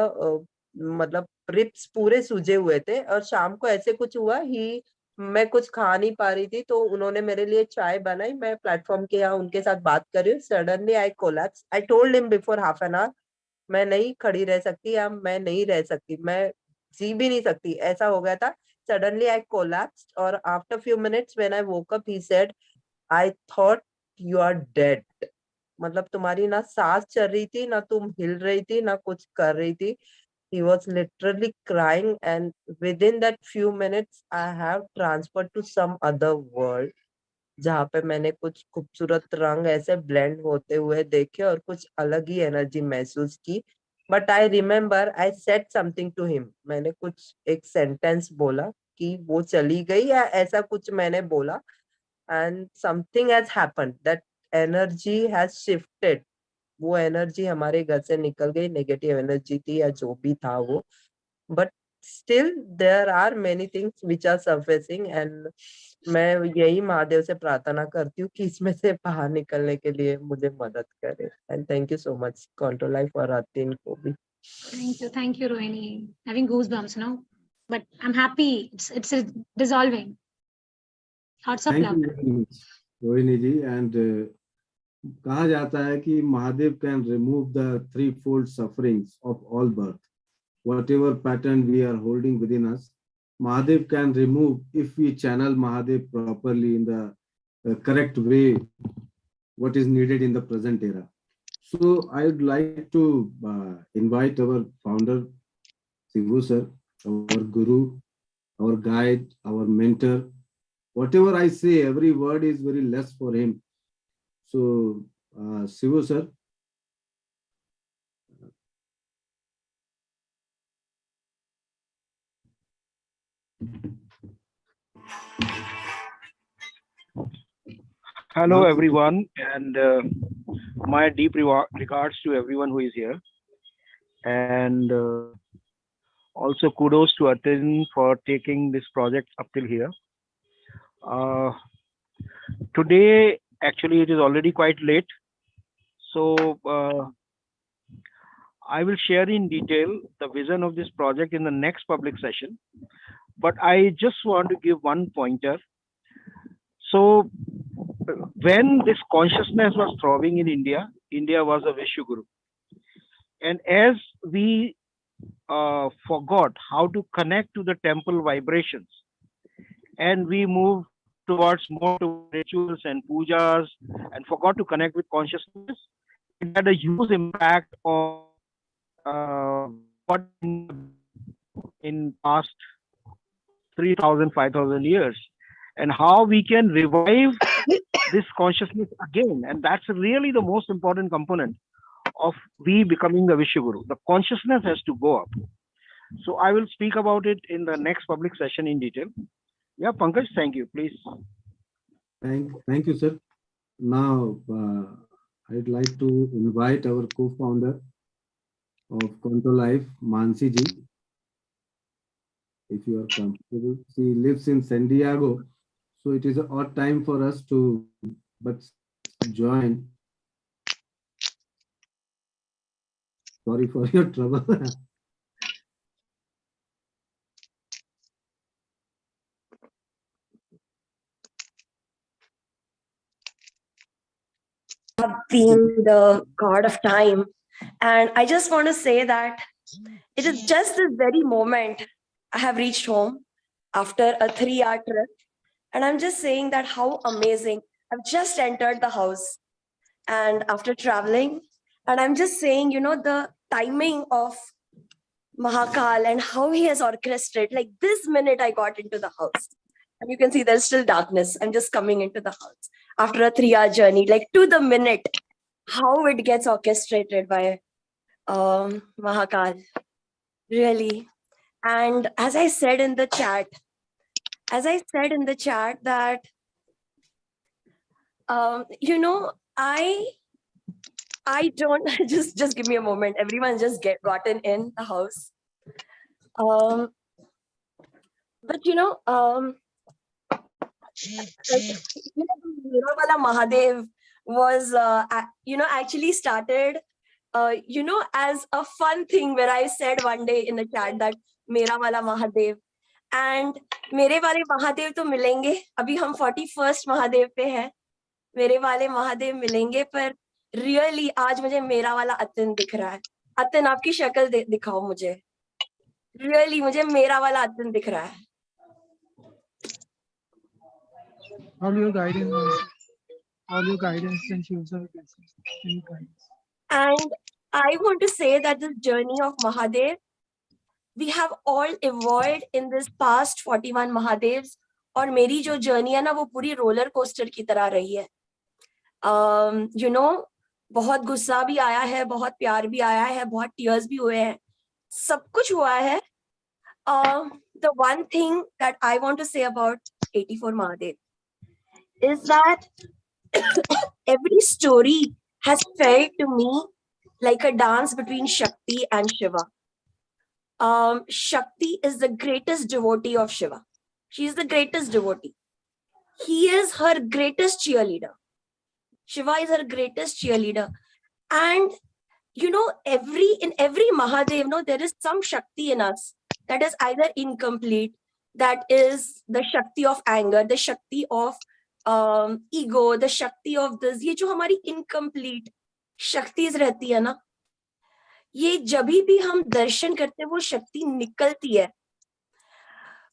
Speaker 16: मतलब रिप्स पूरे सूजे हुए थे, और शाम को ऐसे कुछ हुआ ही, मैं कुछ खा नहीं पा रही थी, तो उन्होंने मेरे लिए चाय बनाई, मैं प्लेटफॉर्म के यहाँ उनके साथ बात कर रही हूँ, suddenly I collapse. I told him before half an hour मैं नहीं खड़ी रह सकती, या मैं नहीं रह सकती, मैं जी भी नहीं सकती, ऐसा हो गया था। सडनली आई कोलैप्स्ड, और after few minutes when I woke up he said I thought you are dead. मतलब तुम्हारी ना सांस चल रही थी, ना तुम हिल रही थी, ना कुछ कर रही थी। He was literally crying, and within that few minutes I have transferred to some other world, जहाँ पे मैंने कुछ खूबसूरत रंग ऐसे ब्लेंड होते हुए देखे और कुछ अलग ही एनर्जी महसूस की। But I remember I said something to him, मैंने कुछ एक सेंटेंस बोला कि वो चली गई या ऐसा कुछ मैंने बोला, and something has happened, that energy has shifted. वो एनर्जी हमारे घर से निकल गई, नेगेटिव एनर्जी थी या जो भी था वो, but still there are many things which are surfacing, and मैं यही महादेव से प्रार्थना करती हूँ कि इसमें से बाहर निकलने के लिए मुझे मदद करे। And thank you so much quanto life और आतिन को भी।
Speaker 2: Thank you, Rohini. Having goosebumps now, but I'm happy. It's dissolving. Lots of love.
Speaker 4: Thank you, Rohini ji. And कहा जाता है कि Mahadev can remove the threefold sufferings of all birth. Whatever pattern we are holding within us, Mahadev can remove if we channel Mahadev properly in the correct way, what is needed in the present era. So I would like to invite our founder, Shivo sir, our guru, our guide, our mentor. Whatever I say, every word is very less for him. So Shivo sir.
Speaker 11: Hello, everyone, and my deep regards to everyone who is here. And also kudos to Atin for taking this project up till here. Today, actually, it is already quite late. So I will share in detail the vision of this project in the next public session. But I just want to give one pointer. So when this consciousness was thriving in India, India was a Vishu Guru. And as we forgot how to connect to the temple vibrations, and we moved towards more to rituals and pujas and forgot to connect with consciousness, it had a huge impact on what in past 3,000, 5,000 years, and how we can revive this consciousness again. And that's really the most important component of we becoming the Vishu Guru. The consciousness has to go up. So I will speak about it in the next public session in detail. Yeah, Pankaj, thank you. Please.
Speaker 4: Thank you, sir. Now, I'd like to invite our co-founder of Quanto Life, Mansi ji. If you are comfortable, she lives in San Diego, so it is an odd time for us to join. Sorry for your trouble.
Speaker 17: Being the god of time, and I just want to say that it is just this very moment I have reached home after a 3-hour trip, and I'm just saying that how amazing. I've just entered the house and after traveling, and I'm just saying, you know, the timing of Mahakal and how he has orchestrated, like this minute I got into the house and you can see there's still darkness. I'm just coming into the house after a 3-hour journey, like to the minute, how it gets orchestrated by Mahakal, really. And as I said in the chat that, you know, I don't, just give me a moment. Everyone just gotten in the house. But you know, Merawala Mahadev was, you know, actually started, you know, as a fun thing where I said one day in the chat that Merawala Mahadev, and मेरे वाले महादेव तो मिलेंगे, अभी हम 41st Mahadev पे हैं, मेरे वाले महादेव मिलेंगे, पर रियली आज मुझे मेरा वाला अतिन दिख रहा है. अतिन आपकी शक्ल दिखाओ मुझे, रियली मुझे मेरा वाला अतिन दिख रहा है.
Speaker 1: All your guidance and user guidance.
Speaker 17: And I want to say that this journey of Mahadev, we have all evolved in this past 41 Mahadevs, और मेरी जो जर्नी है ना वो पूरी रोलर कोस्टर की तरह रही है. You know, बहुत गुस्सा भी आया है, बहुत प्यार भी आया है, बहुत टीयर्स भी हुए हैं, सब कुछ हुआ है. the one thing that I want to say about 84 Mahadev is that every story has felt to me like a dance between Shakti and Shiva. Shakti is the greatest devotee of Shiva. She is the greatest devotee. He is her greatest cheerleader. Shiva is her greatest cheerleader. And you know, in every Mahadev, no, there is some Shakti in us that is either incomplete, that is the Shakti of anger, the Shakti of ego, the Shakti of this. ये जो हमारी incomplete शक्तिज रहती है ना, ये जब भी हम दर्शन करते हैं वो शक्ति निकलती है,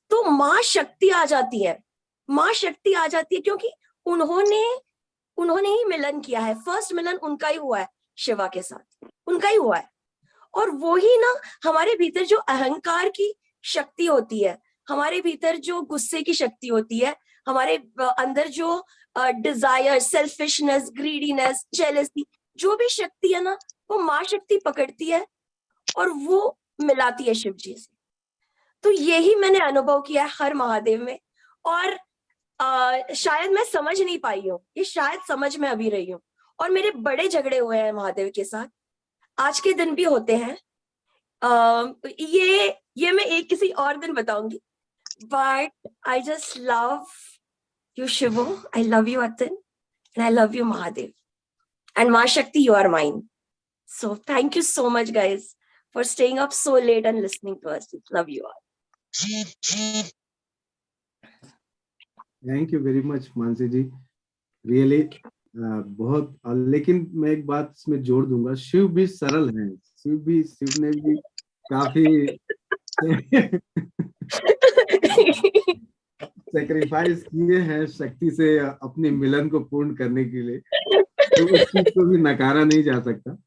Speaker 17: तो माँ शक्ति आ जाती है. माँ शक्ति आ जाती है क्योंकि उन्होंने ही मिलन किया है. फर्स्ट मिलन उनका ही हुआ है शिवा के साथ, उनका ही हुआ है. और वो ही ना हमारे भीतर जो अहंकार की शक्ति होती है, हमारे भीतर जो गुस्से की शक्ति होती है, हमारे अंदर जो डिजायर, सेल्फिशनेस, ग्रीडीनेस, जेलसी, जो भी शक्ति है ना, वो माँ शक्ति पकड़ती है और वो मिलाती है शिव जी से. तो यही मैंने अनुभव किया है हर महादेव में. और शायद मैं समझ नहीं पाई हूँ, ये शायद समझ में अभी रही हूँ. और मेरे बड़े झगड़े हुए हैं महादेव के साथ, आज के दिन भी होते हैं. ये मैं एक किसी और दिन बताऊंगी. But I just love you, Shivo. I love you, Atin. And I love you, Mahadev. And Ma Shakti, you are mine. So thank you so much, guys, for staying up so late and listening to us. Love you all.
Speaker 4: Thank you very much Manasi ji, really बहुत. लेकिन मैं एक बात इसमें जोड़ दूंगा, शिव भी सरल है. शिव ने भी काफी सेक्रीफाइस किए हैं शक्ति से अपने मिलन को पूर्ण करने के लिए, तो उस चीज को भी नकारा नहीं जा सकता.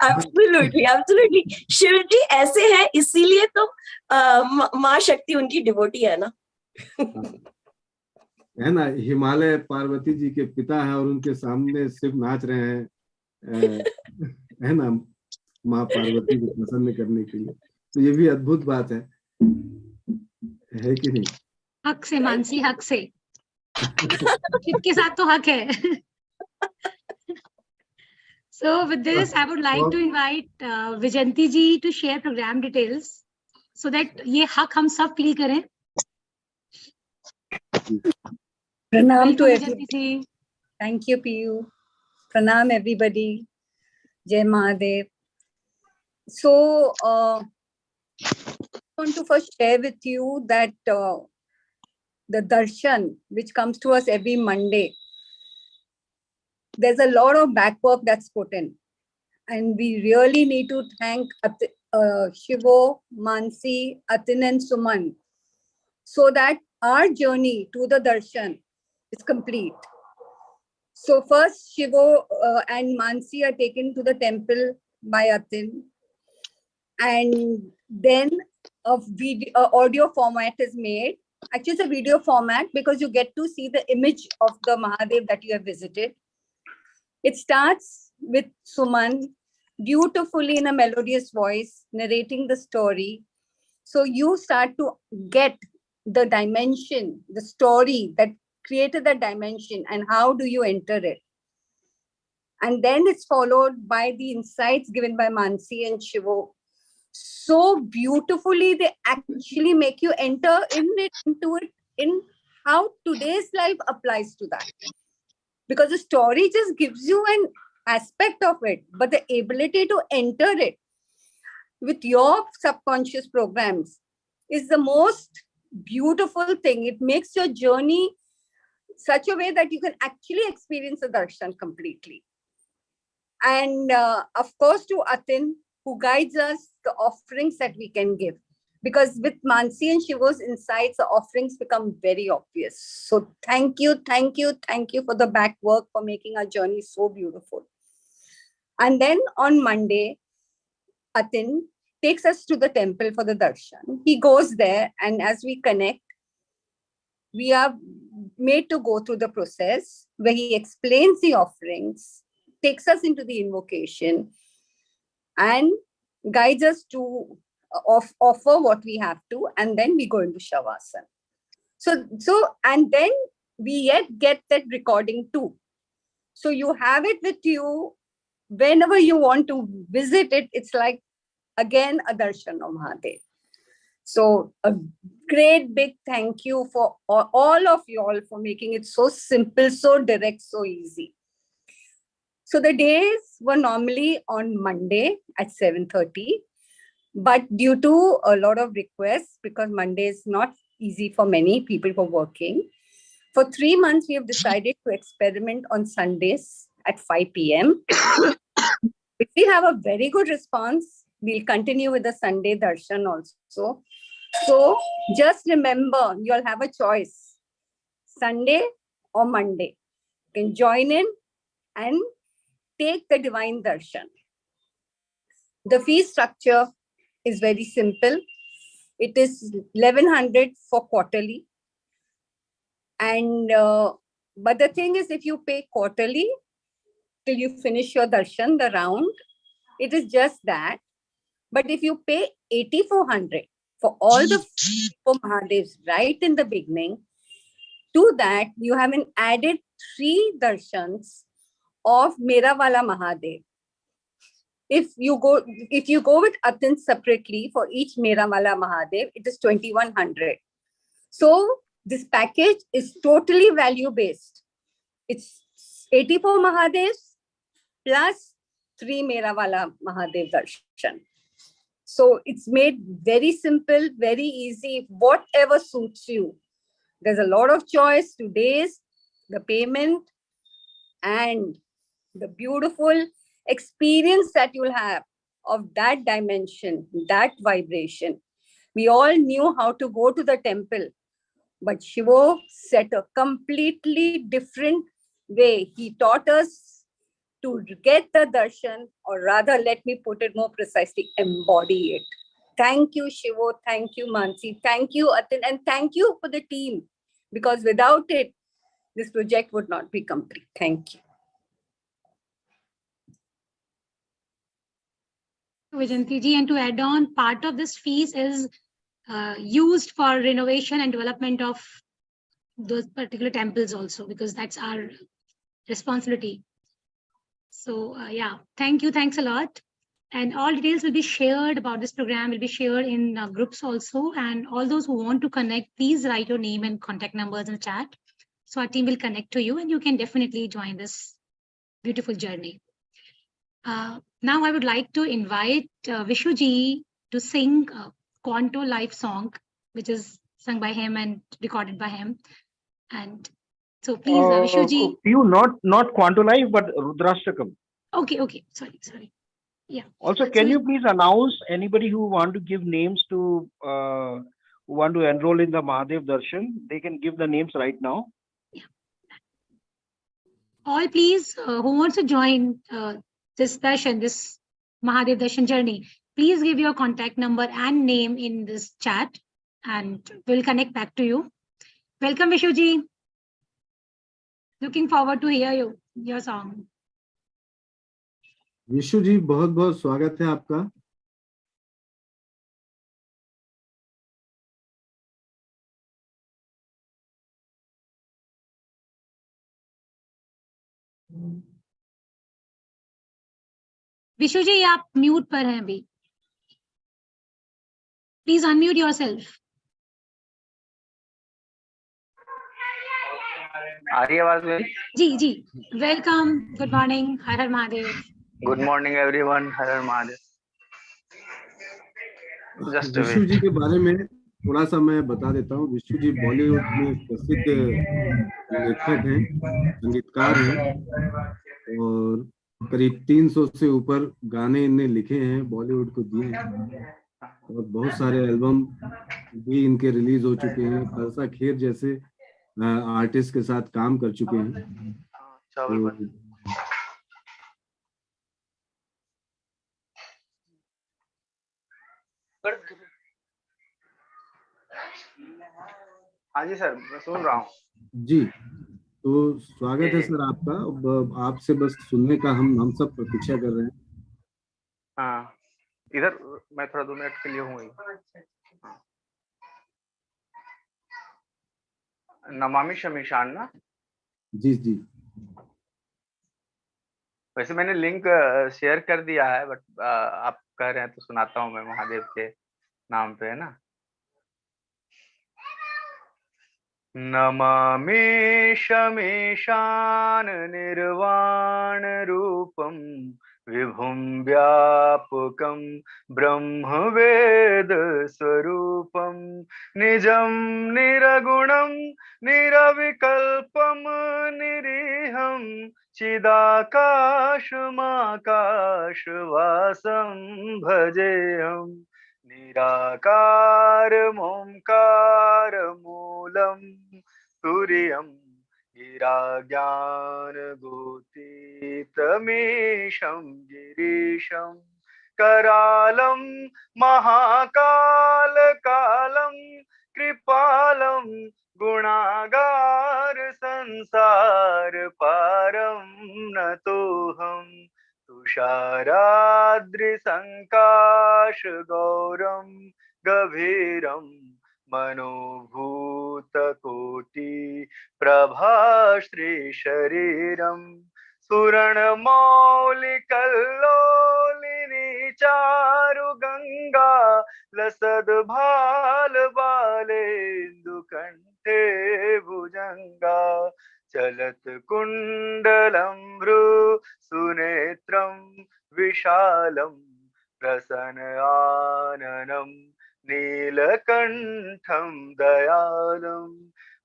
Speaker 17: Absolutely, absolutely. शिव जी ऐसे हैं, इसीलिए तो माँ शक्ति उनकी डिवोटी है ना.
Speaker 4: है ना, हिमालय पार्वती जी के पिता हैं और उनके सामने शिव नाच रहे हैं, है ना, माँ पार्वती को प्रसन्न करने के लिए. तो ये भी अद्भुत बात है कि नहीं?
Speaker 2: हक से मानसी, हक से. शिव के साथ तो हक है. So with this, I would like to invite Vijayanti ji to share program details so that ये हक हम सब feel करें.
Speaker 18: Pranam to everybody. Thank you, Piyu. Pranam everybody. Jai Mahadev. So, I want to first share with you that the darshan, which comes to us every Monday, there's a lot of back work that's put in. And we really need to thank Shivo, Mansi, Atin and Suman, so that our journey to the darshan is complete. So first Shivo and Mansi are taken to the temple by Atin, and then a audio format is made. Actually, it's a video format because you get to see the image of the Mahadev that you have visited. It starts with Suman beautifully in a melodious voice narrating the story. So you start to get the dimension, the story that created the dimension, and how do you enter it. And then it's followed by the insights given by Mansi and Shivo. So beautifully, they actually make you enter into it in how today's life applies to that. Because the story just gives you an aspect of it, but the ability to enter it with your subconscious programs is the most beautiful thing. It makes your journey such a way that you can actually experience the darshan completely. And of course, to Atin, who guides us the offerings that we can give. Because with Mansi and Shivo's insights, the offerings become very obvious. So thank you for the back work, for making our journey so beautiful. And then on Monday, Atin takes us to the temple for the darshan. He goes there, and as we connect, we are made to go through the process where he explains the offerings, takes us into the invocation, and guides us to offer what we have to, and then we go into Shavasana. So and then we yet get that recording too. So you have it with you whenever you want to visit it. It's like, again, a darshan of Mahadev. So a great big thank you for all of you all for making it so simple, so direct, so easy. So the days were normally on Monday at 7:30, but due to a lot of requests, because Monday is not easy for many people who are working, for 3 months we have decided to experiment on Sundays at 5 p.m. If we have a very good response, we'll continue with the Sunday darshan also. So just remember, you'll have a choice, Sunday or Monday. You can join in and take the divine darshan. The fee structure is very simple. It is 1100 for quarterly. And but the thing is, if you pay quarterly till you finish your darshan, the round, it is just that. But if you pay 8400 for all the for Mahadevs right in the beginning, to that you have an added 3 darshans of Mera Wala Mahadev. If you go with Atin separately for each Mera Wala Mahadev, it is 2100. So this package is totally value based. It's 84 Mahadevs plus 3 Mera Wala Mahadev darshan. So it's made very simple, very easy, whatever suits you. There's a lot of choice. Today's the payment and the beautiful experience that you'll have of that dimension, that vibration. We all knew how to go to the temple, but Shivo set a completely different way. He taught us to get the darshan, or rather, let me put it more precisely, embody it. Thank you, Shivo. Thank you, Mansi. Thank you, Atin. And thank you for the team, because without it, this project would not be complete. Thank you.
Speaker 2: Vijanti ji, and to add on, part of this fees is used for renovation and development of those particular temples also, because that's our responsibility. So yeah, thank you. Thanks a lot. And all details will be shared about this program, will be shared in groups also. And all those who want to connect, please write your name and contact numbers in the chat. So our team will connect to you and you can definitely join this beautiful journey. Now I would like to invite Vishu ji to sing Quanto Life song, which is sung by him and recorded by him. And so please, Vishu ji.
Speaker 11: You not Quanto Life, but Rudrashtakam.
Speaker 2: Okay. Sorry. Yeah.
Speaker 11: Also, can you please announce anybody who want to give names to who want to enroll in the Mahadev Darshan? They can give the names right now.
Speaker 2: Yeah. All please, who wants to join this darshan, this Mahadev Darshan journey, please give your contact number and name in this chat, and we'll connect back to you. Welcome, Vishu ji. Looking forward to hear your song.
Speaker 4: Vishu ji, बहुत बहुत स्वागत है आपका।
Speaker 2: विशु जी, आप mute पर हैं अभी। Please unmute yourself.
Speaker 5: आ रही है आवाज मेरी?
Speaker 2: जी। वेलकम, गुड मॉर्निंग, हर हर महादेव।
Speaker 5: गुड मॉर्निंग एवरीवन, हर हर महादेव।
Speaker 4: विशु जी के बारे में थोड़ा सा मैं बता देता हूँ। विशु जी बॉलीवुड में प्रसिद्ध लेखक हैं, संगीतकार हैं और करीब 300 से ऊपर गाने इनने लिखे हैं, बॉलीवुड को दिए हैं और बहुत सारे एल्बम भी इनके रिलीज हो चुके हैं। खलसा खेर जैसे आर्टिस्ट के साथ काम कर चुके हैं।
Speaker 5: हाँ जी सर, मैं सुन रहा हूँ
Speaker 4: जी। तो स्वागत है सर आपका। आपसे बस सुनने का हम सब प्रतीक्षा कर रहे हैं।
Speaker 5: हाँ। इधर मैं थोड़ा 2 मिनट के लिए हूँ। नमामि शमीशान ना?
Speaker 4: जी जी।
Speaker 5: वैसे मैंने लिंक शेयर कर दिया है, बट आप कह रहे हैं तो सुनाता हूँ मैं महादेव के नाम पे, है ना। नमामि शमीशान निर्वाण रूपम विभुं व्यापकं ब्रह्मवेद स्वरूपं निजं निरगुणं निरविकल्पं निरीहं चिदाकाशमाकाशवासं भजेऽहं निराकारमोङ्कारमूलं तुर्यं गिराज्ञानगोतीतमीशं गिरीशं करालं महाकालकालं कृपालं गुणागार संसार पारं नतोऽहं तुषाराद्रिसङ्काश गौरं गभीरं मनोभूतकोटि प्रभाश्रीशरीरं स्फुरणमौलिकल्लोलिनी चारुगङ्गा लसद्भालबालेन्दुकण्ठे भुजङ्गा चलत्कुण्डलं भ्रूसुनेत्रं विशालं प्रसन्नाननं नीलकण्ठं दयालं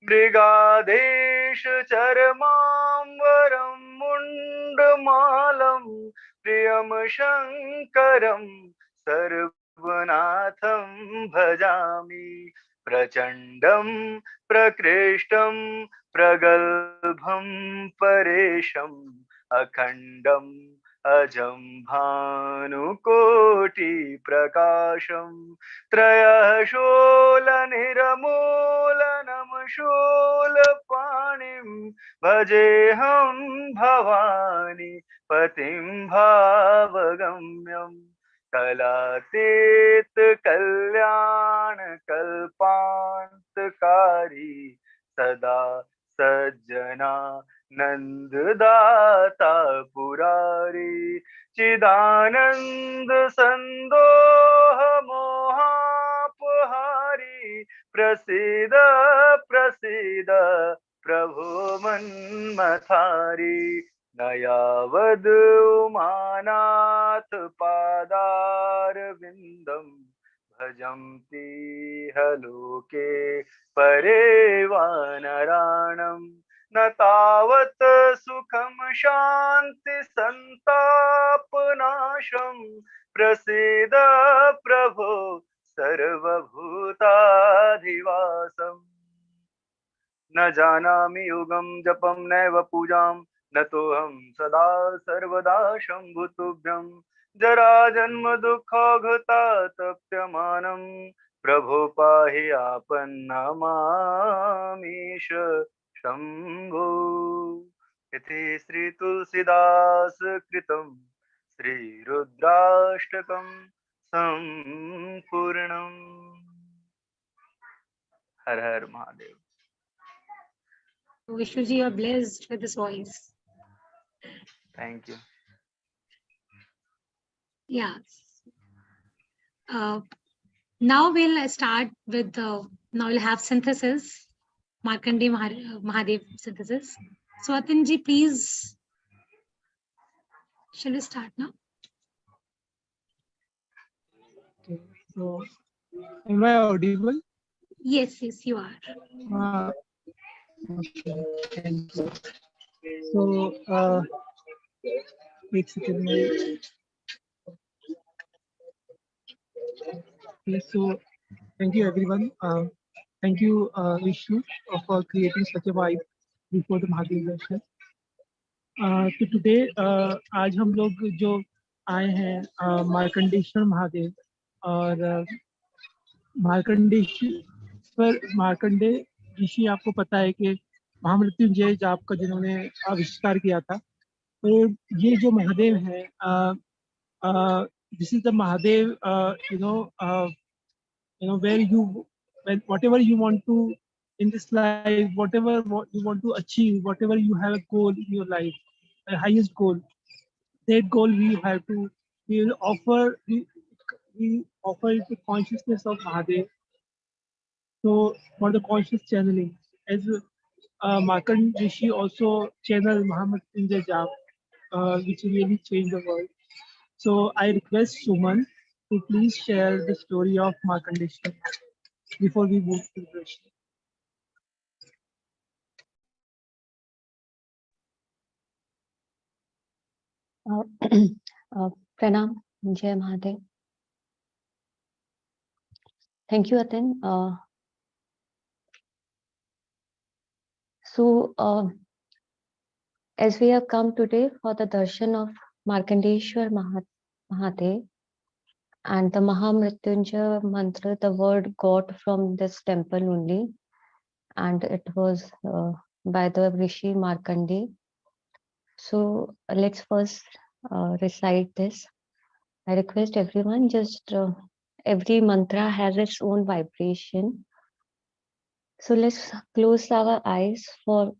Speaker 5: मृगाधीश चरमाम्बरं मुण्डमालं प्रियं शङ्करं सर्वनाथं भजामि प्रचण्डं प्रकृष्टं प्रगल्भं परेशम् अखण्डम् अजं भानुकोटिप्रकाशं त्रयशूलनिर्मूलनं शूलपाणिं भजेऽहं भवानी पतिं भावगम्यं कलातीत कल्याण कल्पान्तकारी सदा सज्जना नंददाता पुरारी चिदानंद संदोह मोहापहारी प्रसीद प्रसीद प्रभो मन्मथारी नयावद उमानाथ पादार विंदम भजन्ति हलोके परे वानराणम् न तावत् सुखं शांति संतापनाशं प्रसीद प्रभो सर्वभूताधिवासम् न जानामि युगं जपं नैव पूजां न तोऽहं सदा सर्वदा शम्भुतुभ्यं जरा जन्म दुःखघता तप्यमानं प्रभो पाहि आपन्नमामीश शंभो। इति श्री तुलसीदास कृतं श्री रुद्राष्टकं संपूर्णम्। हर हर Mahadev.
Speaker 2: Vishuji, you are blessed with this voice.
Speaker 5: Thank you.
Speaker 2: Yeah. Now we'll start with now we'll have synthesis, Markandeya Mahadev synthesis. So Atinji, please, shall we start now?
Speaker 1: Okay, so am I audible?
Speaker 2: Yes, yes, you are.
Speaker 1: Okay, thank you. So, एक second में. Okay, so thank you everyone. Thank you Vishnu for creating such a vibe before the Mahadev Darshan. So today आज हम लोग जो आए हैं मार्कंडेश्वर महादेव और मार्कंडे ऋषि, आपको पता है कि महामृत्युंजय जाप का जिन्होंने आविष्कार किया था। तो ये जो महादेव हैं this is the Mahadev, where when whatever you want to in this life, whatever what you want to achieve, whatever you have a goal in your life, a highest goal, that goal we will offer, we offer it the consciousness of Mahadev. So for the conscious channeling, as Markan Rishi also channeled Muhammad in the job, which really changed the world. So I request Suman to please share the story of Markandesh before we move to the question.
Speaker 6: Pranam, Jai Mahadev. Thank you, Atin. As we have come today for the darshan of Markandeshwar Mahadev and the Mahamrityunjaya mantra, the word got from this temple only, and it was by the Rishi Markande. So let's first recite this. I request everyone, just every mantra has its own vibration. So let's close our eyes for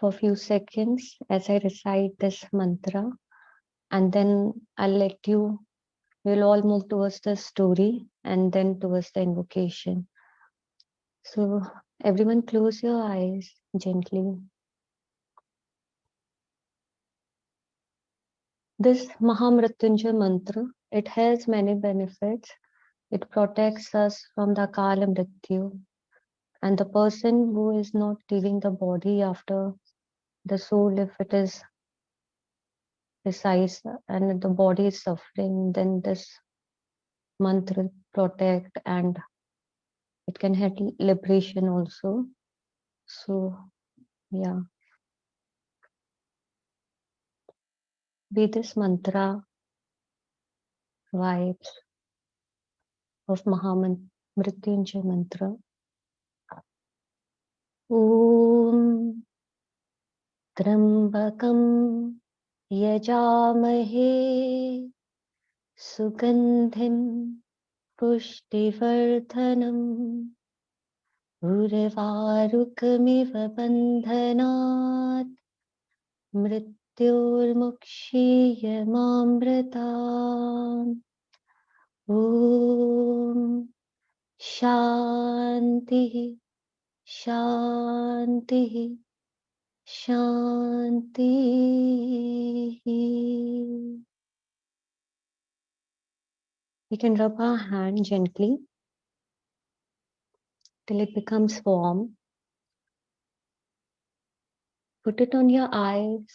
Speaker 6: a few seconds as I recite this mantra, and then I'll let you, we'll all move towards the story and then towards the invocation. So everyone close your eyes gently. This Mahamrityunjaya mantra, it has many benefits. It protects us from the Kala Mrityu. And the person who is not leaving the body after the soul, if it is precise and the body is suffering, then this mantra protect, and it can have liberation also. So yeah, be this mantra vibes of Mahamrityunjaya mantra. Om Trambakam Yajamahe Sugandhim Pushtivardhanam Urvarukamiva Bandhanat Mrityurmukshiyamamritam. Om Shanti Shanti Shanti. We can rub our hand gently till it becomes warm. Put it on your eyes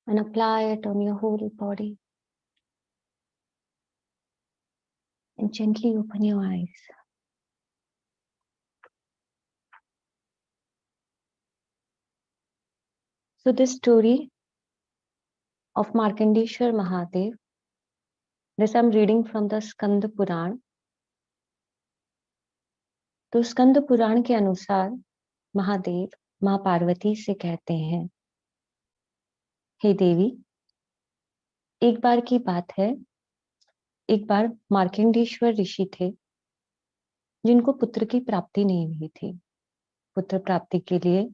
Speaker 6: and apply it on your whole body. And gently open your eyes. So this story of Markandeshwar Mahadev, this I'm reading from the Skanda Puran. तो स्कंद पुराण के अनुसार महादेव मां पार्वती से कहते हैं, हे देवी, एक बार की बात है, एक बार मार्कंडेश्वर ऋषि थे जिनको पुत्र की प्राप्ति नहीं हुई थी। पुत्र प्राप्ति के लिए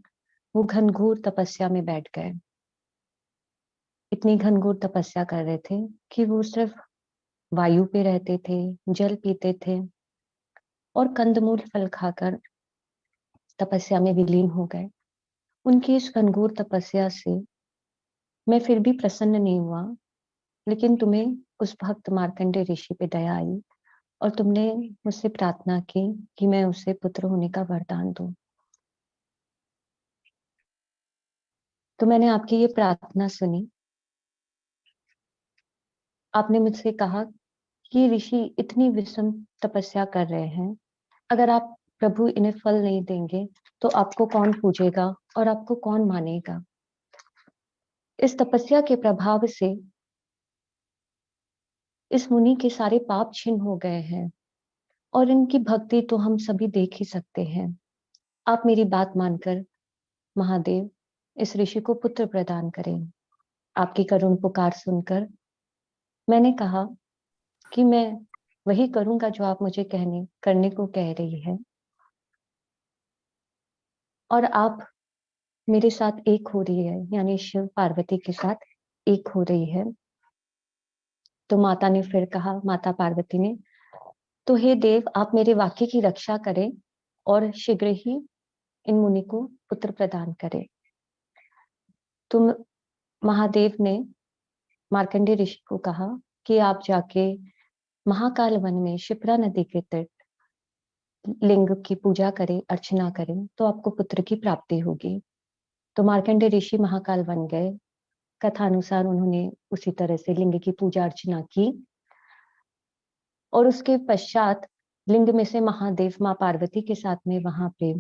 Speaker 6: वो घनघोर तपस्या में बैठ गए। इतनी घनघोर तपस्या कर रहे थे कि वो सिर्फ वायु पे रहते थे, जल पीते थे और कंदमूल फल खाकर तपस्या में विलीन हो गए। उनकी इस घनघोर तपस्या से मैं फिर भी प्रसन्न नहीं हुआ, लेकिन तुम्हें उस भक्त मार्कंडेय ऋषि पे दया आई और तुमने मुझसे प्रार्थना की कि मैं उसे पुत्र होने का वरदान दूं। तो मैंने आपकी ये प्रार्थना सुनी। आपने मुझसे कहा कि ऋषि इतनी विषम तपस्या कर रहे हैं, अगर आप प्रभु इन्हें फल नहीं देंगे तो आपको कौन पूजेगा और आपको कौन मानेगा। इस तपस्या के प्रभाव से इस मुनि के सारे पाप क्षीण हो गए हैं और इनकी भक्ति तो हम सभी देख ही सकते हैं। आप मेरी बात मानकर महादेव इस ऋषि को पुत्र प्रदान करें। आपकी करुण पुकार सुनकर मैंने कहा कि मैं वही करूंगा जो आप मुझे करने को कह रही है, और आप मेरे साथ एक हो रही है, यानी शिव पार्वती के साथ एक हो रही है। तो माता ने फिर कहा, माता पार्वती ने, तो हे देव, आप मेरे वाक्य की रक्षा करें और शीघ्र ही इन मुनि को पुत्र प्रदान करें। तो महादेव ने मार्कंडेय ऋषि को कहा कि आप जाके महाकाल वन में शिप्रा नदी के तट लिंग की पूजा करें, अर्चना करें, तो आपको पुत्र की प्राप्ति होगी। तो मार्कंडेय ऋषि महाकाल वन गए। कथानुसार उन्होंने उसी तरह से लिंग की पूजा अर्चना की, और उसके पश्चात लिंग में से महादेव माँ पार्वती के साथ में वहां पे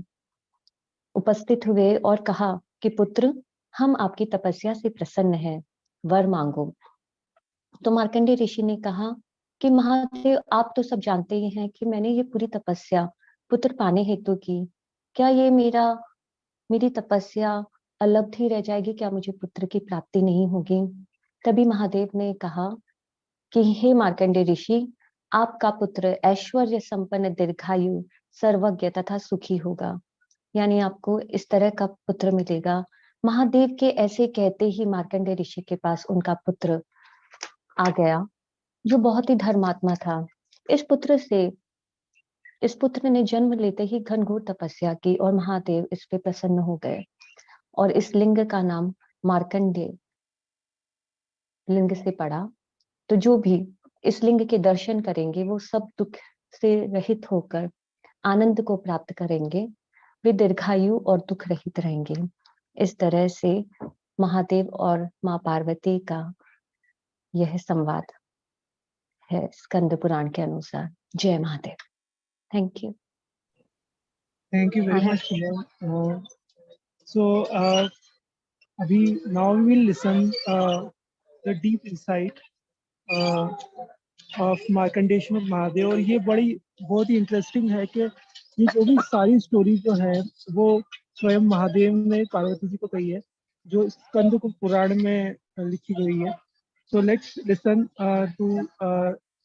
Speaker 6: उपस्थित हुए और कहा कि पुत्र, हम आपकी तपस्या से प्रसन्न हैं, वर मांगो। तो मार्कंडेय ऋषि ने कहा कि महादेव, आप तो सब जानते ही हैं कि मैंने ये पूरी तपस्या पुत्र पाने हेतु की। क्या ये मेरी तपस्या अलब्ध ही रह जाएगी? क्या मुझे पुत्र की प्राप्ति नहीं होगी? तभी महादेव ने कहा कि हे मार्कंडेय ऋषि, आपका पुत्र ऐश्वर्य संपन्न, दीर्घायु, सर्वज्ञ तथा सुखी होगा, यानी आपको इस तरह का पुत्र मिलेगा। महादेव के ऐसे कहते ही मार्कंडेय ऋषि के पास उनका पुत्र आ गया, जो बहुत ही धर्मात्मा था। इस पुत्र ने जन्म लेते ही घनघोर तपस्या की, और महादेव इस पे प्रसन्न हो गए, और इस लिंग का नाम मार्कंडेय लिंग से पड़ा। तो जो भी इस लिंग के दर्शन करेंगे, वो सब दुख से रहित होकर आनंद को प्राप्त करेंगे, वे दीर्घायु और दुख रहित रहेंगे। इस तरह से महादेव और माँ पार्वती का यह संवाद है स्कंद पुराण के अनुसार। जय Mahadev. Thank you.
Speaker 1: Thank you very much, Shivo. So now we will listen the deep insight of Markandeya Mahadev, और ये बहुत ही इंटरेस्टिंग है कि ये जो भी सारी स्टोरी जो है वो स्वयं महादेव ने पार्वती जी को कही है, जो स्कंद पुराण में लिखी गई है। So let's listen to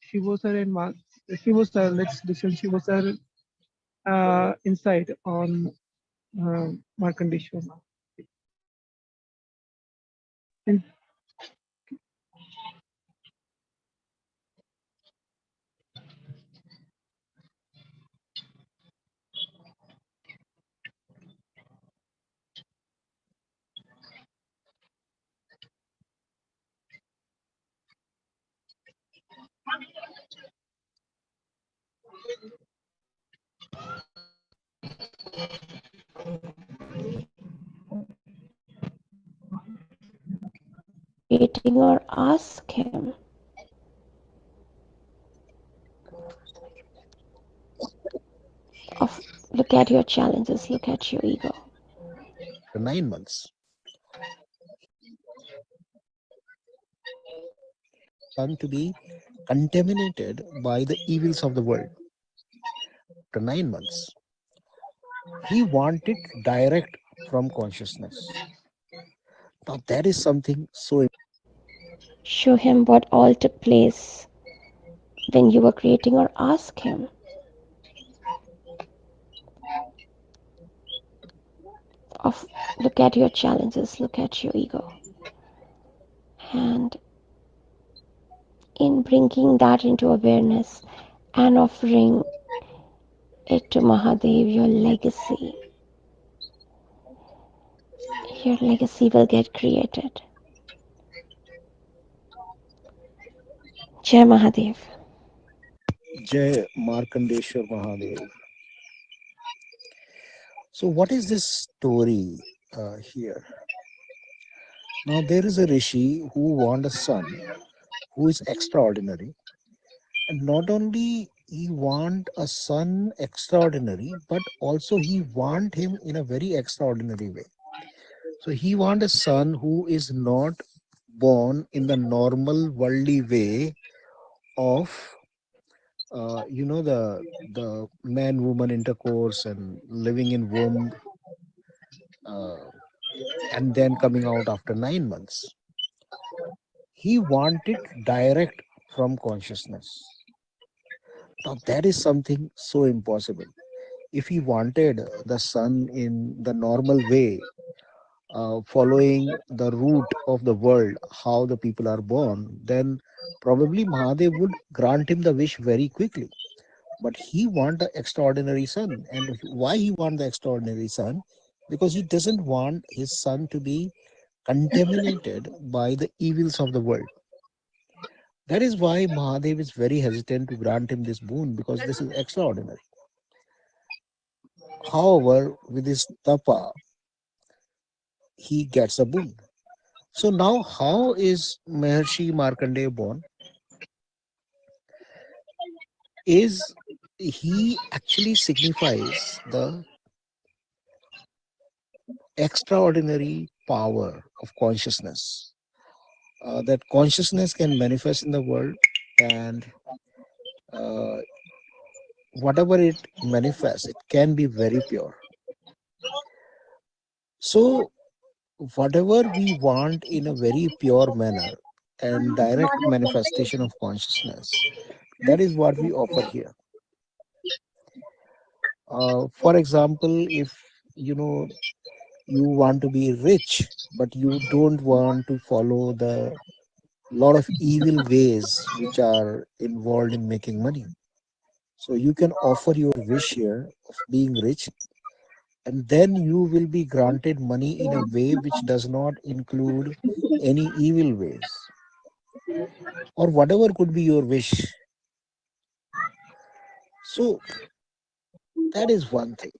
Speaker 1: Shivo sir and Shivo sir. Let's listen Shivo sir insight on Markandeya.
Speaker 19: Waiting or ask him of look at your challenges, look at your ego.
Speaker 20: For 9 months. Son to be contaminated by the evils of the world. For 9 months. He wanted direct from consciousness. Now that is something so.
Speaker 19: Show him what all took place when you were creating, or ask him of look at your challenges, look at your ego. And in bringing that into awareness and offering it to Mahadev, your legacy will get created. Jai Mahadev.
Speaker 20: Jai Markandeya Mahadev. So what is this story here? Now there is a rishi who wants a son who is extraordinary, and not only he want a son extraordinary, but also he want him in a very extraordinary way. So he want a son who is not born in the normal worldly way of the man-woman intercourse and living in womb and then coming out after 9 months. He wanted direct from consciousness. Now that is something so impossible. If he wanted the sun in the normal way, following the route of the world, how the people are born, then probably Mahadev would grant him the wish very quickly. But he want the extraordinary son. And why he want the extraordinary son? Because he doesn't want his son to be contaminated by the evils of the world. That is why Mahadev is very hesitant to grant him this boon, because this is extraordinary. However, with his tapa, he gets a boon. So now how is Maharshi Markandeya born? Is he actually signifies the extraordinary power of consciousness. That consciousness can manifest in the world, and uh, whatever it manifests, it can be very pure. So whatever we want in a very pure manner and direct manifestation of consciousness, that is what we offer here. For example, if you want to be rich, but you don't want to follow the lot of evil ways which are involved in making money, so you can offer your wish here of being rich, and then you will be granted money in a way which does not include any evil ways, or whatever could be your wish. So that is one thing.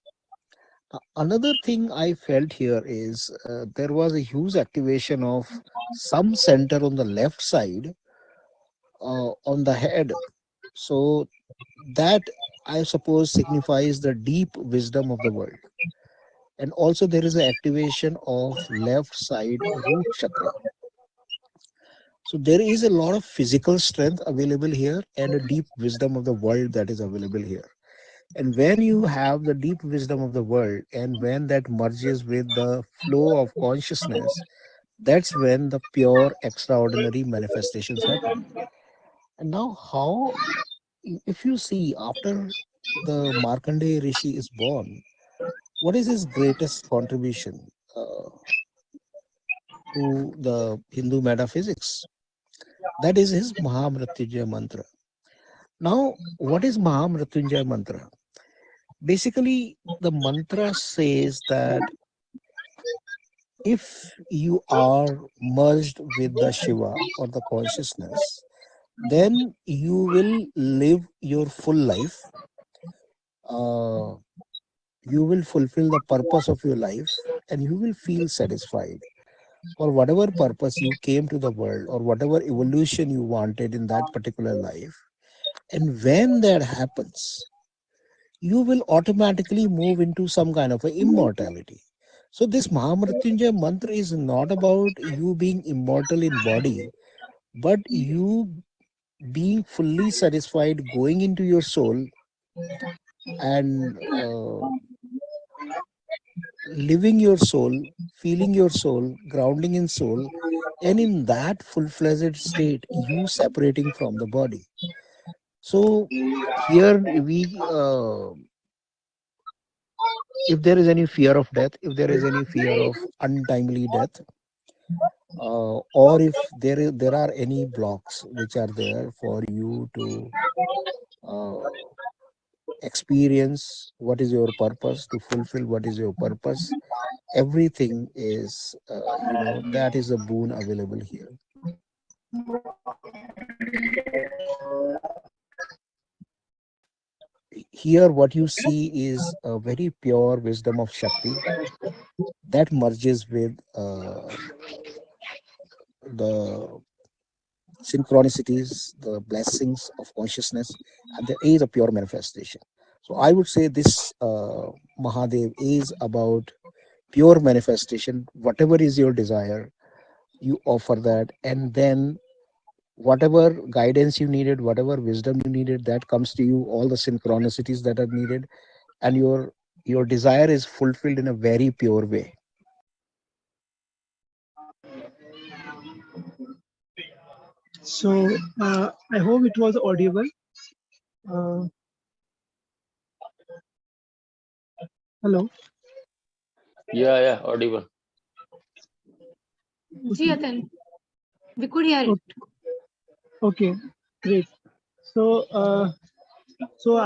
Speaker 20: Another thing I felt here is there was a huge activation of some center on the left side on the head. So that, I suppose, signifies the deep wisdom of the world. And also there is an activation of left side root chakra. So there is a lot of physical strength available here and a deep wisdom of the world that is available here. And when you have the deep wisdom of the world, and when that merges with the flow of consciousness, that's when the pure extraordinary manifestations happen. And now how, if you see, after the Markandeya Rishi is born, what is his greatest contribution to the Hindu metaphysics? That is his Mahamrityunjaya mantra. Now, what is Mahamrityunjaya mantra? Basically, the mantra says that if you are merged with the Shiva or the consciousness, then you will live your full life. You will fulfill the purpose of your life, and you will feel satisfied for whatever purpose you came to the world, or whatever evolution you wanted in that particular life. And when that happens, you will automatically move into some kind of a immortality. So this Mahamrityunjaya mantra is not about you being immortal in body, but you being fully satisfied, going into your soul and living your soul, feeling your soul, grounding in soul, and in that full-fledged state, you separating from the body. So here we, if there is any fear of death, if there is any fear of untimely death, or if there are any blocks which are there for you to experience what is your purpose, to fulfill what is your purpose, everything is, that is a boon available here. Here what you see is a very pure wisdom of Shakti that merges with the synchronicities, the blessings of consciousness, and there is a pure manifestation. So I would say this Mahadev is about pure manifestation. Whatever is your desire, you offer that, and then whatever guidance you needed, whatever wisdom you needed, that comes to you, all the synchronicities that are needed, and your desire is fulfilled in a very pure way.
Speaker 1: So I hope it was audible. Hello.
Speaker 21: Yeah, audible.
Speaker 2: Ji, Atan, we could hear it.
Speaker 1: Okay, great. So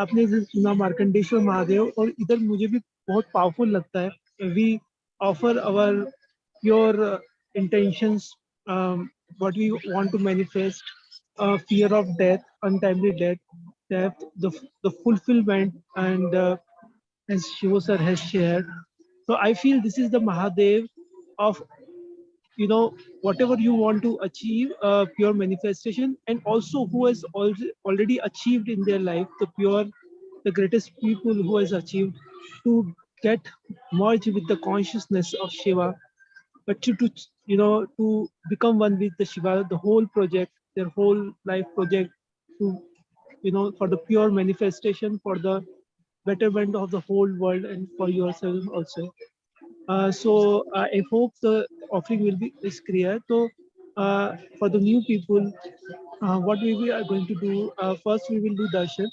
Speaker 1: आपने जो सुना मार्कंडेश्वर महादेव, और इधर मुझे भी बहुत powerful लगता है. We offer our pure intentions, what we want to manifest, fear of death, untimely death, the fulfillment, and as Shivo sir has shared. So I feel this is the Mahadev of, whatever you want to achieve, pure manifestation, and also who has already achieved in their life the greatest people who has achieved to get merged with the consciousness of Shiva, but to become one with the Shiva, the whole project, their whole life project, to for the pure manifestation, for the betterment of the whole world and for yourself also. So I hope the offering will be is clear. So for the new people, what we are going to do, first we will do darshan.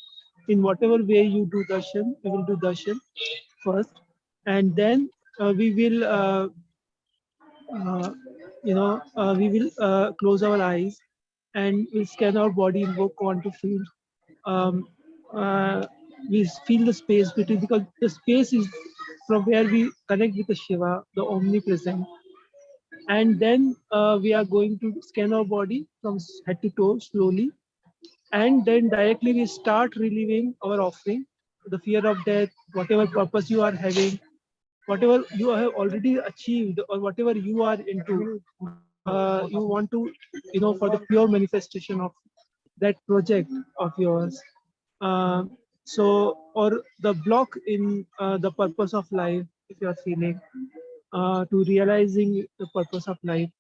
Speaker 1: In whatever way you do darshan, we will do darshan first, and then we will close our eyes and we'll scan our body, invoke quantum field. Um, we feel the space between, because the space is from where we connect with the Shiva, the omnipresent. And then we are going to scan our body from head to toe slowly. And then directly we start relieving our offering, the fear of death, whatever purpose you are having, whatever you have already achieved, or whatever you are into, you want to, for the pure manifestation of that project of yours. Or the block in the purpose of life, if you are feeling, to realizing the purpose of life.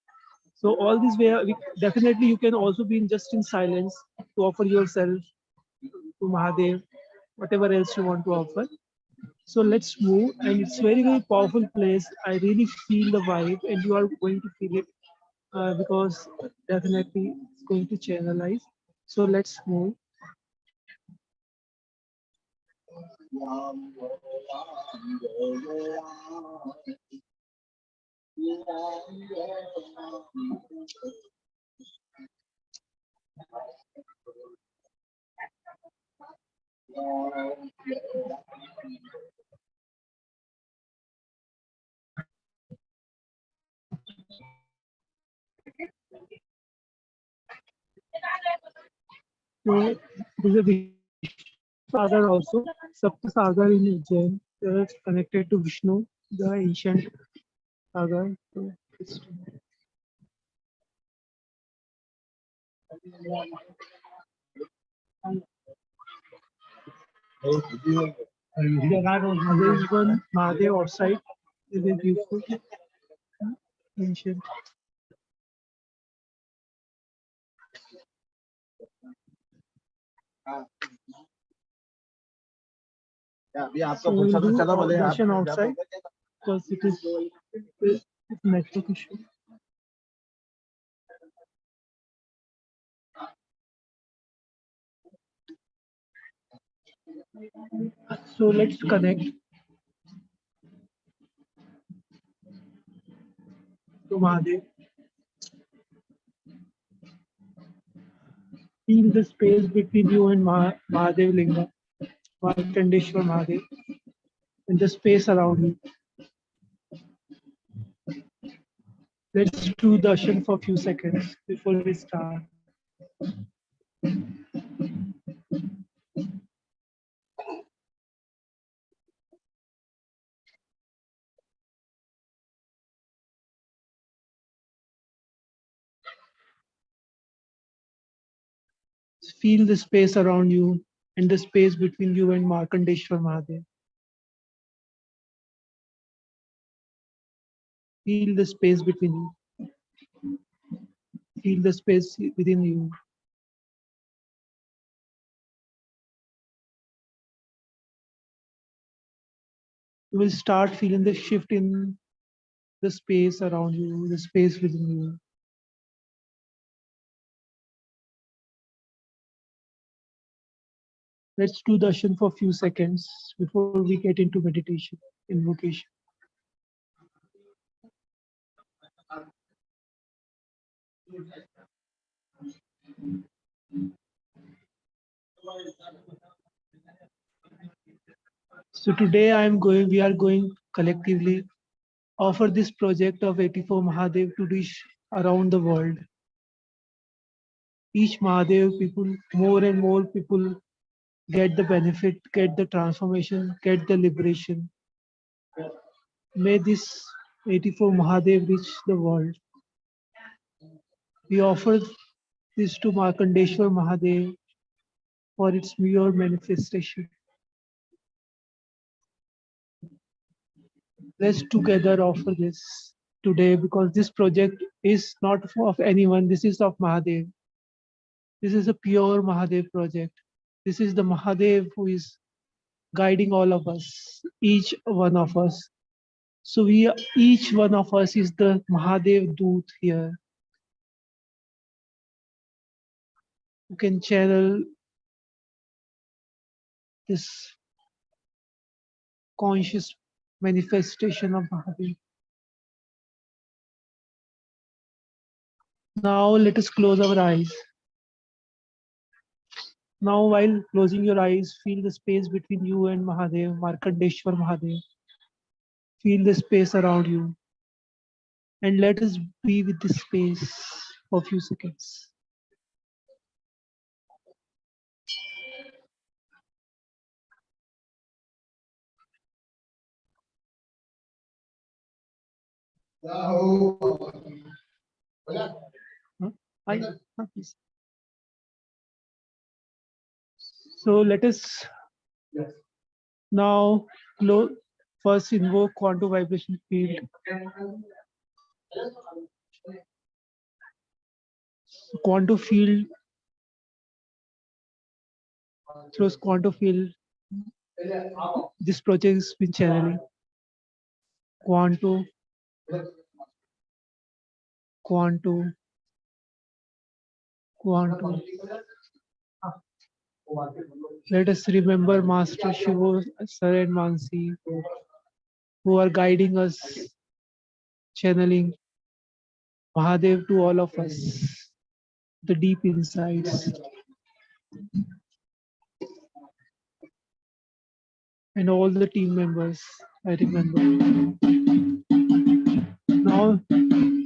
Speaker 1: So all this way, definitely you can also be just in silence to offer yourself to Mahadev, whatever else you want to offer. So let's move, and it's very, very powerful place. I really feel the vibe, and you are going to feel it, because definitely it's going to channelize. So let's move. So there's a Sagar also, Sapta Sagar in Ujjain. They're connected to Vishnu, the ancient Sagar. So there is one Mahadev outside. It's very beautiful, ancient. So we'll do darshan outside because it is network issue. So let's connect to Mahadev. Feel the space between you and Mahadev Linga, Markandeshwar Mahadev, and the space around you. Let's do darshan for a few seconds before we start. Feel the space around you and the space between you and Markandeshwar Mahadev. Feel the space between you. Feel the space within you. You will start feeling the shift in the space around you, the space within you. Let's do darshan for a few seconds before we get into meditation, invocation. So today we are going collectively offer this project of 84 Mahadev to reach around the world. Each Mahadev people, more and more people get the benefit, get the transformation, get the liberation. May this 84 Mahadev reach the world. We offer this to Markandeshwar Mahadev for its pure manifestation. Let's together offer this today, because this project is not of anyone, this is of Mahadev. This is a pure Mahadev project. This is the Mahadev who is guiding all of us, each one of us. So each one of us is the Mahadev Doot here, who can channel this conscious manifestation of Mahadev. Now let us close our eyes. Now while closing your eyes, feel the space between you and Mahadev, Markandeshwar Mahadev. Feel the space around you. And let us be with this space for a few seconds. Please. So let us now first invoke quantum vibration field. Quantum field, through quantum field, this project has been channeling. Quantum. Let us remember Master Shivo, Sir and Mansi, who are guiding us, channeling Mahadev to all of us, the deep insights. And all the team members, I remember. Now,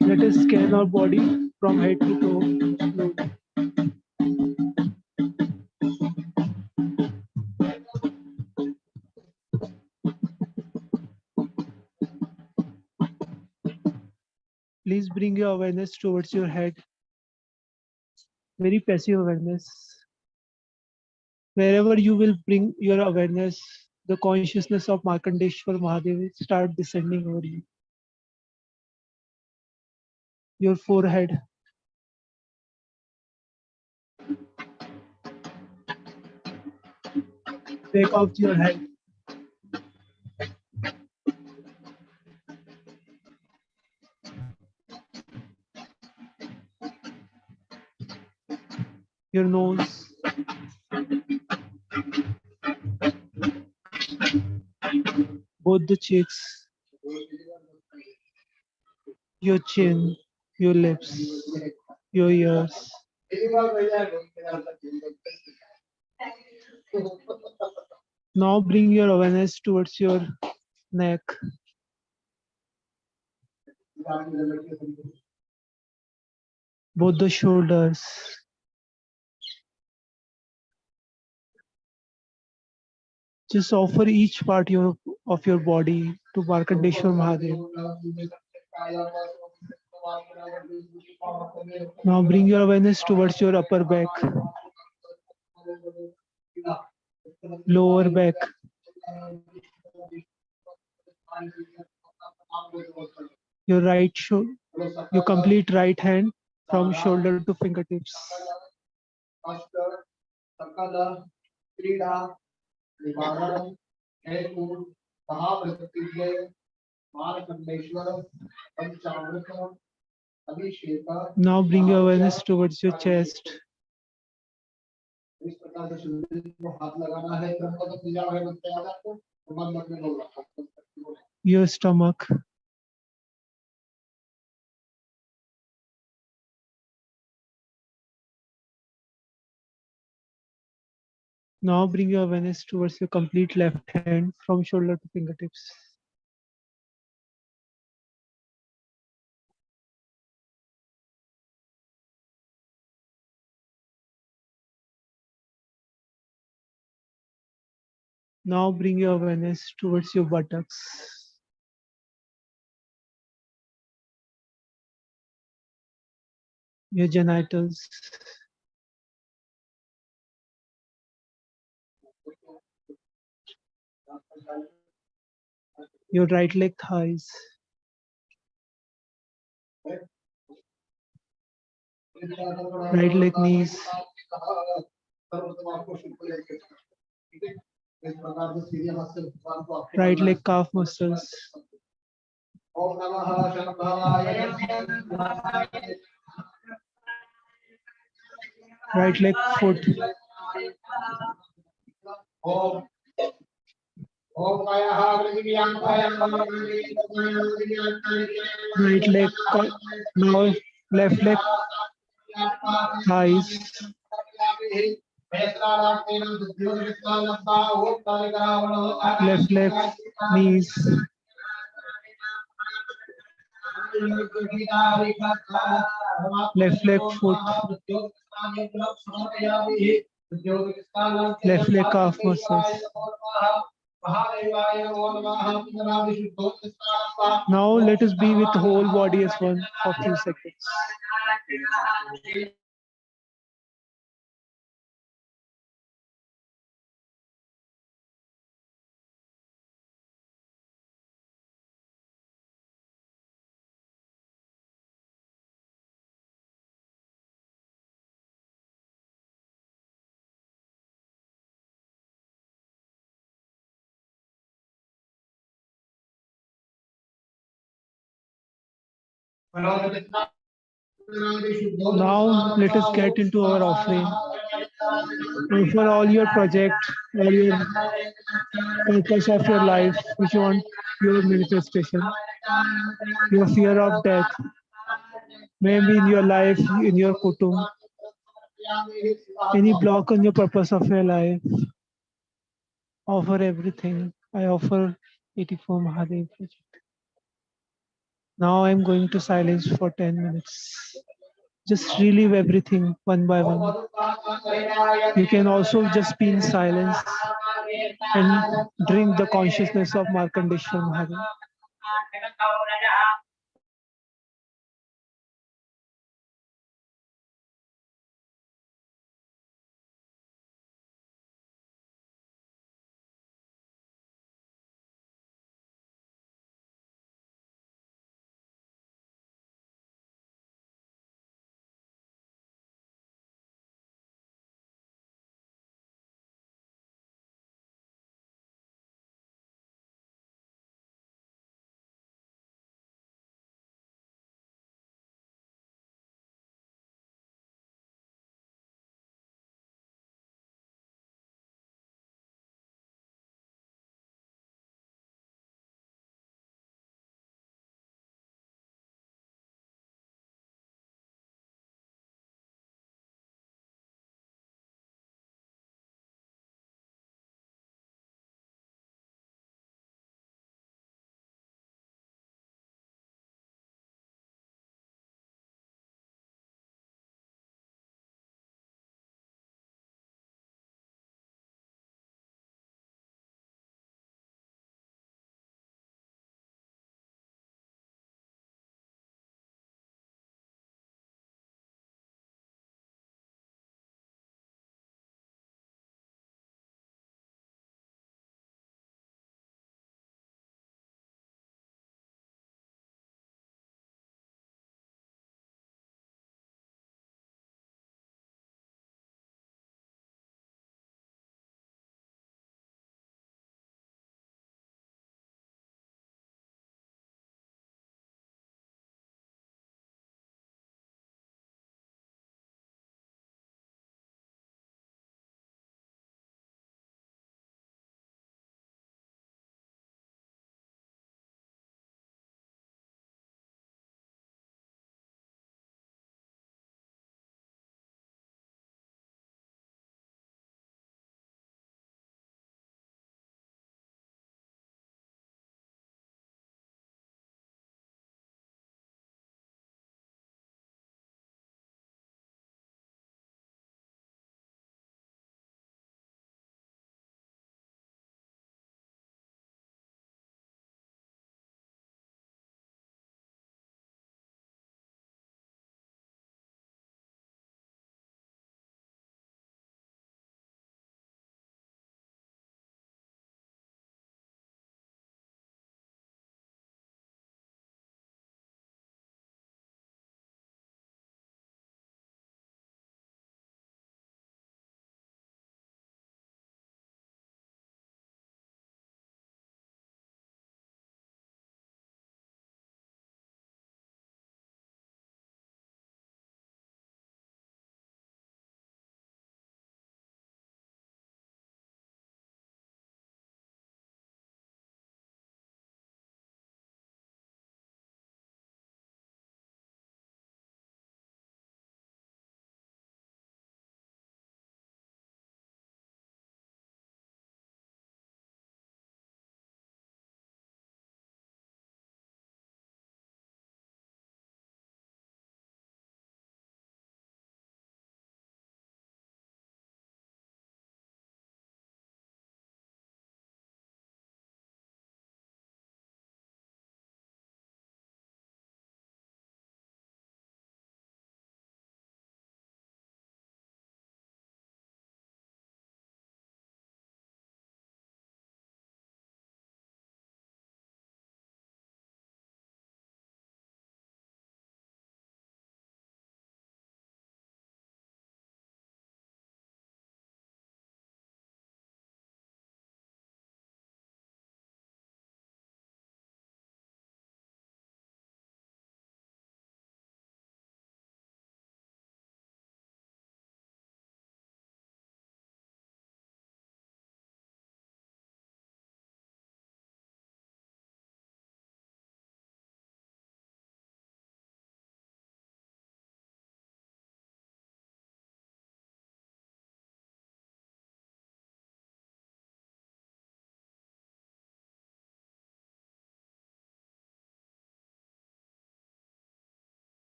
Speaker 1: let us scan our body from head to toe. Please bring your awareness towards your head. Very passive awareness. Wherever you will bring your awareness, the consciousness of Markandeshwar Mahadev will start descending over you. Your forehead. Back of your head. Your nose. Both the cheeks. Your chin, your lips, your ears. Now bring your awareness towards your neck. Both the shoulders. Just offer each part of your body to Markandeshwar Mahadev. Now bring your awareness towards your upper back, lower back, your your complete right hand from shoulder to fingertips. Now bring your awareness towards your chest. Your stomach. Now bring your awareness towards your complete left hand from shoulder to fingertips. Now bring your awareness towards your buttocks. Your genitals. Your right leg thighs. Right leg knees. Right leg calf muscles. Right leg foot. Right leg, now left leg thighs. Left leg knees. Left leg foot. Left leg calf muscles. Now let us be with the whole body as one for a few seconds. Now let us get into our offering. For all your project, all your purpose of your life, which you want your manifestation, your fear of death, maybe in your life, in your kutum, any block on your purpose of your life, offer everything. I offer 84 Mahadev project. Now I'm going to silence for 10 minutes. Just relive everything one by one. You can also just be in silence and drink the consciousness of Markandeeshwar Mahadev.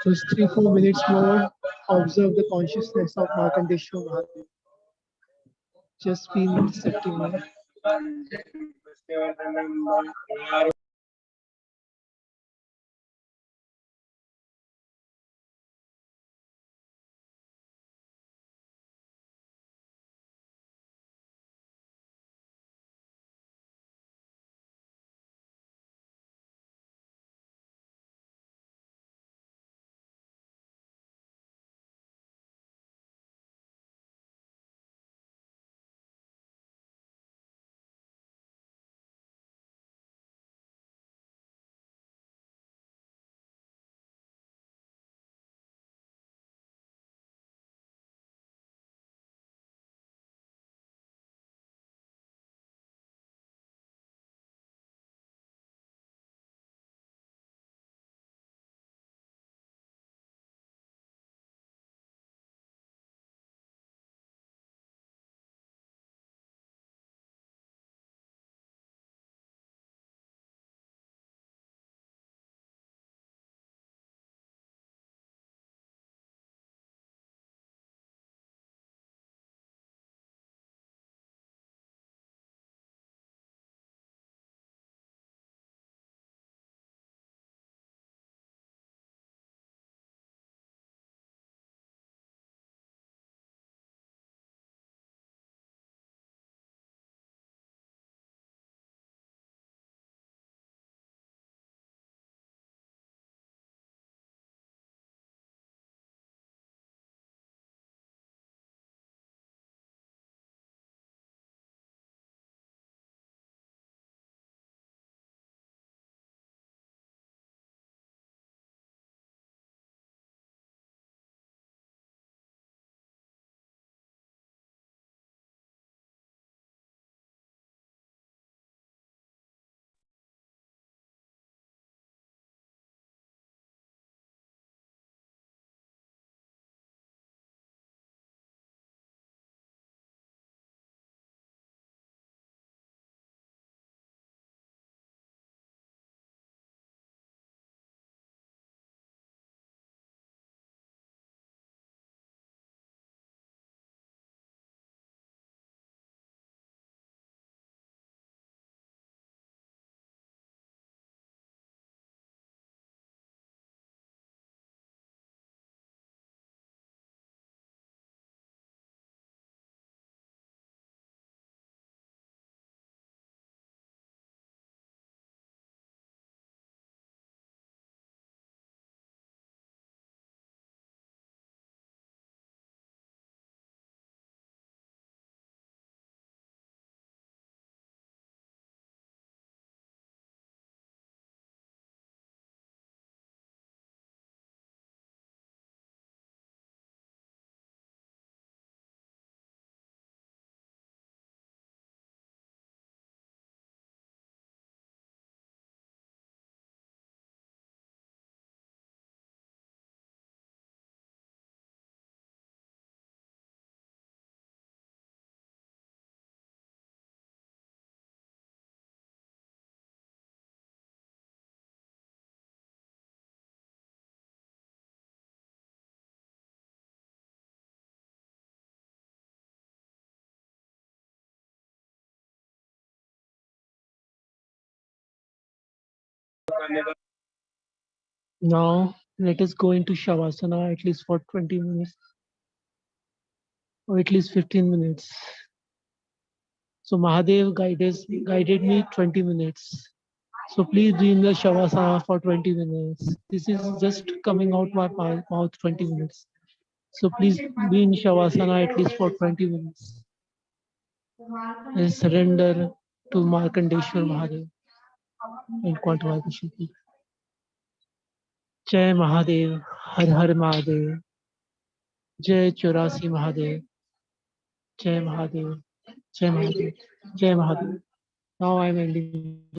Speaker 1: Just 3-4 minutes more. Observe the consciousness of Markandeeshwar Mahadev. Just be receptive. Now let us go into Shavasana at least for 20 minutes or at least 15 minutes. So Mahadev guided me 20 minutes. So please be in the Shavasana for 20 minutes. This is just coming out my mouth 20 minutes. So please be in Shavasana at least for 20 minutes. And surrender to Markandeeshwar Mahadev and Quanto Life. जय महादेव हर हर महादेव जय 84 महादेव जय महादेव जय महादेव जय Mahadev. Now I am ending.